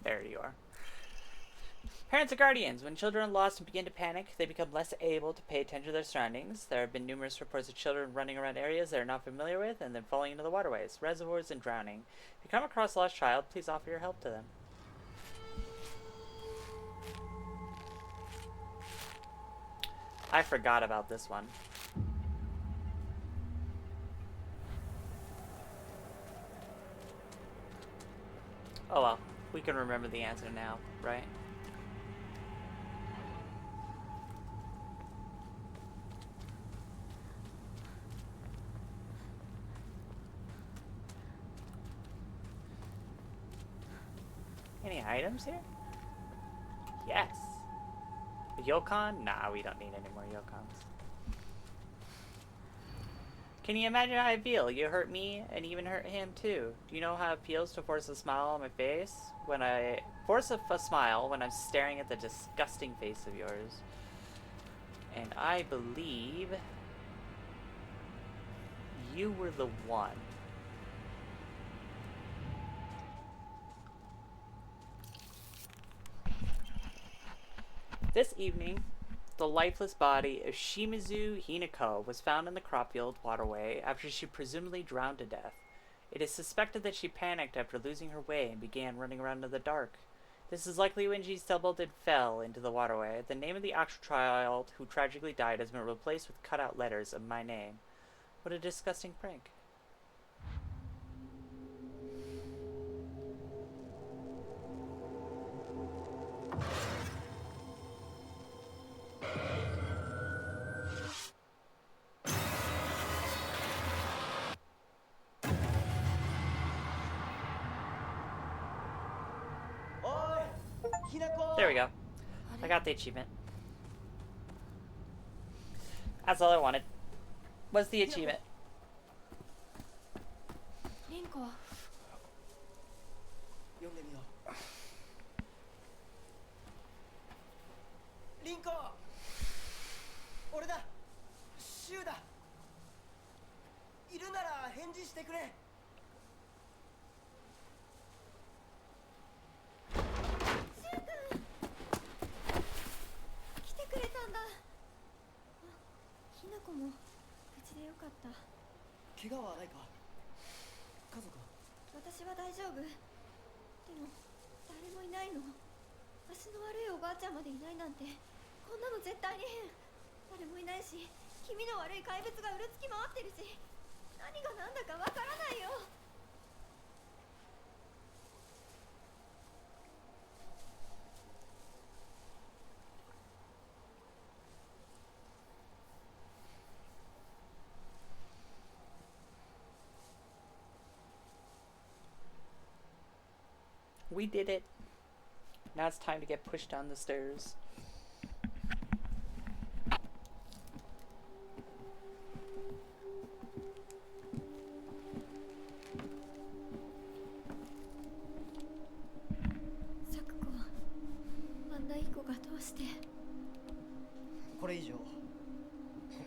Speaker 1: There you are. Parents are guardians. When children are lost and begin to panic, they become less able to pay attention to their surroundings. There have been numerous reports of children running around areas they are not familiar with and then falling into the waterways, reservoirs, and drowning. If you come across a lost child, please offer your help to them. I forgot about this one. Oh well, we can remember the answer now, right? Any items here? Yes. A Yokon? Nah, we don't need any more Yokons. Can you imagine how I feel? You hurt me and even hurt him too. Do you know how it feels to force a smile on my face? When I force a smile when I'm staring at the disgusting face of yours. And I believe you were the one. This evening, the lifeless body of Shimizu Hinako was found in the Cropfield waterway after she presumably drowned to death. It is suspected that she panicked after losing her way and began running around in the dark. This is likely when she stumbled and fell into the waterway. The name of the actual child who tragically died has been replaced with cutout letters of my name. What a disgusting prank. There we go. I got the achievement. That's all I wanted. What's the achievement?
Speaker 4: リンコは
Speaker 7: 読んでみよう。リンコ、俺だ、シュウだ。いるなら返事してくれ。
Speaker 3: 来てくれたんだ。あ、ひなこも無事でよかった。
Speaker 7: 怪我はないか。家族は？
Speaker 3: 私は大丈夫。でも誰もいないの。足の悪いおばあちゃんまでいないなんて、こんなの絶対に変。誰もいないし、気味の悪い怪物がうるつき回ってるし、何が何だかわからないよ。
Speaker 1: We did it. Now it's time to get pushed down the stairs.
Speaker 3: Sakuko、あんないい子がどうして。
Speaker 7: これ以上こ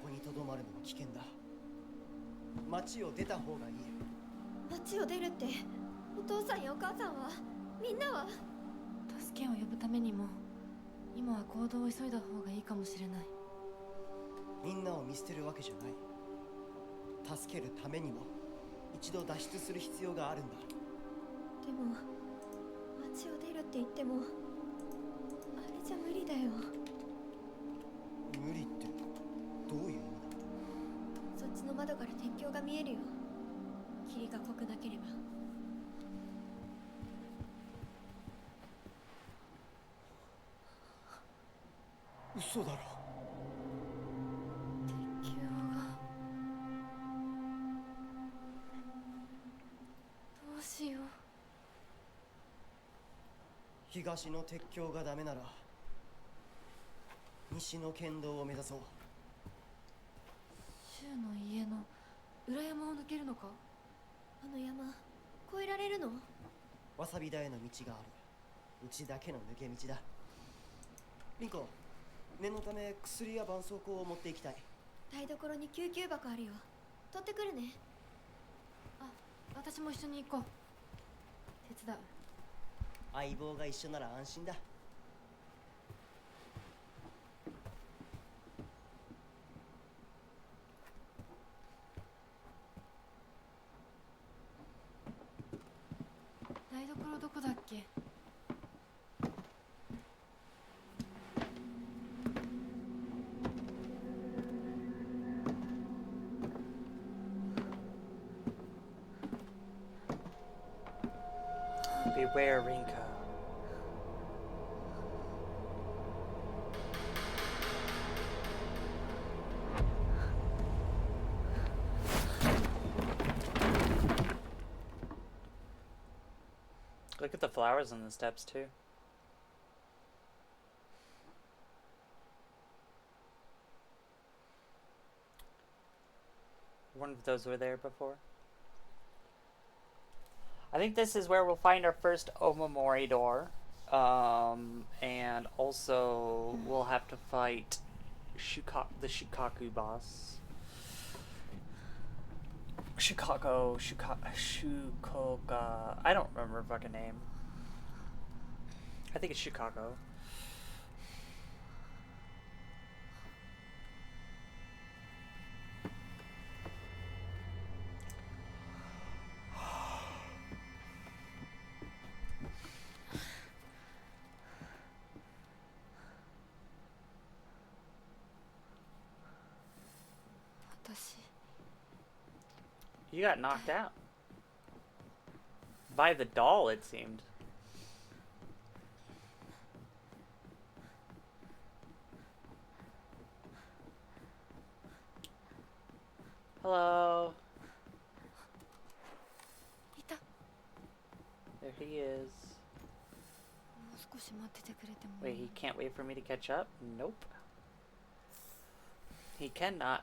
Speaker 7: こにとどまるのも危険だ。町を出た方がいい。
Speaker 3: 町を出るって、お父さんやお母さんは、みんなは。
Speaker 4: 助けを呼ぶためにも今は行動を急いだ方がいいかもしれない。
Speaker 7: みんなを見捨てるわけじゃない。助けるためにも一度脱出する必要があるんだ。
Speaker 3: でも町を出るって言っても、あれじゃ無理だよ。
Speaker 7: 無理ってどういう意味だ？
Speaker 3: そっちの窓から鉄橋が見えるよ。霧が濃くなければ。
Speaker 7: 嘘だろ。
Speaker 4: 鉄橋が。どうしよう。
Speaker 7: 東の鉄橋がダメなら西の県道を目指そう。
Speaker 4: シュウの家の裏山を抜けるのか？
Speaker 3: あの山越えられるの？
Speaker 7: わさび田への道がある。うちだけの抜け道だ。リンコ、念のため薬や絆創膏を持っていきたい。
Speaker 3: 台所に救急箱あるよ。取ってくるね。
Speaker 4: あ、私も一緒に行こう。手伝う。
Speaker 7: 相棒が一緒なら安心だ。
Speaker 4: 台所どこだっけ？Beware,
Speaker 1: Rinko. Look at the flowers on the steps too. One of those were there before. I think this is where we'll find our first Omamori door. And also we'll have to fight the Shukaku boss. Shukoka. I don't remember her fucking name. I think it's Chicago. You got knocked out. By the doll, it seemed. Hello. There he is. Wait, he can't wait for me to catch up? Nope. He cannot.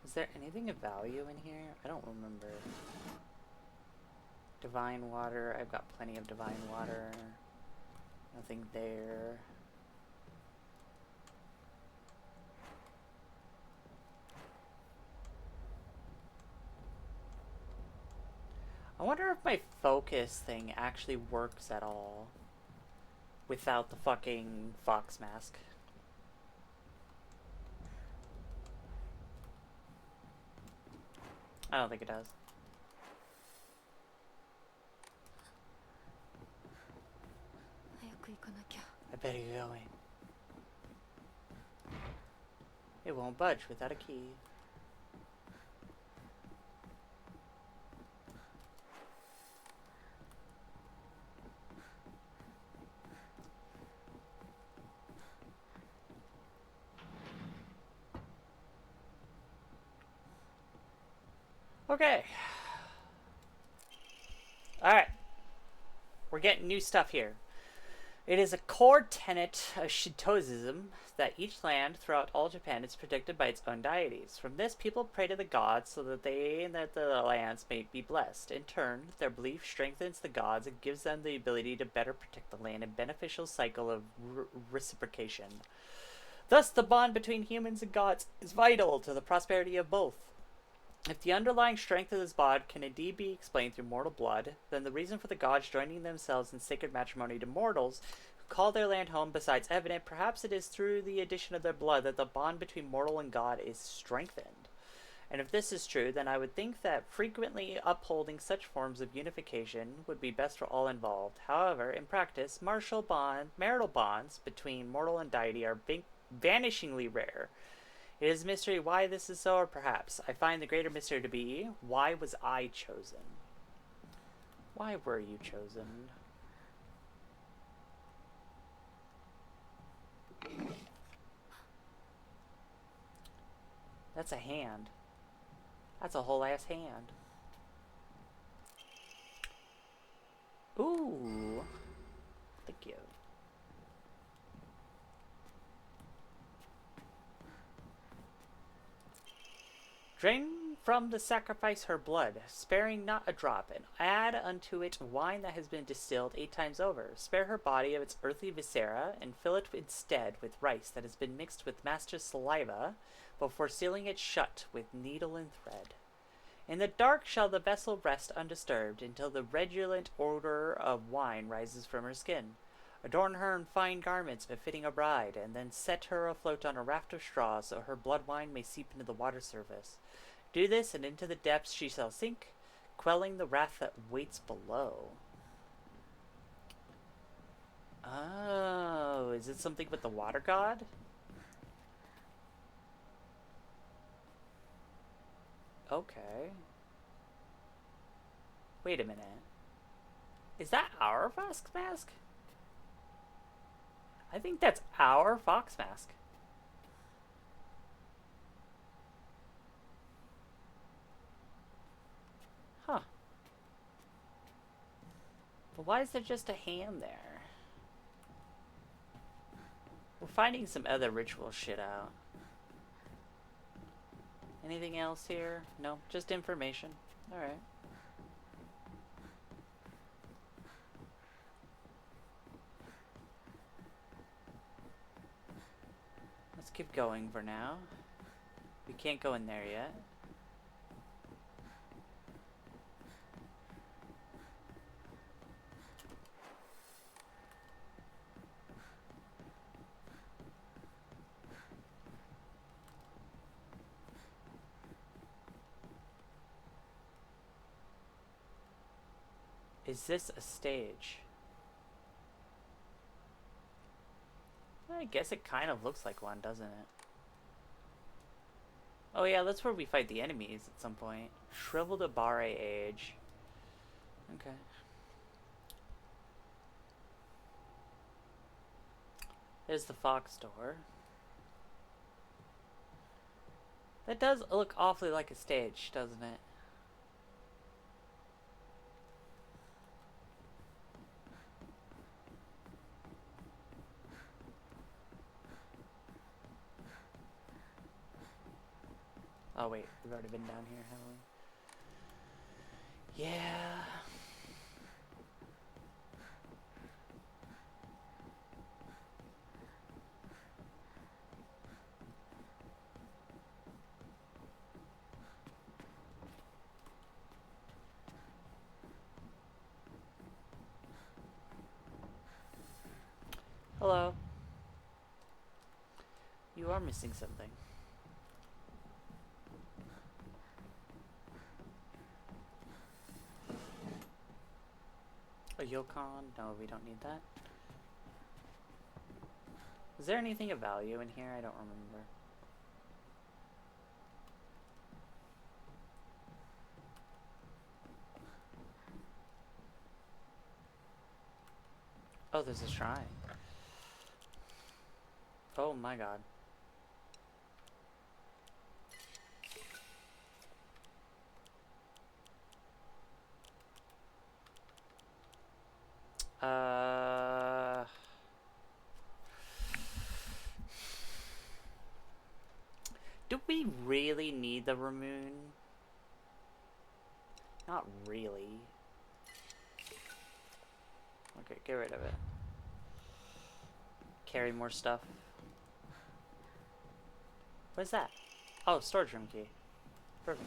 Speaker 1: Is there anything of value in here? I don't remember. Divine water. I've got plenty of divine water. Nothing there. I wonder if my focus thing actually works at all without the fucking fox mask. I don't think it does. I better get going. It won't budge without a key. Okay. Alright. We're getting new stuff here. It is a core tenet of Shintoism that each land throughout all Japan is protected by its own deities. From this, people pray to the gods so that they and that the lands may be blessed. In turn, their belief strengthens the gods and gives them the ability to better protect the land, a beneficial cycle of reciprocation. Thus, the bond between humans and gods is vital to the prosperity of both. If the underlying strength of this bond can indeed be explained through mortal blood, then the reason for the gods joining themselves in sacred matrimony to mortals who call their land home besides evident. Perhaps it is through the addition of their blood that the bond between mortal and god is strengthened. And if this is true, then I would think that frequently upholding such forms of unification would be best for all involved. However, in practice, marital bonds between mortal and deity are vanishingly rare. It is a mystery why this is so, or perhaps I find the greater mystery to be, why was I chosen? Why were you chosen? That's a hand. That's a whole ass hand. Ooh. Thank you. Drain from the sacrifice her blood, sparing not a drop, and add unto it wine that has been distilled 8 times over. Spare her body of its earthly viscera, and fill it instead with rice that has been mixed with master's saliva, before sealing it shut with needle and thread. In the dark shall the vessel rest undisturbed, until the redolent odor of wine rises from her skin. Adorn her in fine garments befitting a bride, and then set her afloat on a raft of straw so her blood wine may seep into the water surface. Do this, and into the depths she shall sink, quelling the wrath that waits below. Oh, is it something with the water god? Okay. Wait a minute. Is that our Fox Mask? I think that's our Fox Mask. Huh. But why is there just a hand there? We're finding some other ritual shit out. Anything else here? No, just information. Alright. Let's keep going for now. We can't go in there yet. Is this a stage? I guess it kind of looks like one, doesn't it? Oh yeah, that's where we fight the enemies at some point. Shriveled Abare Age. Okay. There's the Fox door. That does look awfully like a stage, doesn't it? Oh wait, we've already been down here, haven't we? Yeah. Hello. You are missing something. A Yokon? No, we don't need that. Is there anything of value in here? I don't remember. Oh, there's a shrine. Oh my god. Do we really need the Ramoon? Not really. Okay, get rid of it. Carry more stuff. What is that? Oh, storage room key. Perfect.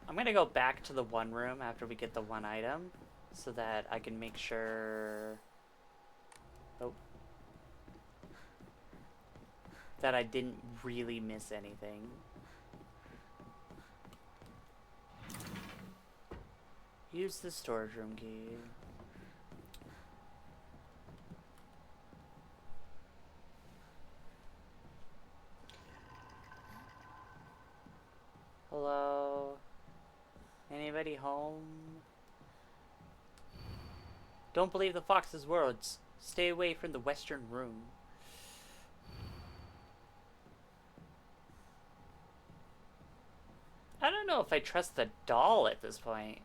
Speaker 1: I'm gonna go back to the one room after we get the one item so that I can make sure that I didn't really miss anything. Use the storage room key. Hello? Anybody home? Don't believe the fox's words. Stay away from the western room. I don't know if I trust the doll at this point.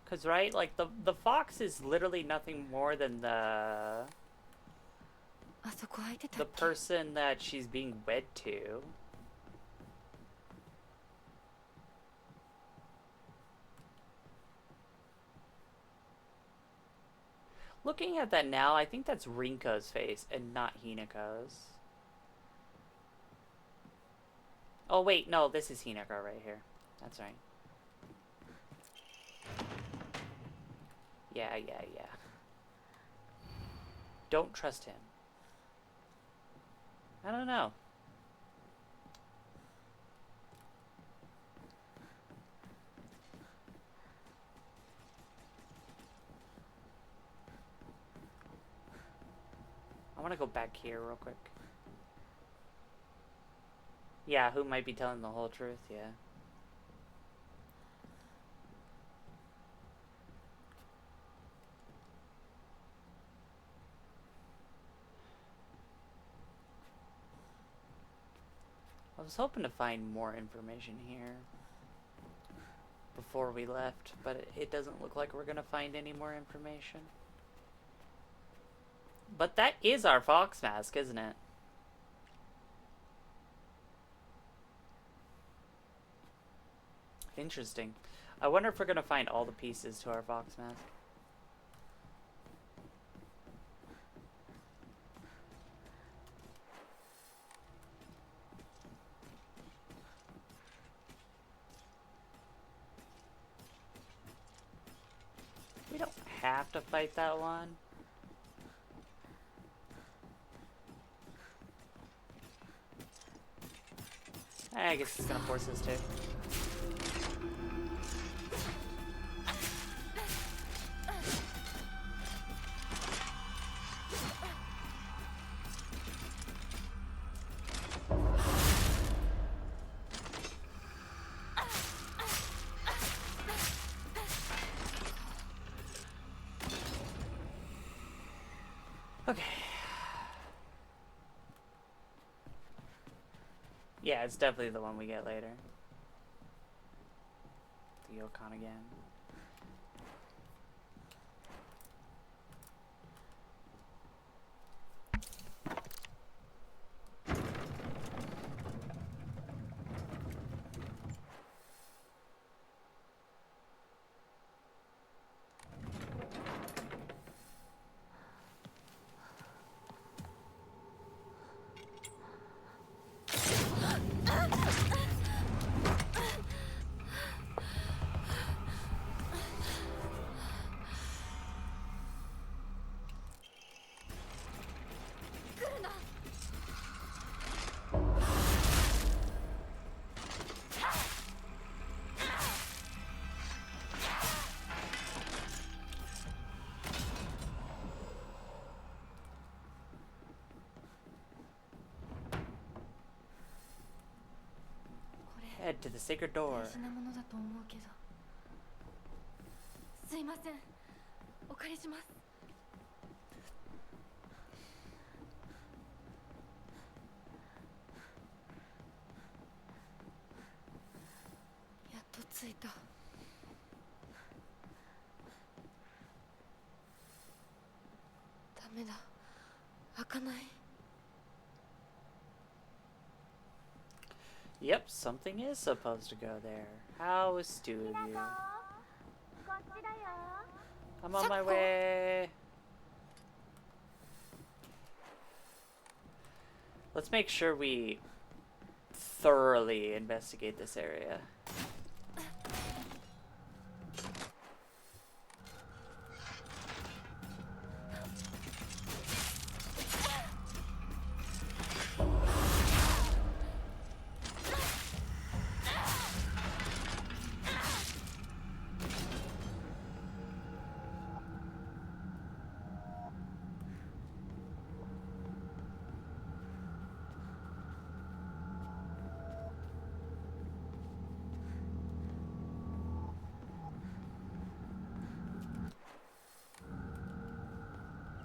Speaker 1: Cause right, like the fox is literally nothing more than the person that she's being wed to. Looking at that now, I think that's Rinko's face and not Hinako's. Oh wait, no, this is Hinako right here. That's right. Yeah. Don't trust him. I don't know. I want to go back here real quick. Yeah, who might be telling the whole truth? Yeah. I was hoping to find more information here before we left, but it doesn't look like we're gonna find any more information. But that is our fox mask, isn't it? Interesting. I wonder if we're gonna find all the pieces to our fox mask. We don't have to fight that one. I guess it's gonna force us to. Okay. Yeah, it's definitely the one we get later. The Yukon again. Head to the sacred door.
Speaker 4: 大事なものだと思うけど。すいません。お借りします。やっと着いた。ダメだ。開かない。
Speaker 1: Yep, something is supposed to go there. How astute of you. I'm on my way. Let's make sure we thoroughly investigate this area.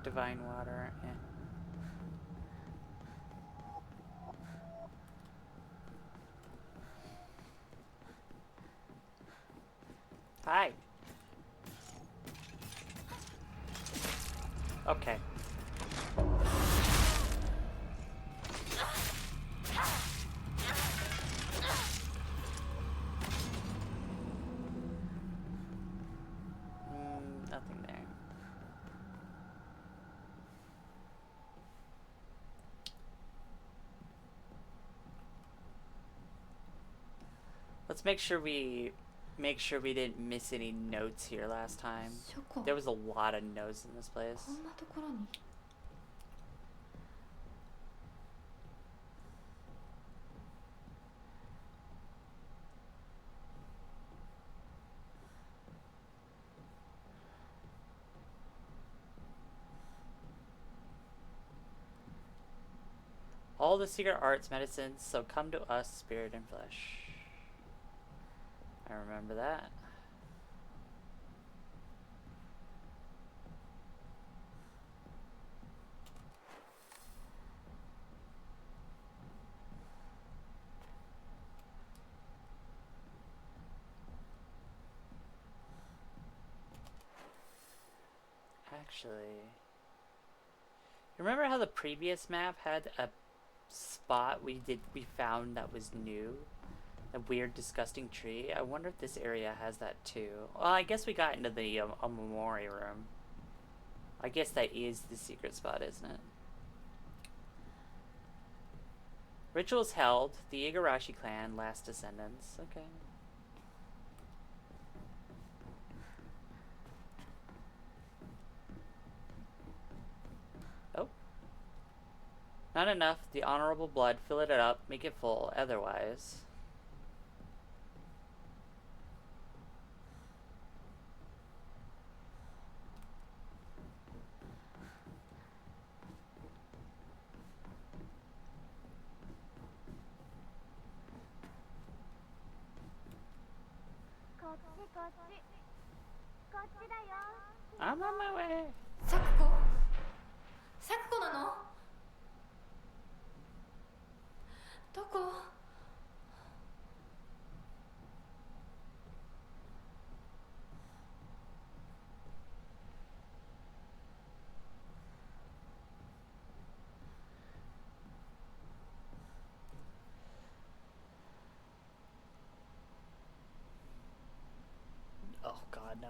Speaker 1: Divine water. Yeah. Hi. Okay. Nothing there. Let's make sure we didn't miss any notes here last time.
Speaker 3: 書庫
Speaker 1: There was a lot of notes in this place.
Speaker 3: こんなところに
Speaker 1: All the secret arts, medicines, so come to us, spirit and flesh. I remember that. Actually, remember how the previous map had a spot we found that was new? A weird, disgusting tree. I wonder if this area has that too. Well, I guess we got into the Omamori room. I guess that is the secret spot, isn't it? Rituals held. The Igarashi clan, last descendants. Okay. Oh. Not enough. The honorable blood. Fill it up. Make it full. Otherwise... I'm on my way.
Speaker 3: サクコサクコなのどこ
Speaker 1: Oh God, no.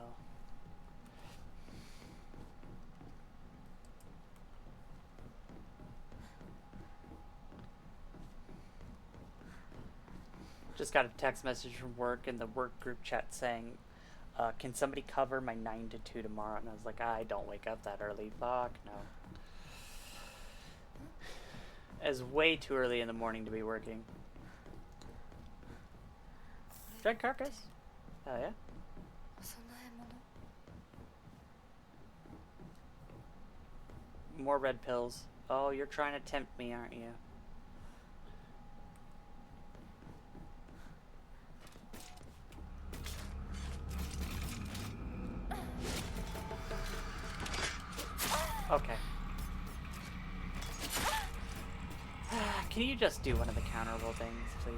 Speaker 1: Just got a text message from work in the work group chat saying, can somebody cover my 9 to 2 tomorrow? And I was like, I don't wake up that early. Fuck, no. It's way too early in the morning to be working. Dread carcass? Oh yeah?
Speaker 3: お供え物
Speaker 1: More red pills. Oh, you're trying to tempt me, aren't you? Okay. Can you just do one of the counterable things, please?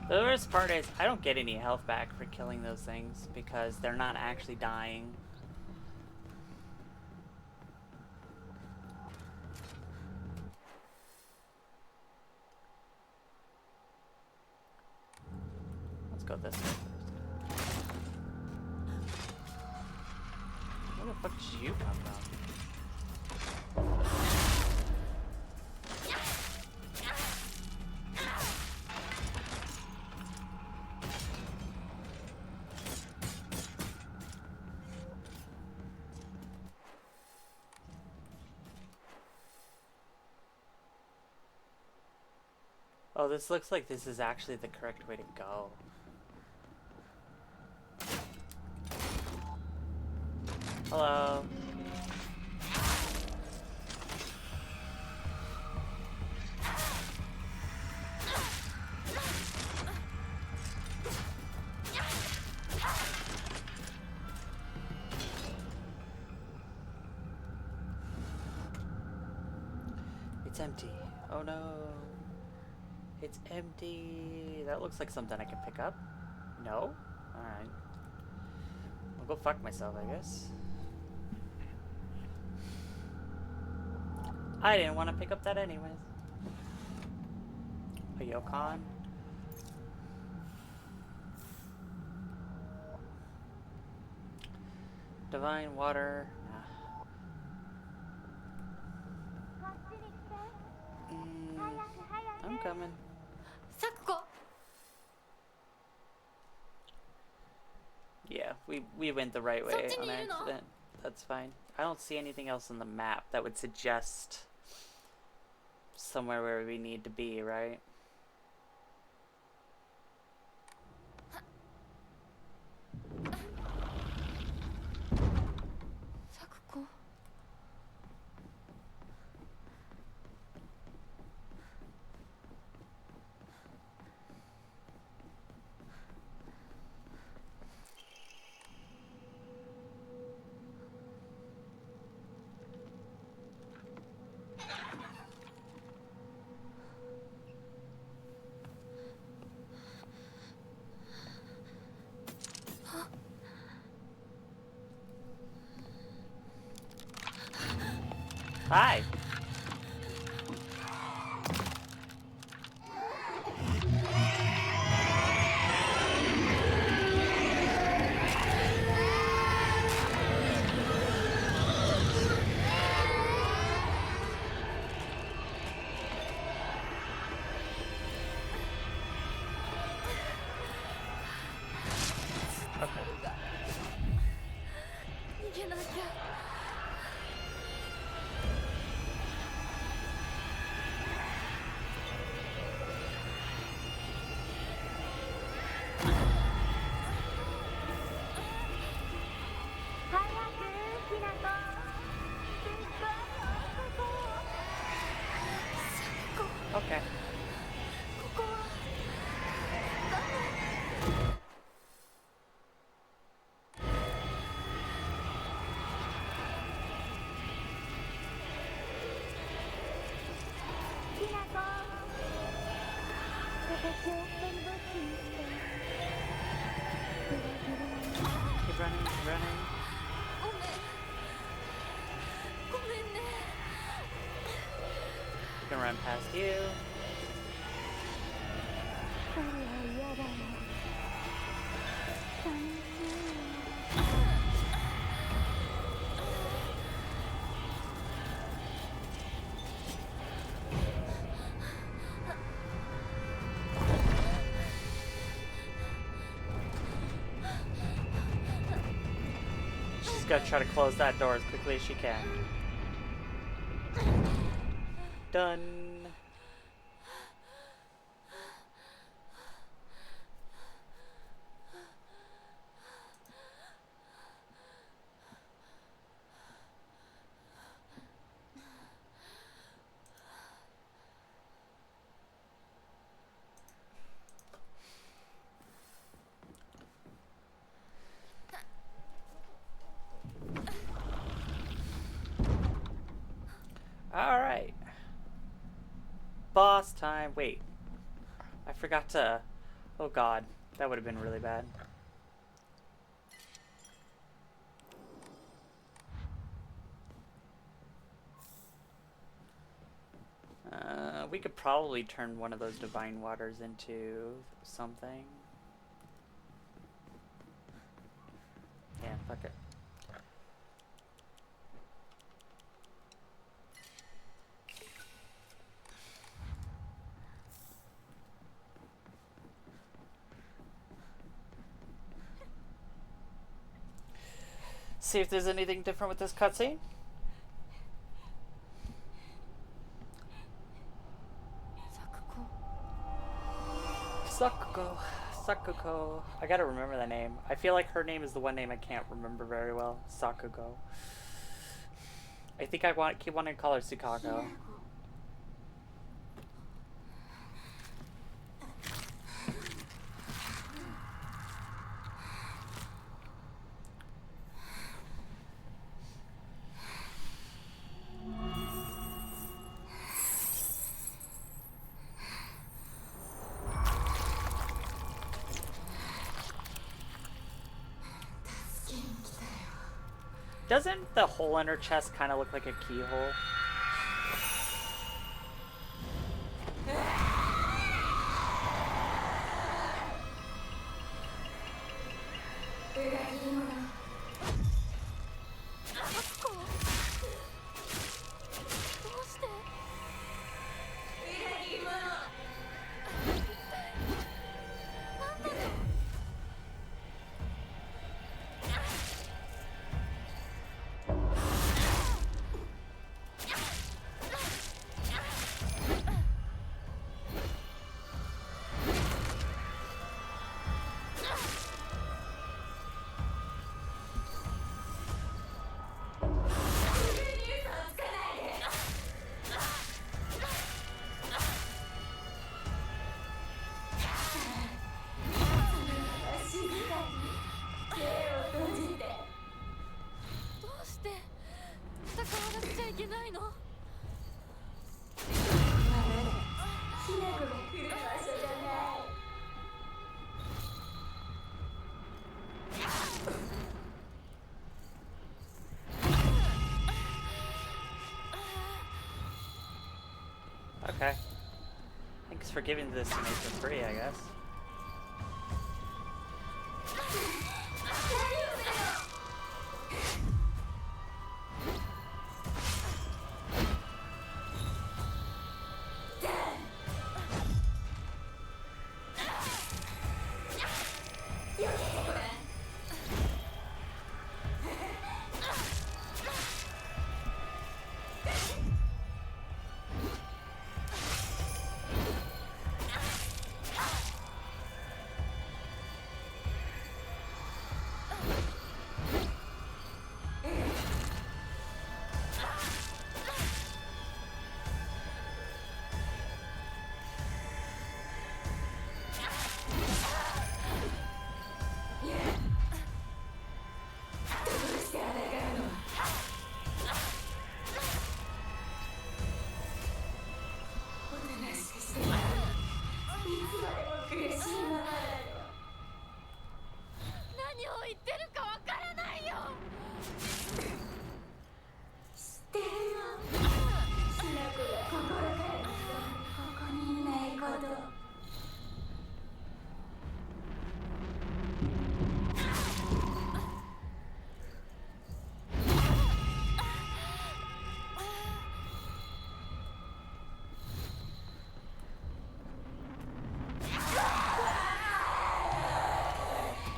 Speaker 1: The worst part is I don't get any health back for killing those things because they're not actually dying. Let's go this way first. Where the fuck did you come from? Oh, this looks like this is actually the correct way to go. Hello. It's empty. Oh no. It's empty. That looks like something I can pick up. No? Alright. I'll go fuck myself, I guess. I didn't want to pick up that anyways. A Yokon? Divine water. Nah. I'm coming.
Speaker 4: サクコ
Speaker 1: Yeah, we went the right way on
Speaker 4: そっちにいるの？
Speaker 1: accident. That's fine. I don't see anything else on the map that would suggest somewhere where we need to be, right?
Speaker 4: サクコ
Speaker 1: Hi. Okay.
Speaker 4: 逃げなきゃ
Speaker 1: Okay.
Speaker 4: ここは
Speaker 1: Keep running, keep running.
Speaker 4: ごめんごめんね
Speaker 1: We can run past you. She's gonna try to close that door as quickly as she can. Done. Alright. Boss time. Wait. I forgot to... Oh god. That would have been really bad. We could probably turn one of those divine waters into something. Yeah, fuck it. See if there's anything different with this cutscene. Sakuko. Sakuko. I gotta remember that name. I feel like her name is the one name I can't remember very well. Sakuko. I think I keep wanting to call her Sukako. Doesn't the hole in her chest kind of look like a keyhole?
Speaker 4: けないの？Okay.
Speaker 1: Thanks for giving this to me for free, I guess.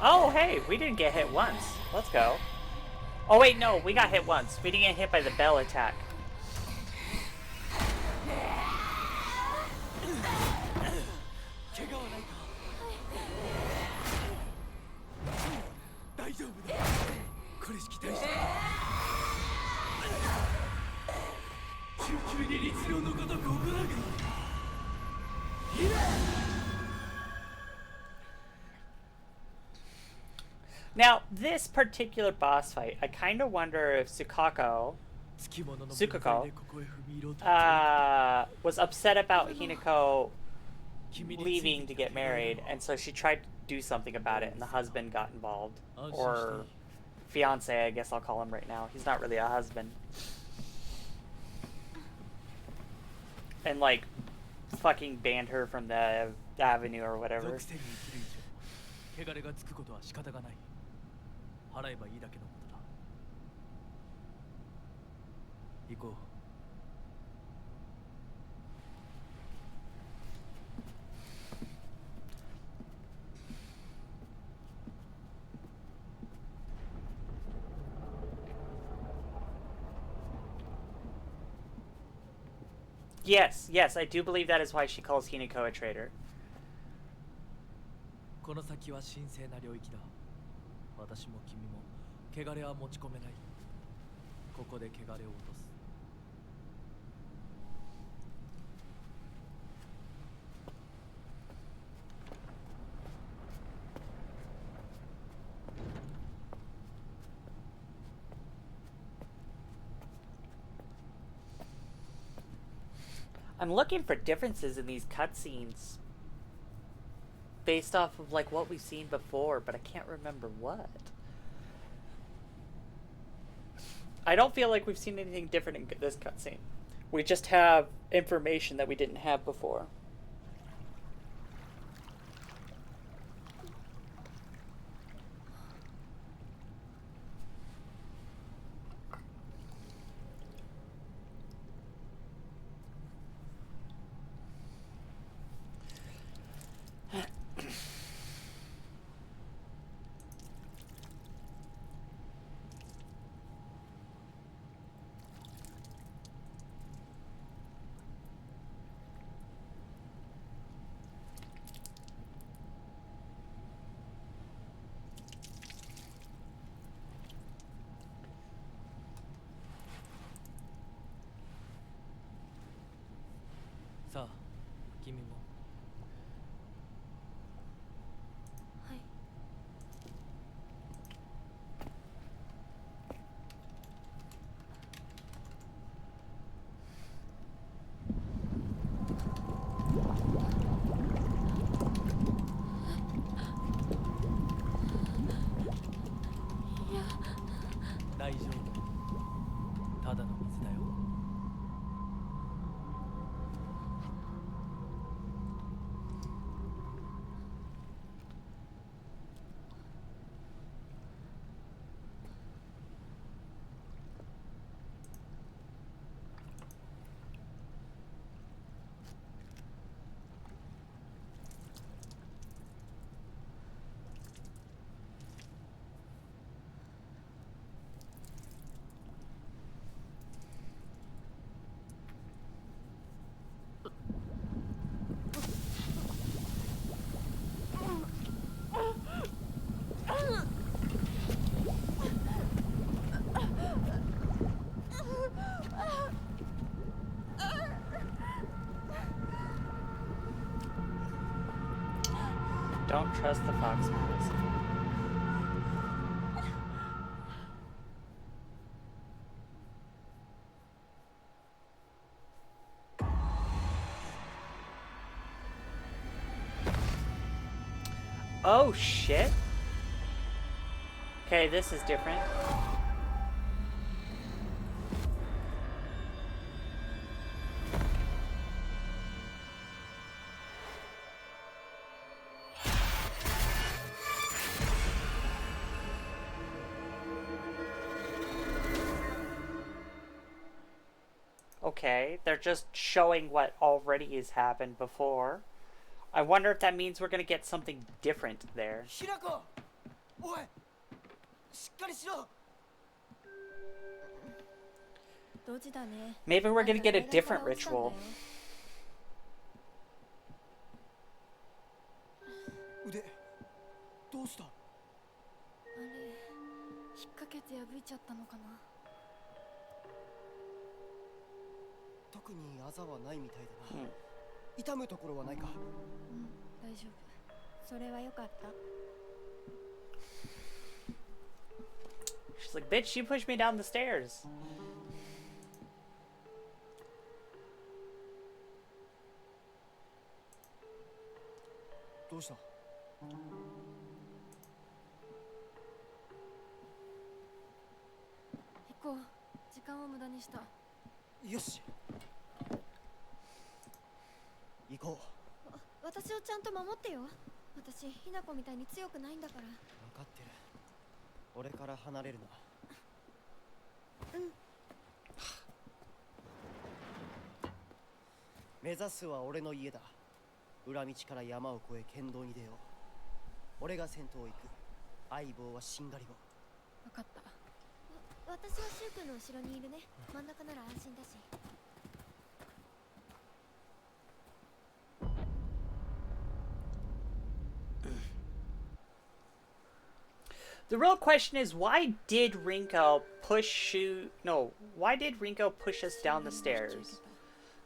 Speaker 1: Oh, hey, we didn't get hit once. Let's go. Oh, wait, no, we got hit once. We didn't get hit by the bell attack. Now, this particular boss fight, I kind of wonder if Tsukako was upset about Hinako leaving to get married, and so she tried to do something about it, and the husband got involved. Or fiance, I guess I'll call him right now. He's not really a husband. And, like, fucking banned her from the avenue or whatever.
Speaker 9: 払えばいいだけのことだ。行こう。
Speaker 1: Yes, yes, I do believe that is why she calls Hinako a traitor.
Speaker 9: この先は神聖な領域だ。私も君も汚れは持ち込めない。ここで汚れを落とす。
Speaker 1: I'm looking for differences in these cutscenes based off of like what we've seen before, but I can't remember what. I don't feel like we've seen anything different in this cutscene. We just have information that we didn't have before.
Speaker 9: さあ、君も。
Speaker 4: はい。
Speaker 9: ただの水だよ。
Speaker 1: Don't trust the fox medicine. Oh shit. Okay, this is different. Okay, they're just showing what already has happened before. I wonder if that means we're gonna get something different there.
Speaker 7: Hinako! Oi! しっかりしろ!
Speaker 4: ドジだね。
Speaker 1: Maybe we're gonna get a
Speaker 4: あんた
Speaker 1: different
Speaker 4: 階段から落ちたんだよ。
Speaker 1: ritual.
Speaker 7: 腕どうした？
Speaker 4: あれ、引っ掛けて破いちゃったのかな。
Speaker 7: 特にあざはないみたいだな。
Speaker 1: うん。
Speaker 7: 痛むところはないか？
Speaker 4: うん、大丈夫。
Speaker 3: それはよかった。
Speaker 1: She's like, bitch, you pushed me down the stairs.
Speaker 7: どうした？
Speaker 4: 行こう。時間を無駄にした。
Speaker 7: よし。行こう。
Speaker 3: 私をちゃんと守ってよ。私ひなこみたいに強くないんだから。
Speaker 7: 分かってる。俺から離れるな。
Speaker 3: うん。
Speaker 7: 目指すは俺の家だ。裏道から山を越え県道に出よう。俺が先頭を行く。相棒はしんがりを。
Speaker 4: 分かった。
Speaker 3: 私はシュウ君の後ろにいるね。真ん中なら安心だし。
Speaker 1: The real question is, why did Rinko push why did Rinko push us down the stairs?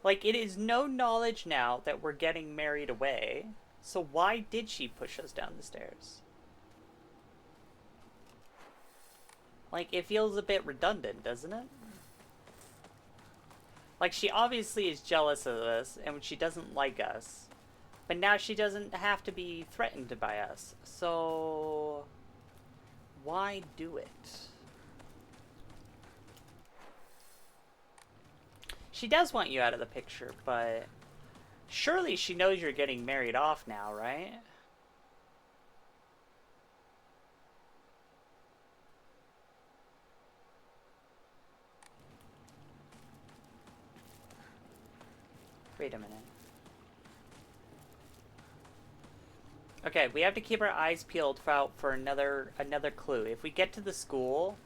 Speaker 1: Like, it is no knowledge now that we're getting married away. So why did she push us down the stairs? Like, it feels a bit redundant, doesn't it? Like, she obviously is jealous of us, and she doesn't like us. But now she doesn't have to be threatened by us. So... why do it? She does want you out of the picture, but... surely she knows you're getting married off now, right? Wait a minute. Okay, we have to keep our eyes peeled for another clue. If we get to the school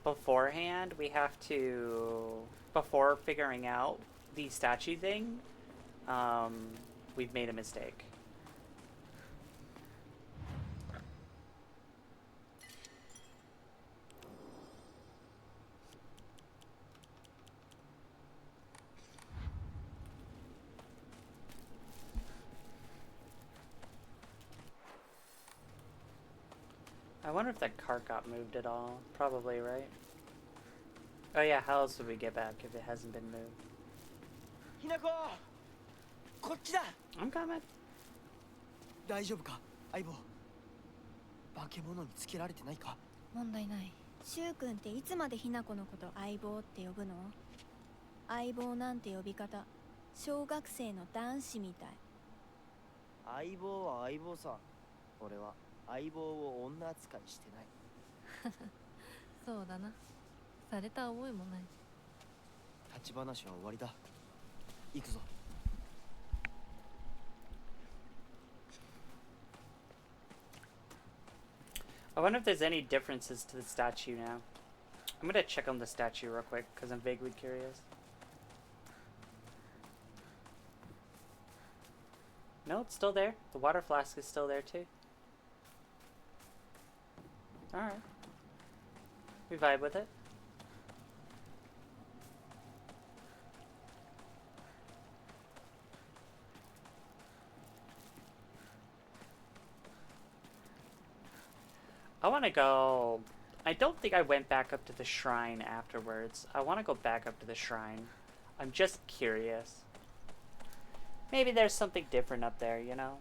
Speaker 1: beforehand, we have to, before figuring out the statue thing, we've made a mistake. I wonder if that cart got moved at all. Probably, right? Oh yeah, how else would we get back if it hasn't been moved?
Speaker 7: Hinako! こっちだ!
Speaker 1: I'm coming.
Speaker 7: 大丈夫か、相棒。化け物につけられてないか？
Speaker 4: 問題ない。
Speaker 3: 柊君っていつまでひな子のこと相棒って呼ぶの？相棒なんて呼び方小学生の男子みたい。
Speaker 7: 相棒は相棒さ。俺は相棒を女扱いしてない。
Speaker 4: そうだな。された覚えもない。
Speaker 7: 立ち話は終わりだ。行くぞ。
Speaker 1: I wonder if there's any differences to the statue now. I'm gonna check on the statue real quick because I'm vaguely curious. No, it's still there. The water flask is still there too. Alright. We vibe with it. I want to go... I don't think I went back up to the shrine afterwards. I want to go back up to the shrine. I'm just curious. Maybe there's something different up there, you know?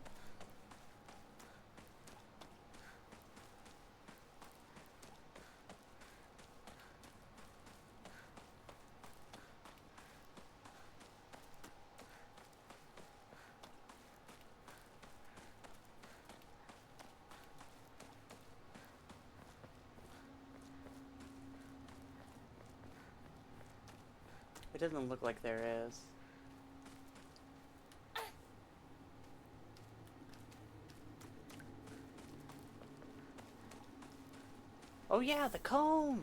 Speaker 1: It doesn't look like there is. Oh yeah, the comb!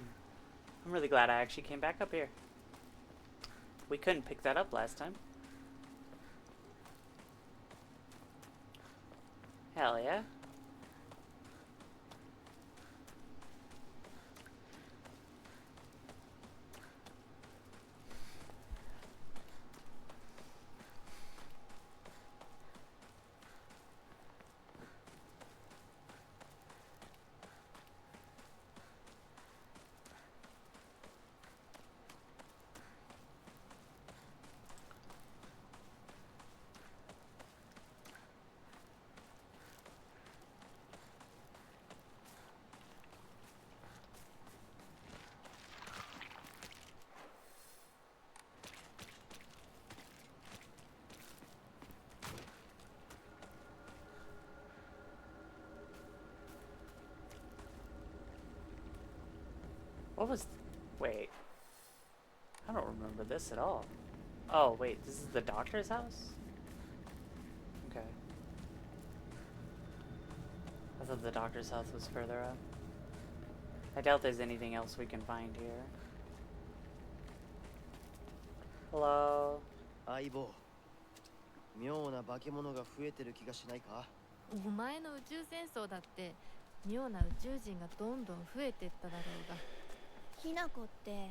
Speaker 1: I'm really glad I actually came back up here. We couldn't pick that up last time. Hell yeah. What was... Wait. I don't remember this at all. Oh, wait. This is the doctor's house? Okay. I thought the doctor's house was further up. I doubt there's anything else we can find here. Hello?
Speaker 7: 相棒。妙な化け物が増えてる気がしないか？
Speaker 4: お前の宇宙戦争だって妙な宇宙人がどんどん増えてっただろうが。
Speaker 3: ひな子って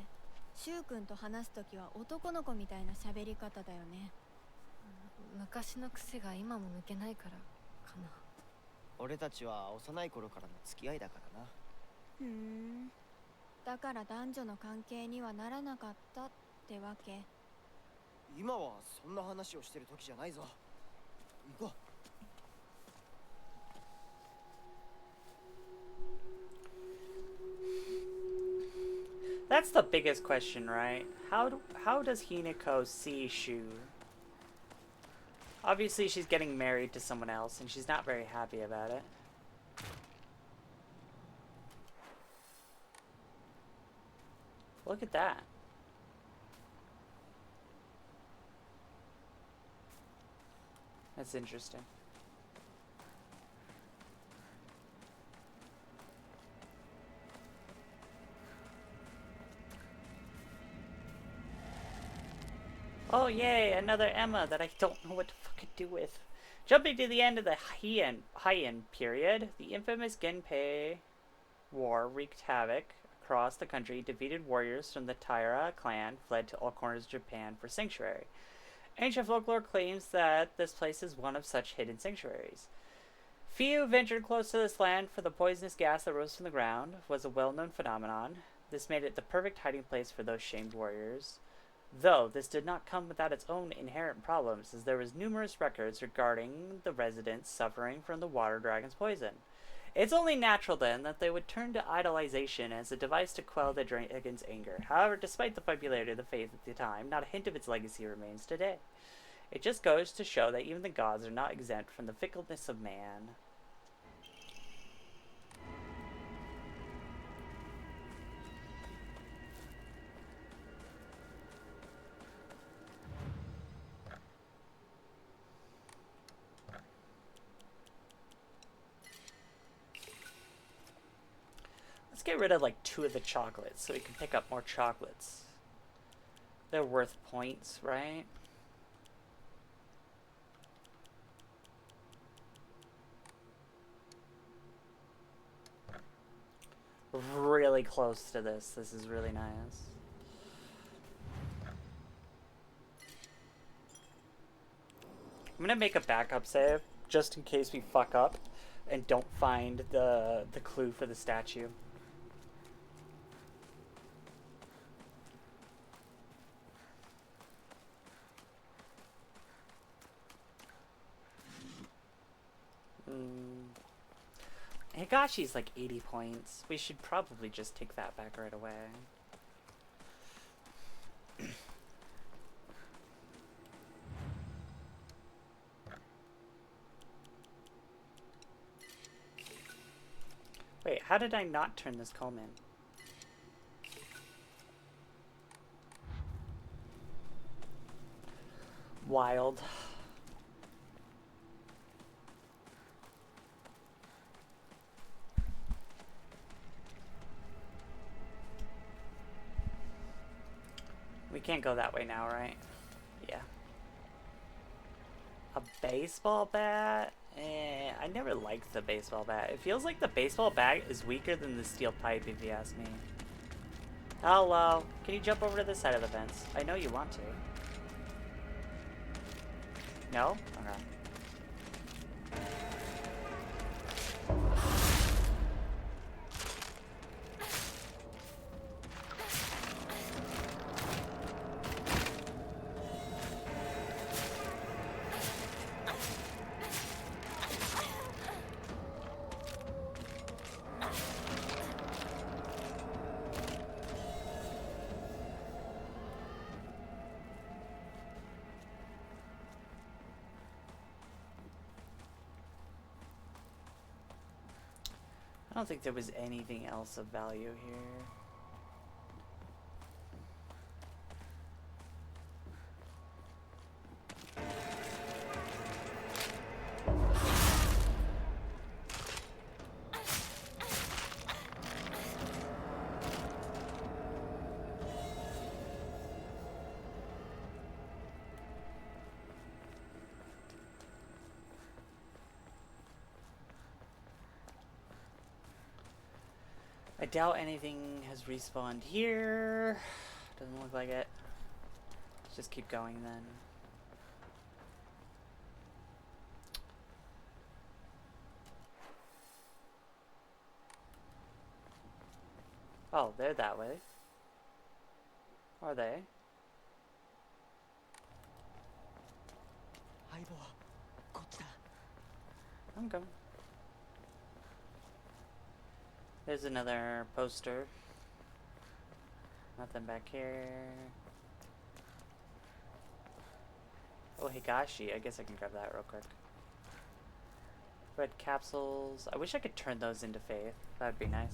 Speaker 3: 柊君と話すときは男の子みたいな喋り方だよね。
Speaker 4: 昔の癖が今も抜けないからかな。
Speaker 7: 俺たちは幼い頃からの付き合いだからな。
Speaker 3: ふん。だから男女の関係にはならなかったってわけ。
Speaker 7: 今はそんな話をしてる時じゃないぞ。行こう。
Speaker 1: That's the biggest question, right? How does Hinako see Shu? Obviously, she's getting married to someone else, and she's not very happy about it. Look at that. That's interesting. Oh yay, another Emma that I don't know what to fucking do with. Jumping to the end of the Heian period, the infamous Genpei War wreaked havoc across the country. Defeated warriors from the Taira clan fled to all corners of Japan for sanctuary. Ancient folklore claims that this place is one of such hidden sanctuaries. Few ventured close to this land, for the poisonous gas that rose from the ground was a well-known phenomenon. This made it the perfect hiding place for those shamed warriors. Though this did not come without its own inherent problems, as there was numerous records regarding the residents suffering from the water dragon's poison. It's only natural then that they would turn to idolization as a device to quell the dragon's anger. However, despite the popularity of the faith at the time, not a hint of its legacy remains today. It just goes to show that even the gods are not exempt from the fickleness of man. Let's get rid of like 2 of the chocolates so we can pick up more chocolates. They're worth points, right? Really close to this. This is really nice. I'm gonna make a backup save just in case we fuck up and don't find the clue for the statue. Higashi's like 80 points. We should probably just take that back right away. Wait, how did I not turn this comb in? Wild. We can't go that way now, right? Yeah. A baseball bat? I never liked the baseball bat. It feels like the baseball bat is weaker than the steel pipe, if you ask me. Hello. Can you jump over to this side of the fence? I know you want to. No? Okay. I don't think there was anything else of value here. I doubt anything has respawned here. Doesn't look like it. Let's just keep going then. Oh, they're that way. Are they? I'm coming. There's another poster. Nothing back here. Oh, Higashi. I guess I can grab that real quick. Red capsules. I wish I could turn those into faith. That'd be nice.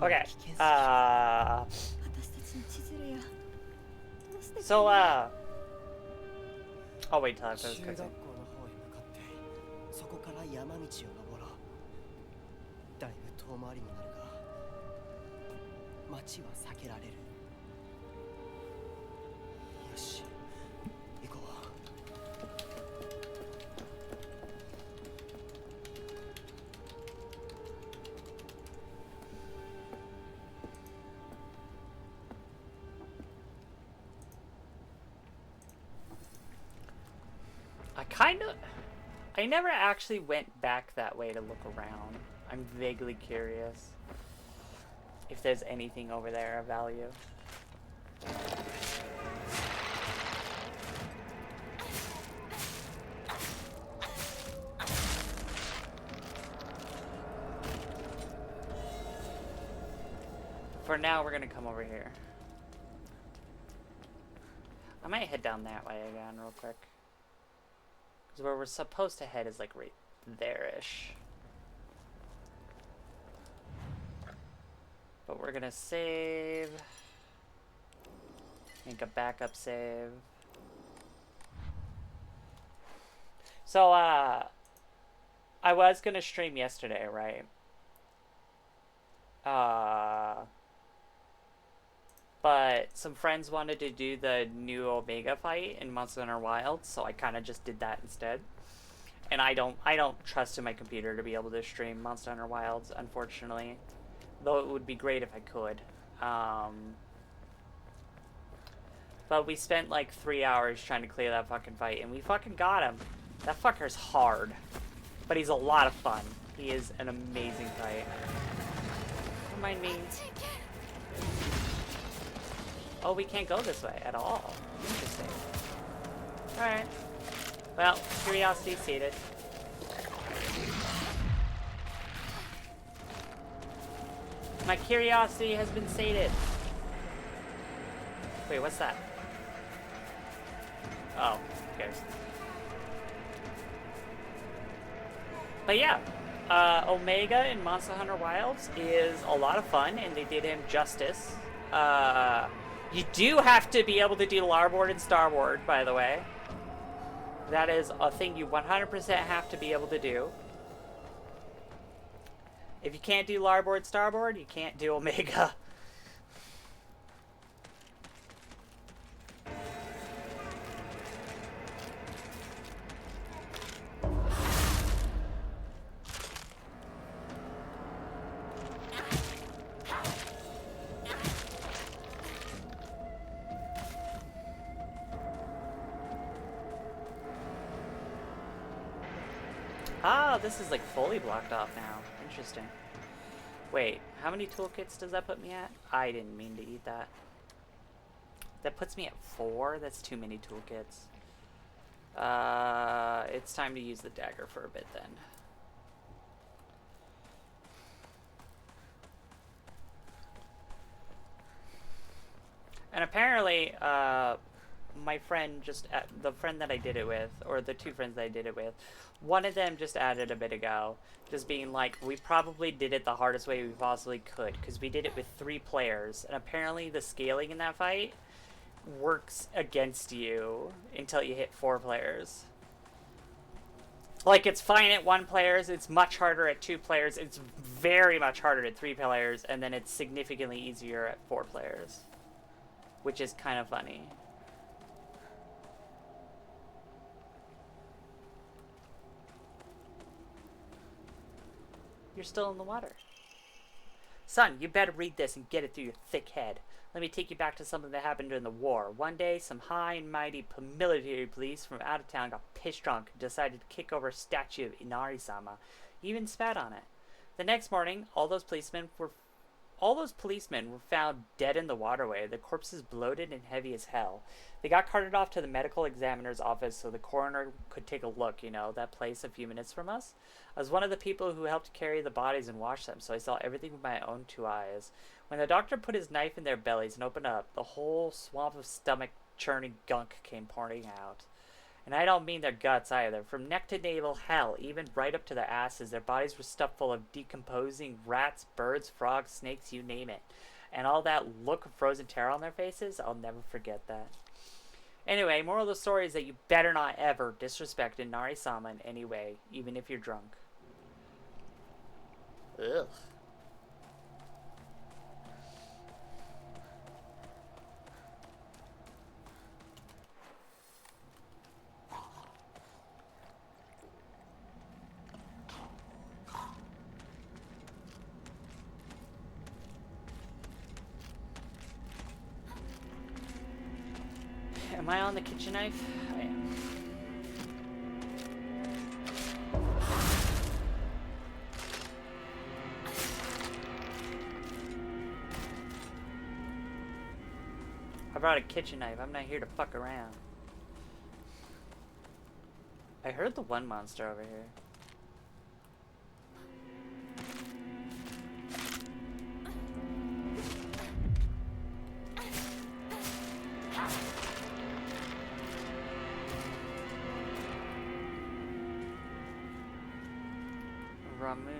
Speaker 1: Okay. So I'll wait till after this
Speaker 7: 中学校
Speaker 1: cutscene.
Speaker 7: の方へ向かってそこから山道を登ろう。だいぶ遠回りになるが町は避けられる。よし行こう。
Speaker 1: I never actually went back that way to look around. I'm vaguely curious if there's anything over there of value. For now, we're gonna come over here. I might head down that way again real quick. Because where we're supposed to head is like right there-ish. But we're gonna save. Make a backup save. So, I was gonna stream yesterday, right? But some friends wanted to do the new Omega fight in Monster Hunter Wilds, so I kind of just did that instead. And I don't trust in my computer to be able to stream Monster Hunter Wilds, unfortunately. Though it would be great if I could. But we spent like 3 hours trying to clear that fucking fight, and we fucking got him. That fucker's hard, but he's a lot of fun. He is an amazing fight. Don't mind me. Oh, we can't go this way at all. Interesting. Alright. Well, curiosity sated. My curiosity has been sated. Wait, what's that? Oh, who cares? But yeah, Omega in Monster Hunter Wilds is a lot of fun, and they did him justice. You do have to be able to do Larboard and Starboard, by the way. That is a thing you 100% have to be able to do. If you can't do Larboard, Starboard, you can't do Omega. Ah, this is like fully blocked off now. Interesting. Wait, how many toolkits does that put me at? I didn't mean to eat that. That puts me at 4? That's too many toolkits. It's time to use the dagger for a bit then. And apparently, my friend the friend that I did it with, or the two friends that I did it with, one of them just added a bit ago, just being like, we probably did it the hardest way we possibly could, because we did it with 3 players, and apparently the scaling in that fight works against you until you hit 4 players. Like, it's fine at 1 players, it's much harder at 2 players, it's very much harder at 3 players, and then it's significantly easier at 4 players. Which is kind of funny. You're still in the water. Son, you better read this and get it through your thick head. Let me take you back to something that happened during the war. One day, some high and mighty military police from out of town got pissed drunk and decided to kick over a statue of Inari-sama. Even spat on it. The next morning, all those policemen were found dead in the waterway, the corpses bloated and heavy as hell. They got carted off to the medical examiner's office so the coroner could take a look, you know, that place a few minutes from us. I was one of the people who helped carry the bodies and wash them, so I saw everything with my own 2 eyes. When the doctor put his knife in their bellies and opened up, the whole swamp of stomach-churning gunk came pouring out. And I don't mean their guts either. From neck to navel, hell, even right up to their asses, their bodies were stuffed full of decomposing rats, birds, frogs, snakes, you name it. And all that look of frozen terror on their faces, I'll never forget that. Anyway, moral of the story is that you better not ever disrespect Inari-sama in any way, even if you're drunk. Ugh. Am I on the kitchen knife? I am. I brought a kitchen knife. I'm not here to fuck around. I heard the one monster over here. Ramoon.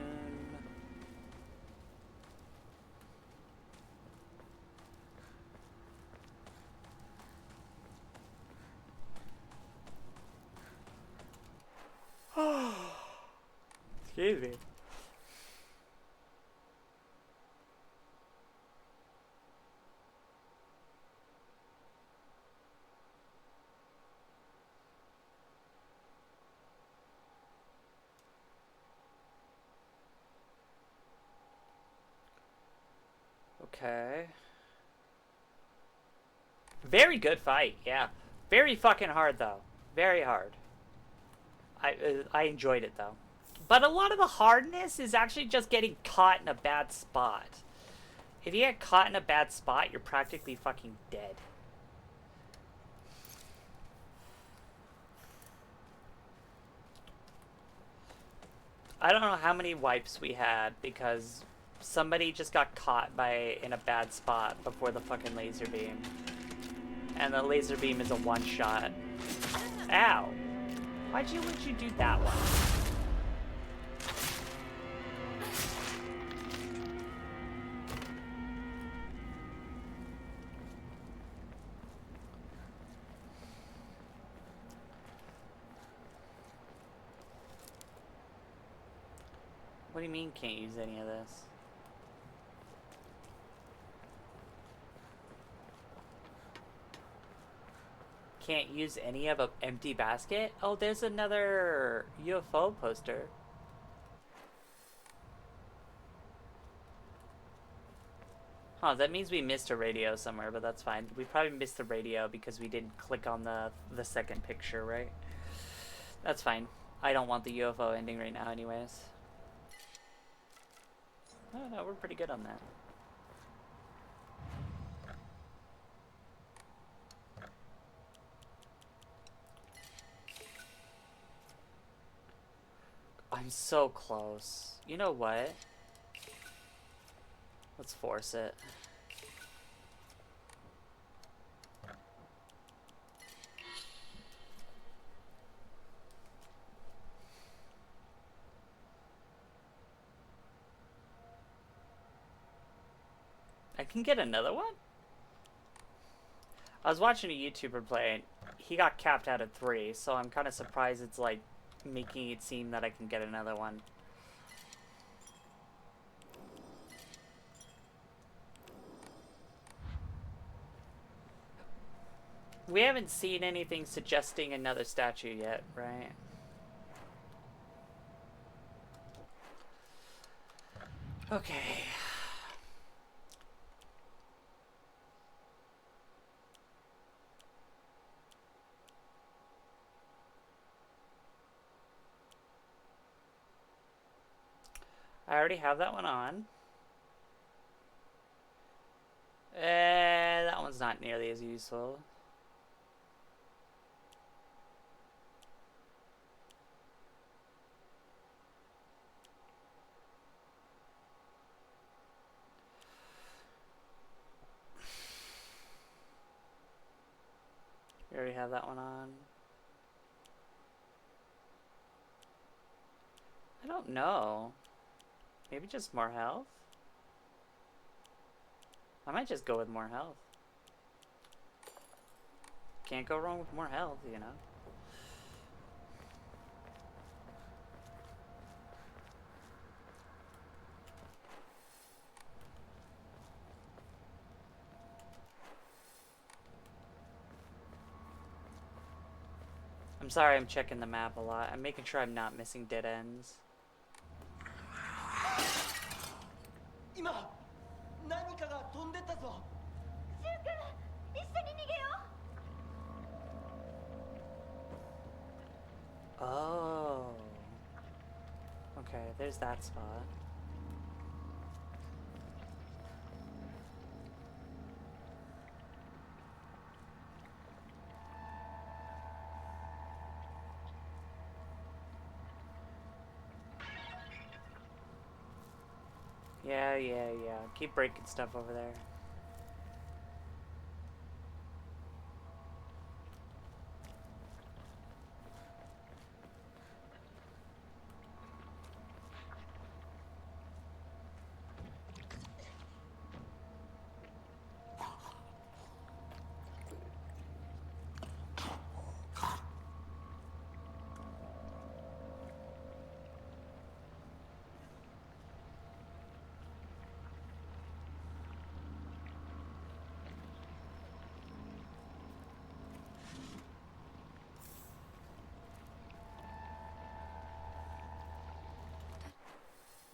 Speaker 1: Excuse me. Okay. Very good fight, yeah. Very fucking hard though. Very hard. I enjoyed it though. But a lot of the hardness is actually just getting caught in a bad spot. If you get caught in a bad spot, you're practically fucking dead. I don't know how many wipes we had because somebody just got caught in a bad spot before the fucking laser beam. And the laser beam is a one-shot. Ow! Would you do that one? What do you mean can't use any of this? Can't use any of an empty basket? Oh, there's another UFO poster. Huh, that means we missed a radio somewhere, but that's fine. We probably missed the radio because we didn't click on the second picture, right? That's fine. I don't want the UFO ending right now anyways. Oh, no, we're pretty good on that. I'm so close. You know what? Let's force it. I can get another one? I was watching a YouTuber play and he got capped out at 3, so I'm kind of surprised it's like making it seem that I can get another one. We haven't seen anything suggesting another statue yet, right? Okay. I already have that one on. That one's not nearly as useful. We already have that one on. I don't know. Maybe just more health? I might just go with more health. Can't go wrong with more health, you know? I'm sorry I'm checking the map a lot. I'm making sure I'm not missing dead ends.
Speaker 7: 今何かが飛んでったぞ。
Speaker 3: シュウ君、一緒に逃げよう。
Speaker 1: Oh. Okay, there's that spot. Yeah. Keep breaking stuff over there.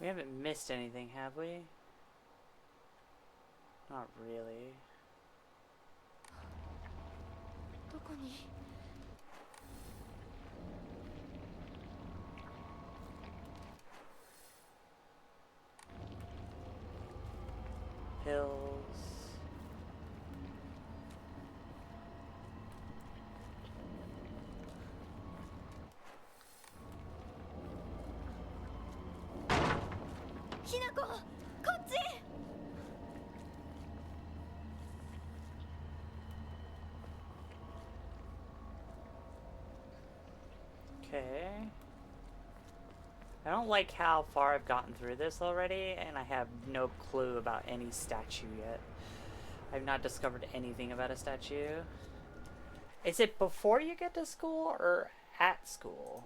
Speaker 1: We haven't missed anything, have we? Not really.
Speaker 3: どこに
Speaker 1: Hills.
Speaker 3: Hinako, こっち
Speaker 1: Okay. I don't like how far I've gotten through this already, and I have no clue about any statue yet. I've not discovered anything about a statue. Is it before you get to school or at school?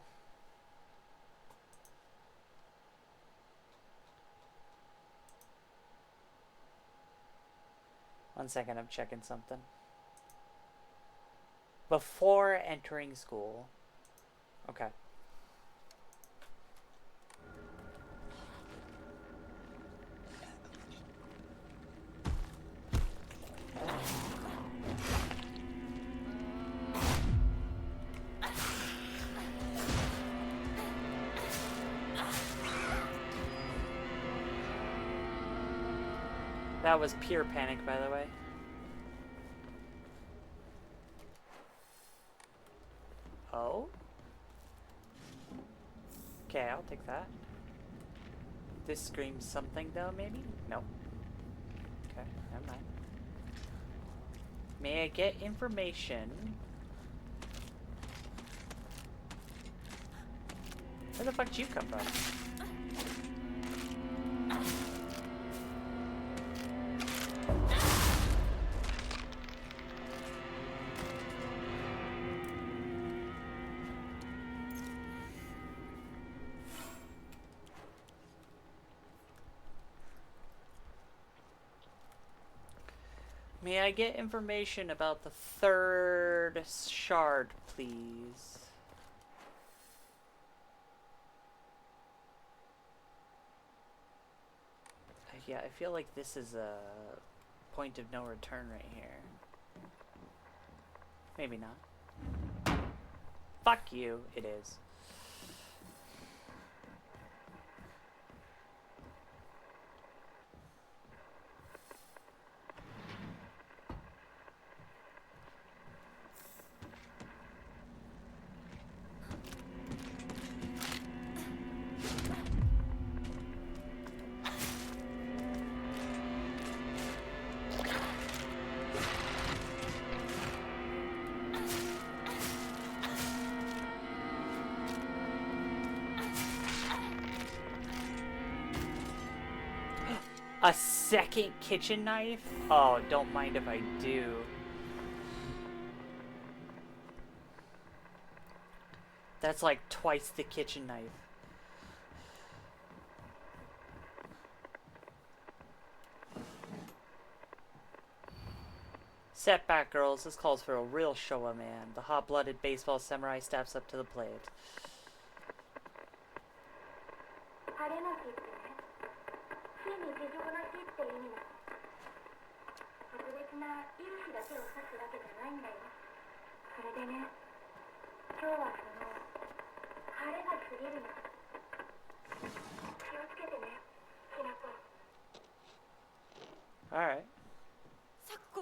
Speaker 1: One second, I'm checking something. Before entering school. Okay. That was pure panic, by the way. Oh? Okay, I'll take that. This screams something, though, maybe? No. Okay, never mind. May I get information? Where the fuck did you come from? May I get information about the third shard, please? Yeah, I feel like this is a point of no return right here. Maybe not. Fuck you, it is. A second kitchen knife? Oh, don't mind if I do. That's like twice the kitchen knife. Step back, girls. This calls for a real Showa man. The hot-blooded baseball samurai steps up to the plate.
Speaker 2: 晴れの日ってね、非日常の日って意味なの。特別ないい日だけを指すわけじゃないんだよ。それでね、今日はその晴れが過ぎるの。気をつけてね、ひなこ。
Speaker 1: Alright.
Speaker 3: 咲子。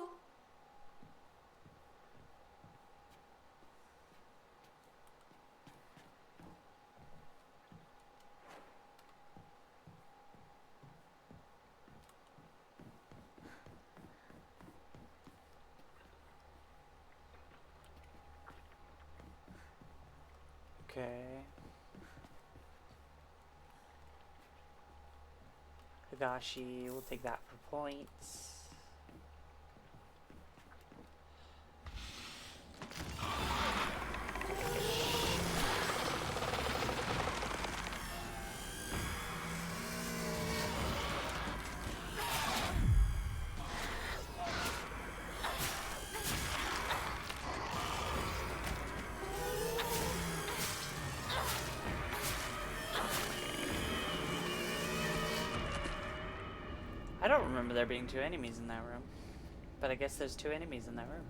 Speaker 1: Okay. Higashi, we'll take that for points. I don't remember there being two enemies in that room. But I guess there's two enemies in that room.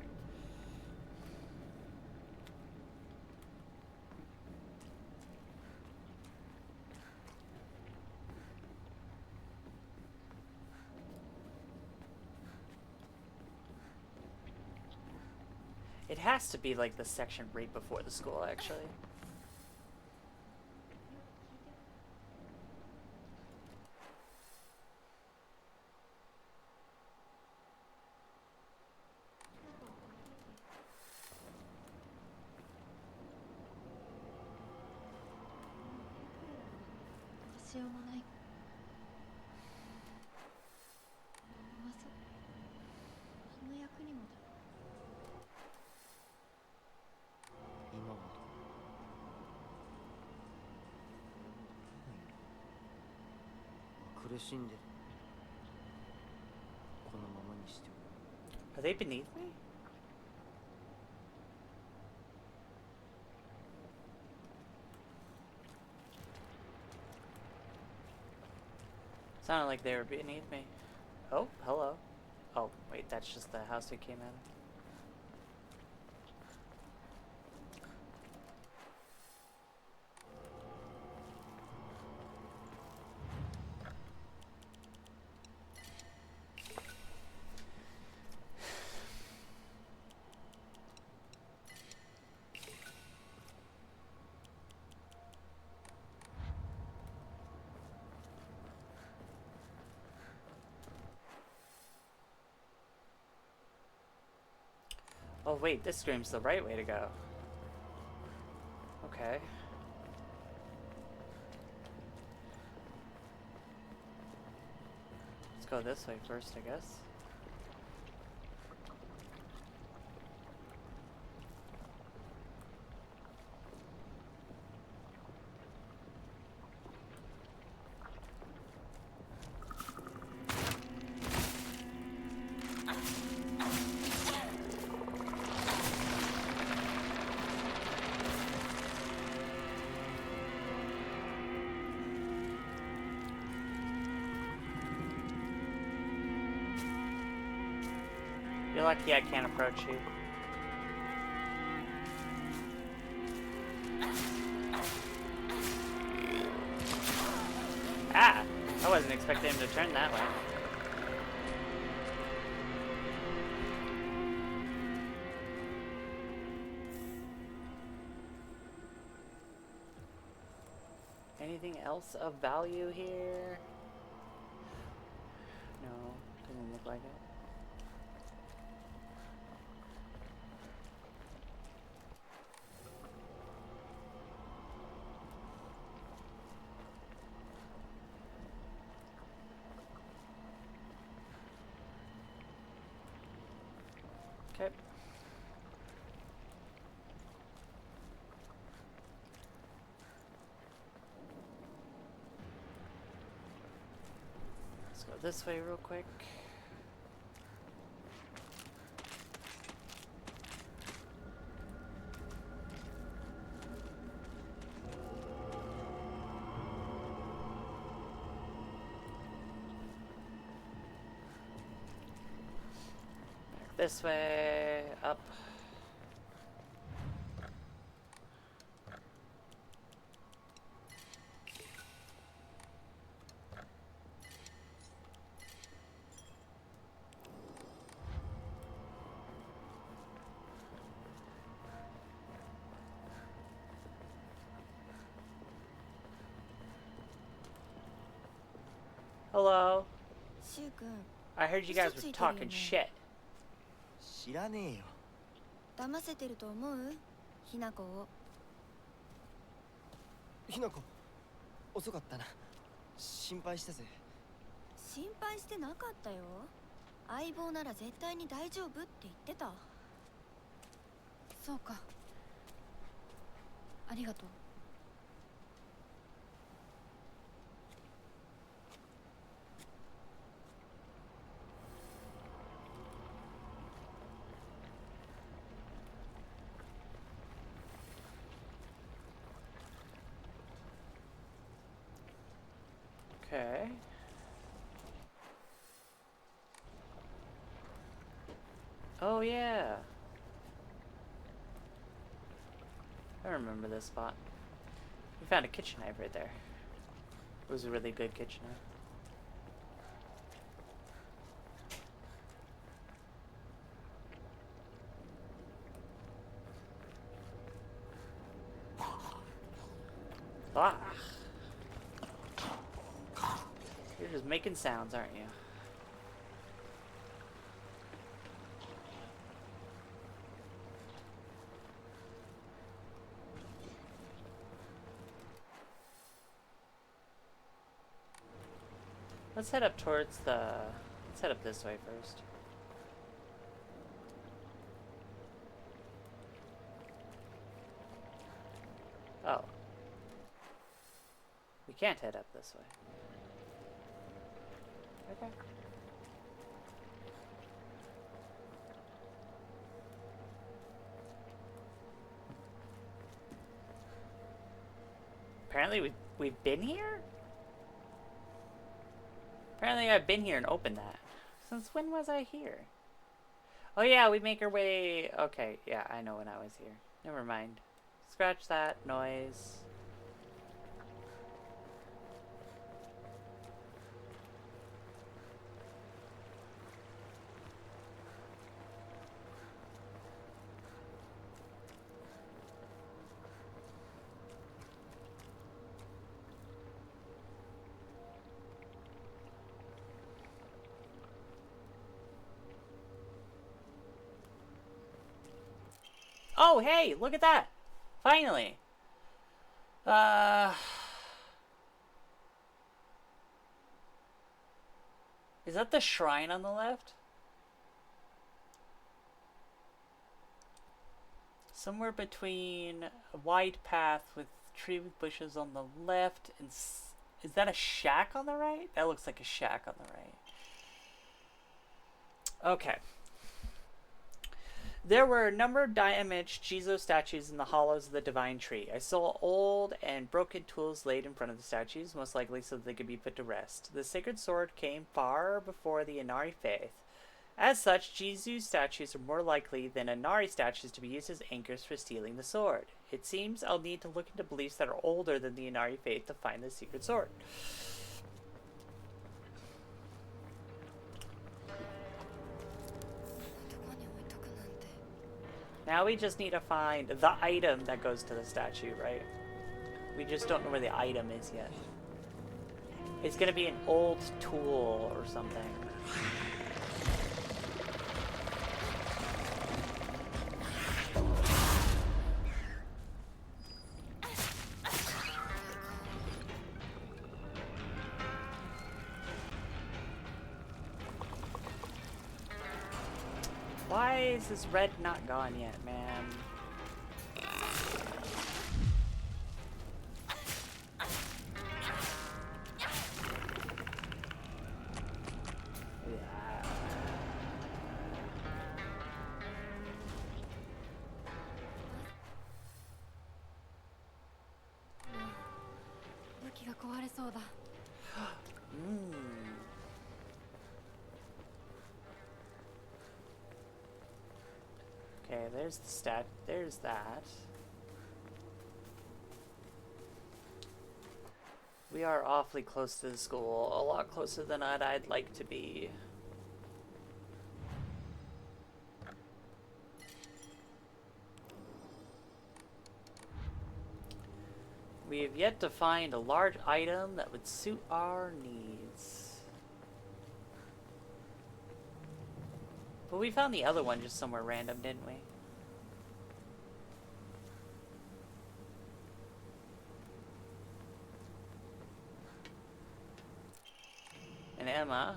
Speaker 1: It has to be like the section right before the school, actually. Are they beneath me? Sounded like they were beneath me. Oh, hello. Oh, wait, that's just the house we came out of. Oh wait, this screams the right way to go. Okay. Let's go this way first, I guess. You're lucky I can't approach you. Ah! I wasn't expecting him to turn that way. Anything else of value here? No, doesn't look like it. Okay. this way real quick. Back this way, up. Hello.
Speaker 2: シュウ君
Speaker 1: I heard you guys were talking shit.
Speaker 7: 知らねえよ。
Speaker 2: 騙せてると思うひなこを。
Speaker 7: ひなこ、遅かったな。心配したぜ。
Speaker 2: 心配してなかったよ。相棒なら絶対に大丈夫って言ってた。
Speaker 4: そうか。ありがとう。
Speaker 1: Okay. Oh yeah. I remember this spot. We found a kitchen knife right there. It was a really good kitchen knife. Ah. You're just making sounds, aren't you? Let's head up towards the... Let's head up this way first. Oh. We can't head up this way. Okay. Apparently we've been here? Apparently I've been here and opened that. Since when was I here? Oh yeah, we make our way... Okay, yeah, I know when I was here. Never mind. Scratch that noise. Oh, hey, look at that. Finally. Is that the shrine on the left? Somewhere between a wide path with tree with bushes on the left and... Is that a shack on the right? That looks like a shack on the right. Okay. There were a number of damaged Jizo statues in the hollows of the Divine Tree. I saw old and broken tools laid in front of the statues, most likely so that they could be put to rest. The sacred sword came far before the Inari faith. As such, Jizo statues are more likely than Inari statues to be used as anchors for stealing the sword. It seems I'll need to look into beliefs that are older than the Inari faith to find the secret sword. Now we just need to find the item that goes to the statue, right? We just don't know where the item is yet. It's gonna be an old tool or something. Why is this red not gone yet, man?
Speaker 4: 壊れそうだ。
Speaker 1: Okay, there's the stat. There's that. We are awfully close to the school. A lot closer than I'd like to be. We have yet to find a large item that would suit our needs. But we found the other one just somewhere random, didn't we? And Emma,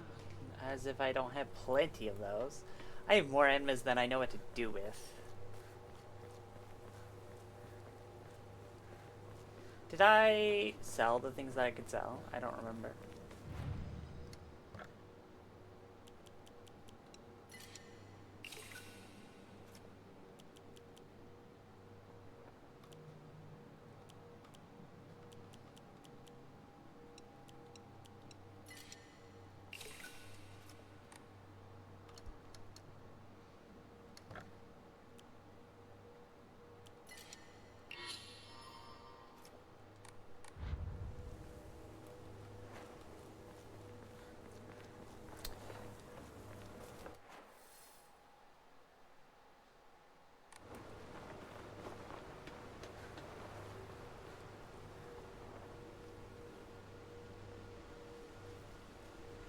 Speaker 1: as if I don't have plenty of those. I have more Emmas than I know what to do with. Did I sell the things that I could sell? I don't remember.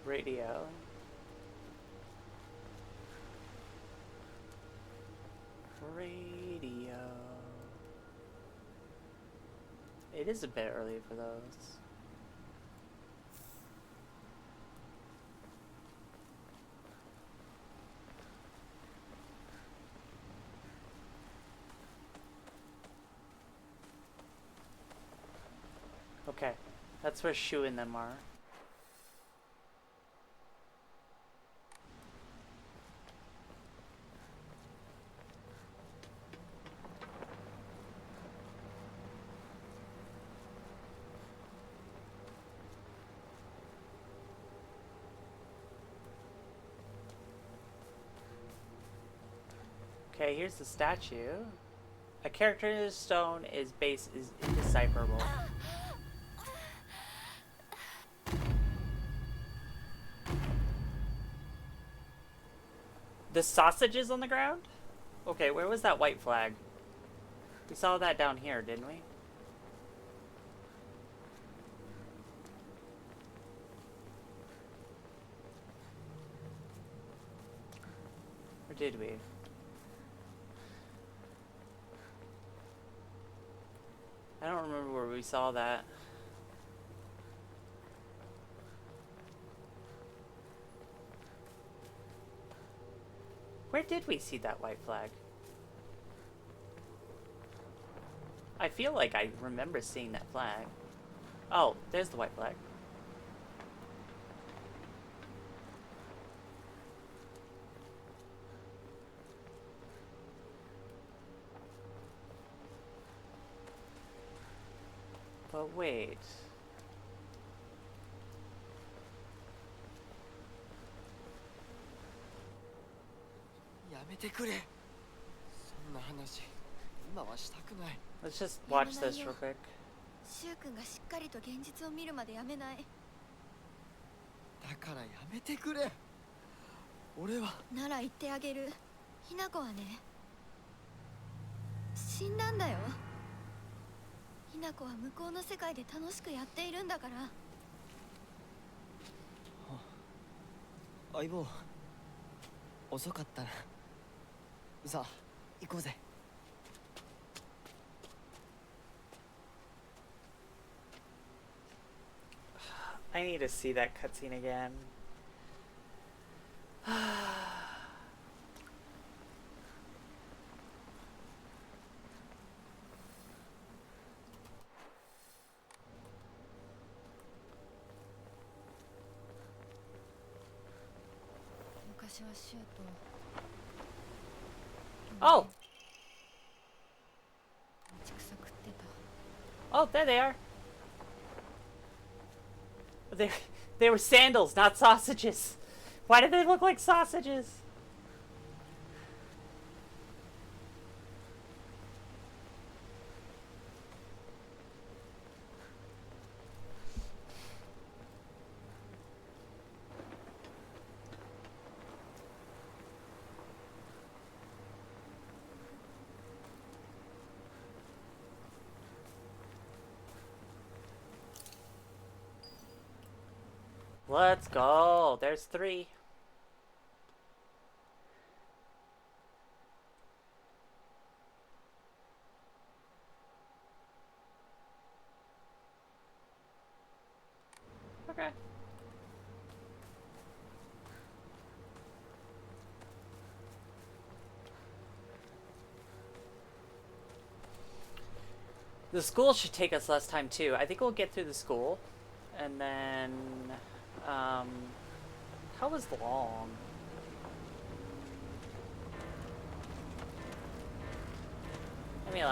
Speaker 1: Radio. Radio. It is a bit early for those. Okay, that's where Shu and them are. Okay, here's the statue. A character in the stone is indecipherable. The sausages on the ground? Okay, where was that white flag? We saw that down here, didn't we? Or did we? I don't remember where we saw that. Where did we see that white flag? I feel like I remember seeing that flag. Oh, there's the white flag. But wait. Let's just watch this real quick.
Speaker 3: シュウ君がしっかりと現実を見るまでやめない。
Speaker 7: だからやめてくれ。俺は
Speaker 3: なら言ってあげる。ひな子はね、死んだんだよ。ひな子は向こうの世界で楽しくやっているんだから。
Speaker 7: 相棒、遅かったな。さあ、行こうぜ。
Speaker 1: I need to see that cutscene again. Oh! Oh, there they are. They, they were sandals, not sausages. Why did they look like sausages? Let's go. There's 3. Okay. The school should take us less time too. I think we'll get through the school, and then how was long? Let me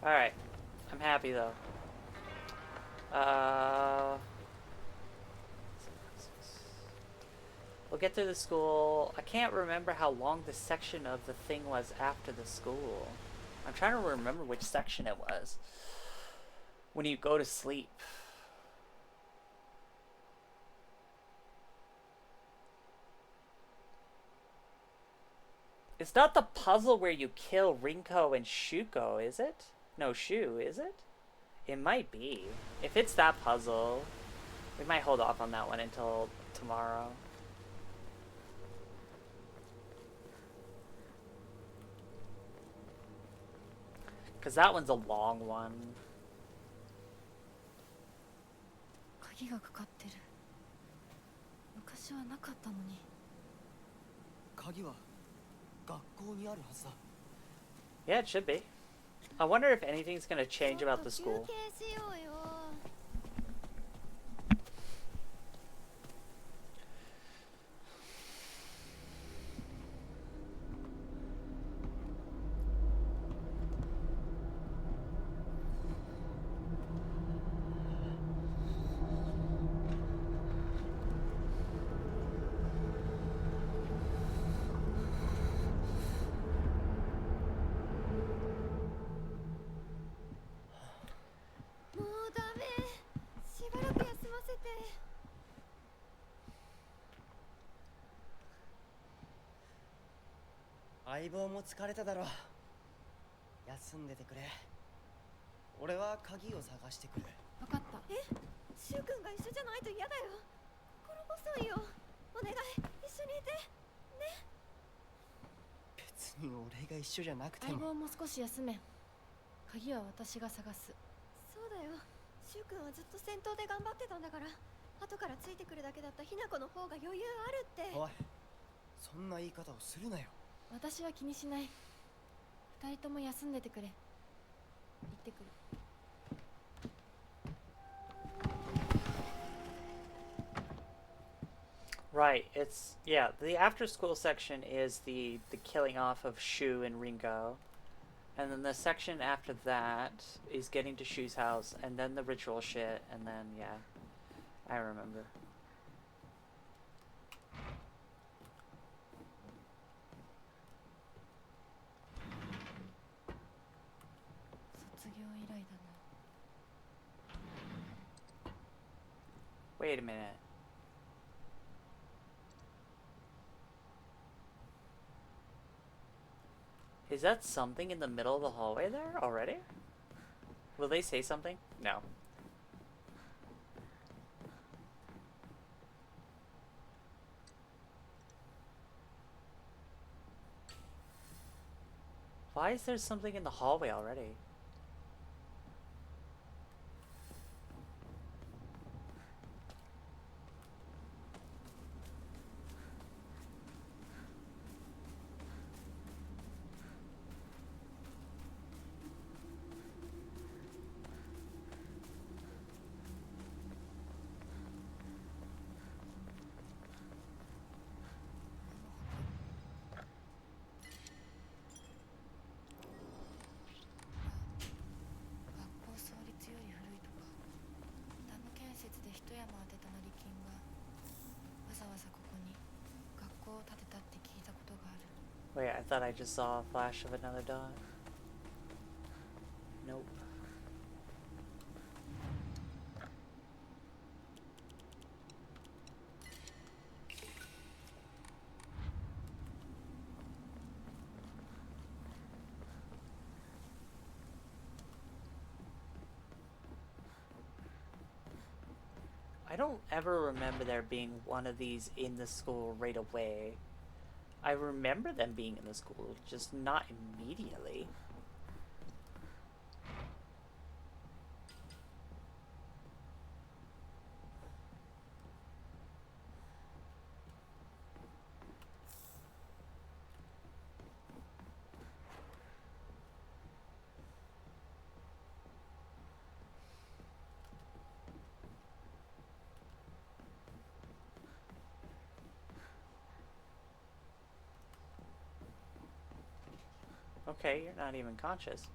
Speaker 1: Alright. I'm happy though. We'll get through the school. I can't remember how long the section of the thing was after the school. I'm trying to remember which section it was. When you go to sleep. It's not the puzzle where you kill Rinko and Shuko, is it? No, Shu, is it? It might be. If it's that puzzle, we might hold off on that one until tomorrow. Because that one's a long one.
Speaker 4: 鍵がかかってる。昔はなかったのに。
Speaker 7: 鍵は学校にあるはずだ。
Speaker 1: Yeah, it should be. I wonder if anything's gonna change about the school.
Speaker 2: 休憩しようよ。もうダメ。しばらく休ませて。
Speaker 7: 相棒も疲れただろう。休んでてくれ。俺は鍵を探してくる。
Speaker 4: わかった。
Speaker 3: え、シュウ君が一緒じゃないと嫌だよ。心細いよ。お願い、一緒にいて。ね。
Speaker 7: 別に俺が一緒じゃなくて
Speaker 4: 相
Speaker 7: も。
Speaker 4: 棒も少し休め。鍵は私が探す。
Speaker 3: そうだよ。シュウ君はずっと戦闘で頑張ってたんだから。後からついてくるだけだったひな子の方が余裕あるって。
Speaker 7: おい、そんな言い方をするなよ。
Speaker 4: 私は気にしない。二人とも休んでてくれ。行ってくる。
Speaker 1: Right, it's, yeah, the after school section is the killing off of Shu and Ringo. And then the section after that is getting to Shu's house, and then the ritual shit, and then, yeah, I remember. Wait a minute. Is that something in the middle of the hallway there already? Will they say something? No. Why is there something in the hallway already? Wait, I thought I just saw a flash of another dot. Nope. I don't ever remember there being one of these in the school right away. I remember them being in the school, just not immediately. Okay, you're not even conscious.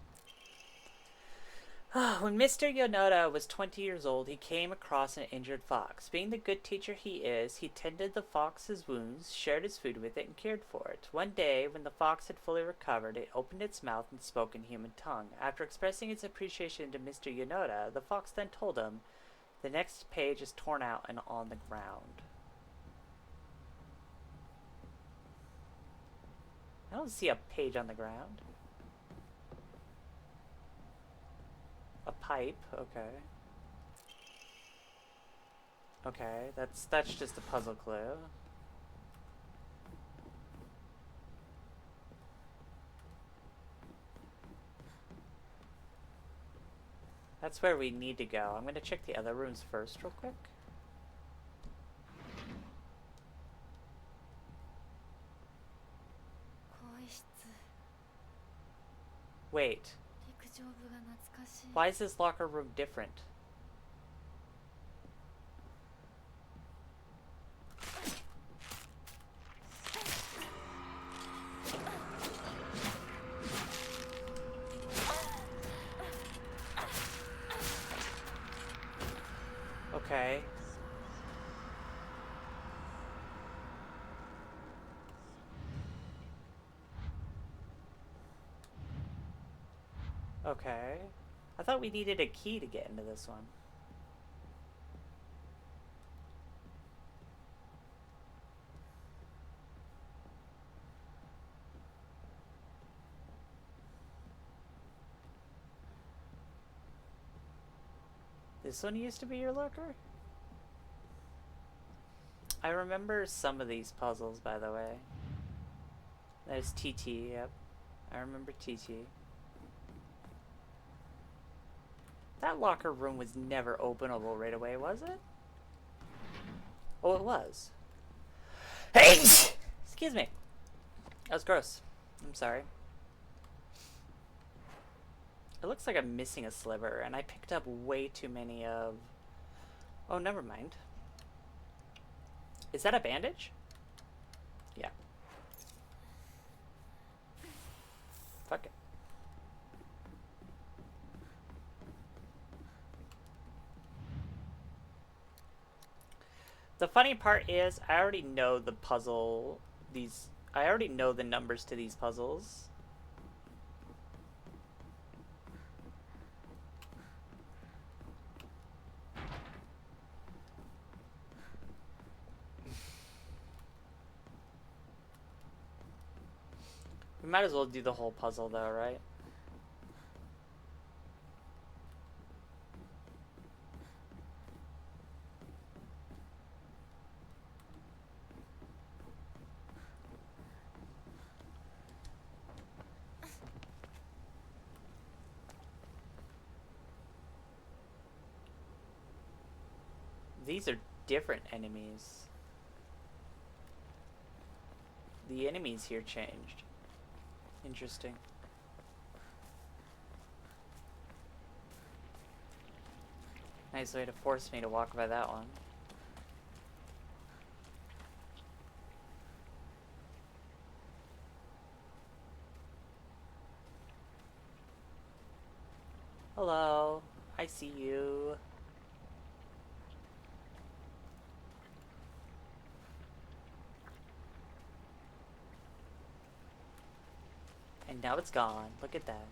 Speaker 1: When Mr. Yonoda was 20 years old, he came across an injured fox. Being the good teacher he is, he tended the fox's wounds, shared his food with it, and cared for it. One day, when the fox had fully recovered, it opened its mouth and spoke in human tongue. After expressing its appreciation to Mr. Yonoda, the fox then told him, "The next page is torn out and on the ground." I don't see a page on the ground. A pipe, okay. Okay, that's just a puzzle clue. That's where we need to go. I'm gonna check the other rooms first real quick. Wait. Why is this locker room different? Okay. Okay. I thought we needed a key to get into this one. This one used to be your locker? I remember some of these puzzles, by the way. There's TT, yep. I remember TT. That locker room was never openable right away, was it? Oh, it was. Hey! Excuse me. That was gross. I'm sorry. It looks like I'm missing a sliver, and I picked up way too many of... Oh, never mind. Is that a bandage? Yeah. Fuck it. The funny part is, I already know the puzzle, I already know the numbers to these puzzles. We might as well do the whole puzzle though, right? These are different enemies. The enemies here changed. Interesting. Nice way to force me to walk by that one. Hello, I see you. And now it's gone. Look at that.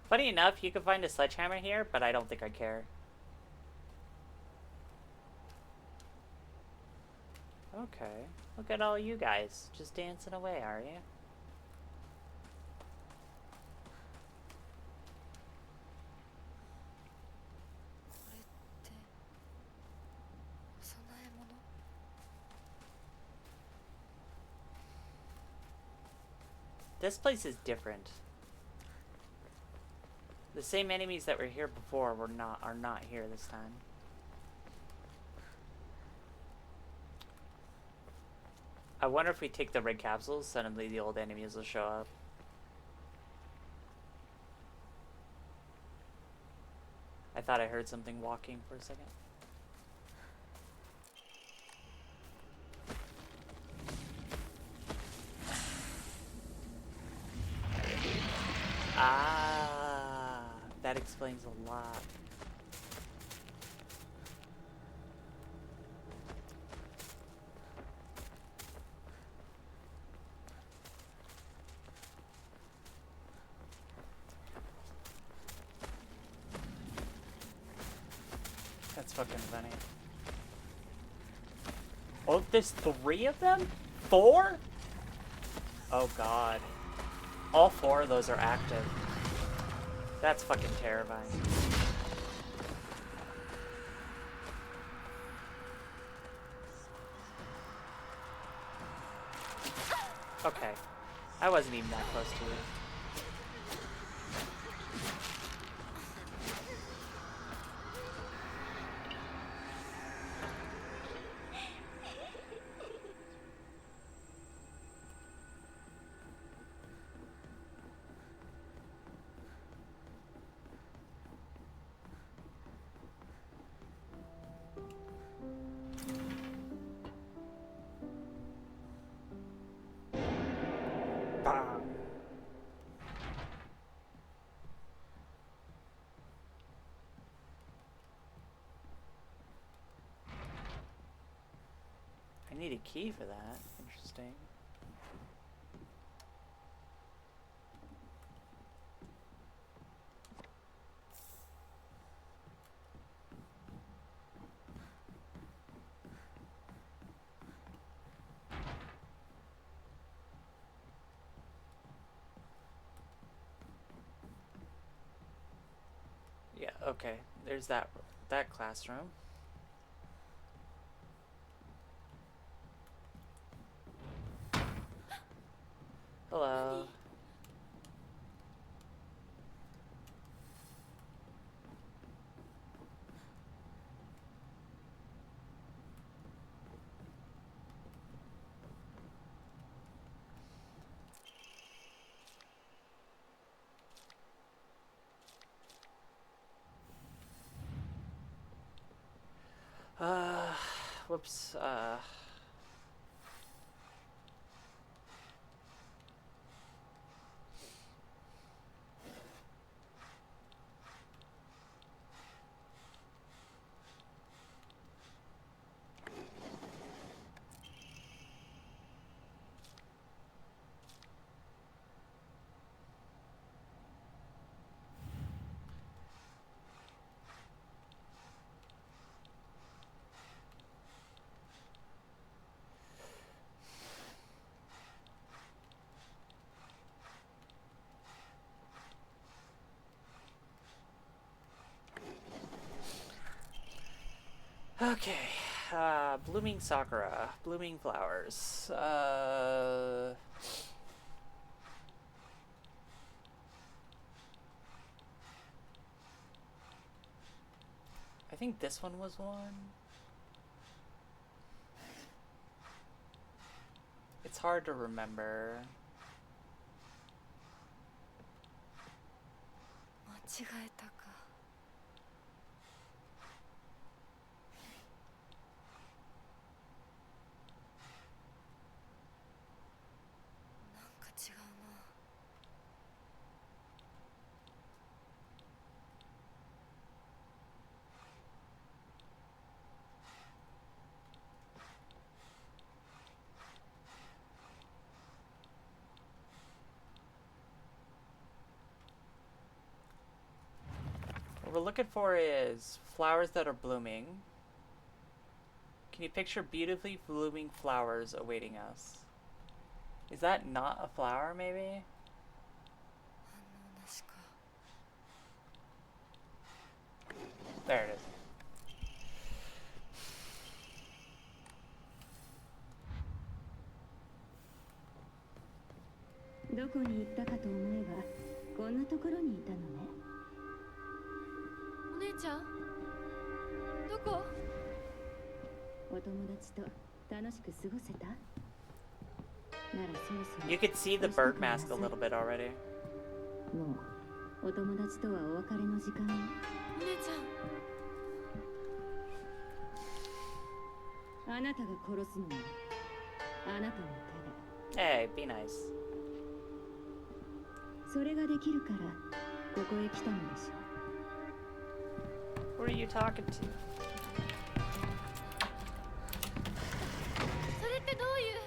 Speaker 1: Funny enough, you can find a sledgehammer here, but I don't think I care. Okay. Look at all you guys. Just dancing away, are you? This place is different. The same enemies that were here before are not here this time. I wonder if we take the red capsules, suddenly the old enemies will show up. I thought I heard something walking for a second. Ah, that explains a lot. That's fucking funny. Oh, there's 3 of them? 4? Oh god. All 4 of those are active. That's fucking terrifying. Okay. I wasn't even that close to it. I need a key for that. Interesting. Yeah, okay. There's that classroom. Hello. Whoops, okay. Blooming Sakura. Blooming flowers. I think this one was one. It's hard to remember.
Speaker 4: 間違えたか。なんか違うな。
Speaker 1: looking for is flowers that are blooming. Can you picture beautifully blooming flowers awaiting us? Is that not a flower, maybe? There it is.
Speaker 3: どこに行ったかと思えばこんなところにいたのね。
Speaker 4: お姉ちゃんどこ？
Speaker 3: お友達と楽しく過ごせた？ならそろそろ
Speaker 1: You could see the bird mask a little bit already.
Speaker 3: もうお友達とはお別れの時間よ。
Speaker 4: お姉ちゃん。
Speaker 3: あなたが殺すのよ。あなたの手で。
Speaker 1: Hey, be nice.
Speaker 3: それができるからここへ来たのでしょ。
Speaker 1: Who are you talking to?
Speaker 4: それってどういう？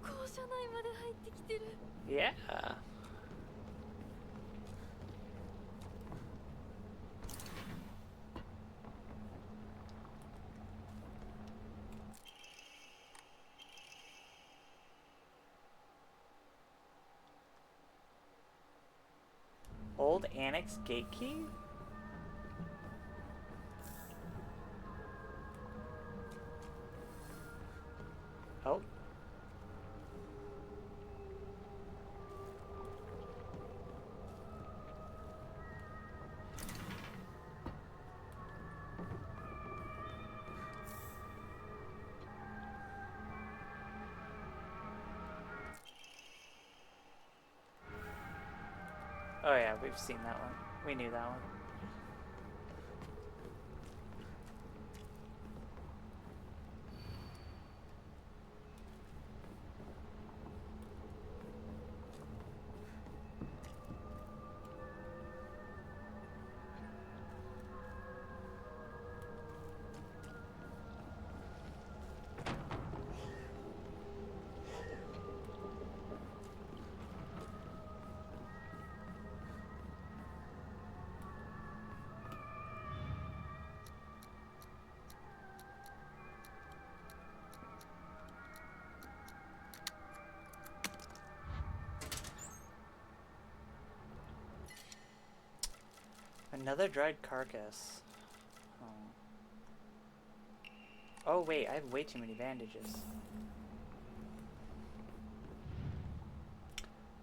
Speaker 4: 校舎内まで入ってきてる。
Speaker 1: Yeah. Old Annex gate key? Oh. Oh yeah, we've seen that one. We knew that one. Another dried carcass. Oh wait, I have way too many bandages.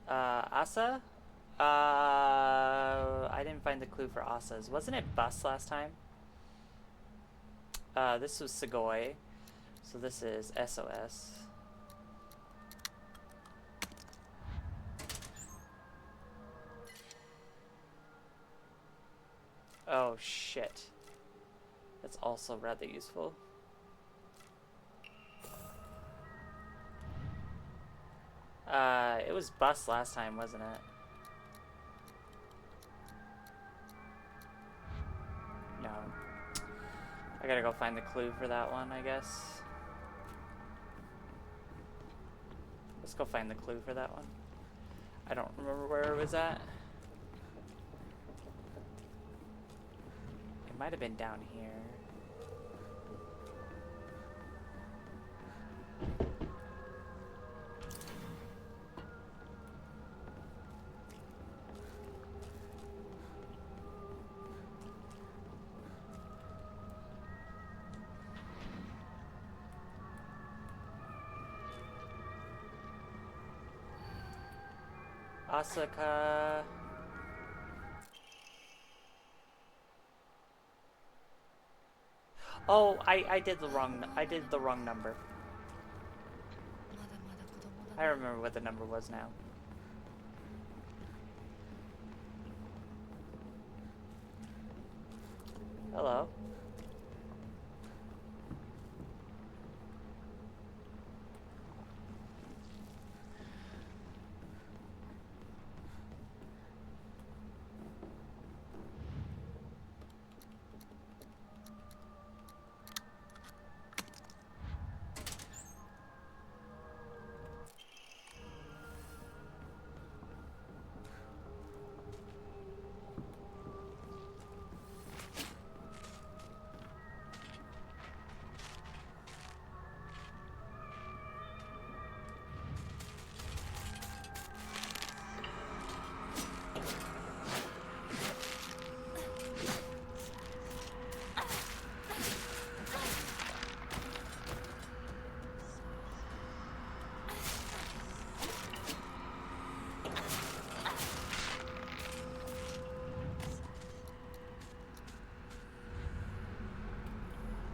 Speaker 1: Asa? I didn't find the clue for Asa's. Wasn't it bus last time? This was Sugoi. So this is SOS. Oh shit. That's also rather useful. It was bus last time, wasn't it? No. I gotta go find the clue for that one, I guess. Let's go find the clue for that one. I don't remember where it was at. It might have been down here. Asaka. Oh, I did the wrong number. I remember what the number was now. Hello.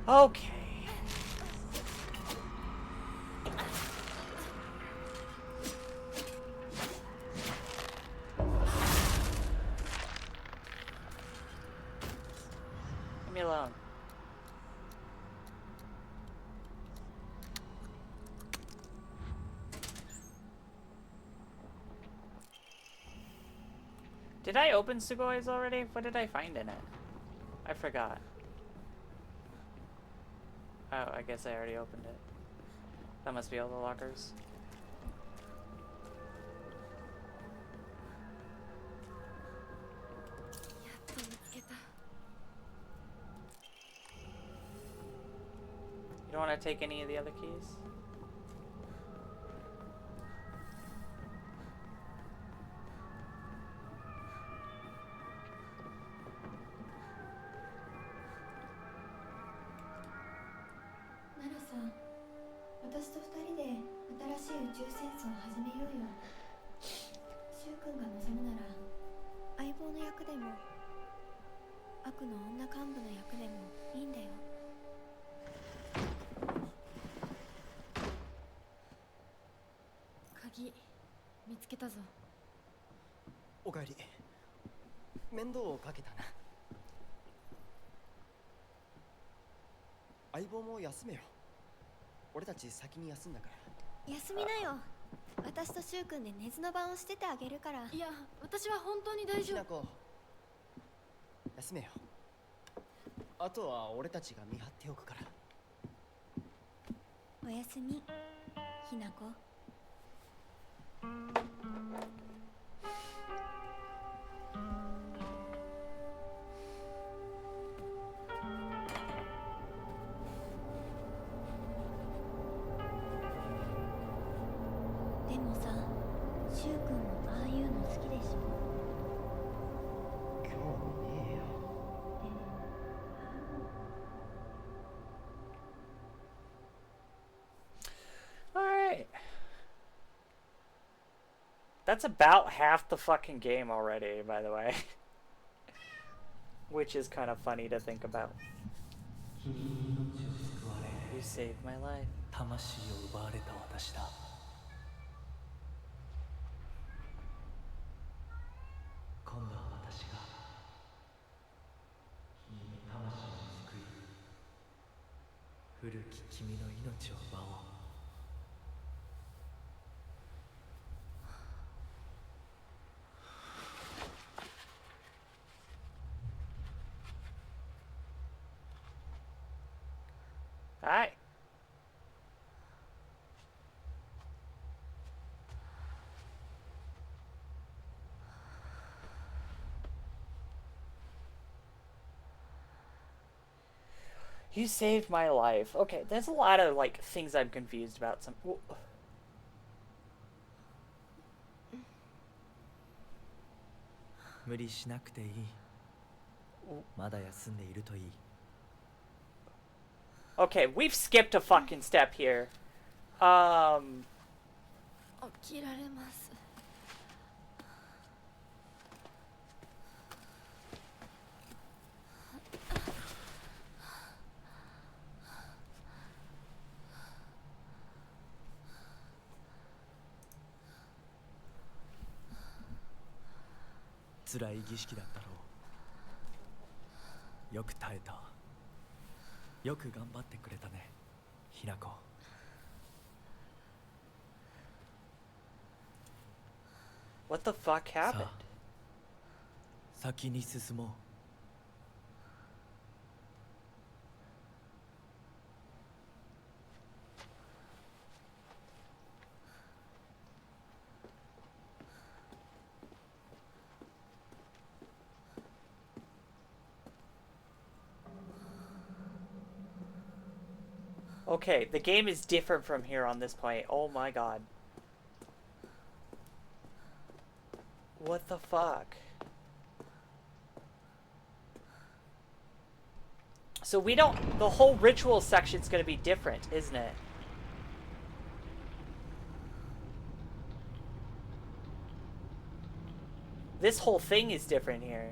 Speaker 1: Okay. Leave me alone. Did I open Sugoi's already? What did I find in it? I forgot. Oh, I guess I already opened it. That must be all the lockers. You don't want to take any of the other keys?
Speaker 7: おかえり。面倒をかけたな。相棒も休めよ。俺たち先に休んだから。
Speaker 3: 休みなよ。私とシュウ君で寝ずの番をしててあげるから。
Speaker 4: いや、私は本当に大丈夫。
Speaker 7: ひなこ、休めよ。あとは俺たちが見張っておくから。
Speaker 3: おやすみ、ひなこ。でもさ、シュウ君もああいうの好きでしょ。
Speaker 7: 興味ねえよ。
Speaker 1: Alright. That's about half the fucking game already, by the way. Which is kind of funny to think about. You saved my life.
Speaker 9: 魂を奪われた私だ。今度は私が君の魂を救い、古き君の命を奪おう。
Speaker 1: Hi. You saved my life. Okay, there's a lot of like things I'm confused about. Some.
Speaker 9: 「無理しなくていい。まだ休んでいるといい。
Speaker 1: Okay, we've skipped a fucking step here.
Speaker 4: 起きられます。
Speaker 9: 辛い儀式だったろう。よく耐えた。よく頑張ってくれたね、ひなこ。
Speaker 1: What the fuck happened?
Speaker 9: さあ、先に進もう。
Speaker 1: Okay, the game is different from here on this point. Oh my god. What the fuck? So we don't... The whole ritual section's gonna be different, isn't it? This whole thing is different here.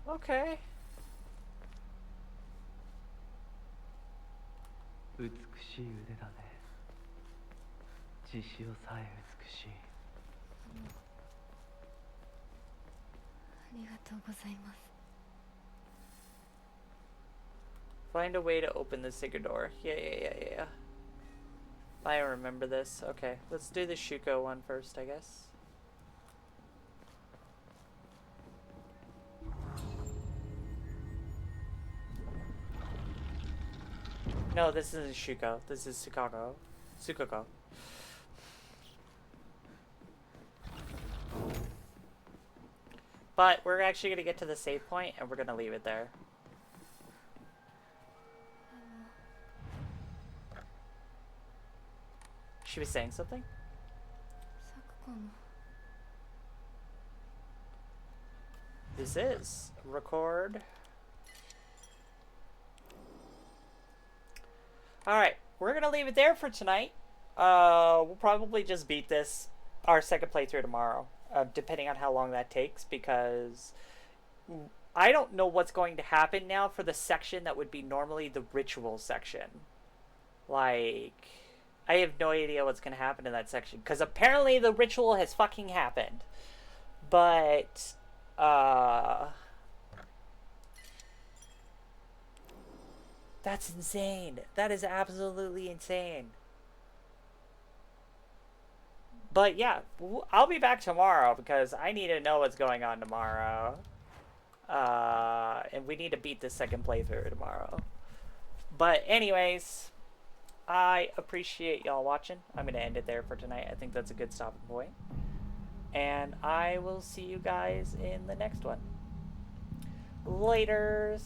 Speaker 1: Okay.
Speaker 9: 美しい腕だね。血潮さえ美しい。
Speaker 4: ありがとうございます。
Speaker 1: Find a way to open the secret door. Yeah. I remember this. Okay, let's do the Shuko one first, I guess. No, this isn't Shuko. This is Sukoko. But we're actually going to get to the save point, and we're going to leave it there. She was saying something?
Speaker 4: 咲子の
Speaker 1: This is record. Alright, we're gonna leave it there for tonight. We'll probably just beat this, our second playthrough tomorrow, depending on how long that takes, because I don't know what's going to happen now for the section that would be normally the ritual section. Like, I have no idea what's gonna happen in that section, because apparently the ritual has fucking happened. But, that's insane. That is absolutely insane. But yeah, I'll be back tomorrow because I need to know what's going on tomorrow. And we need to beat this second playthrough tomorrow. But anyways, I appreciate y'all watching. I'm going to end it there for tonight. I think that's a good stopping point. And I will see you guys in the next one. Laters.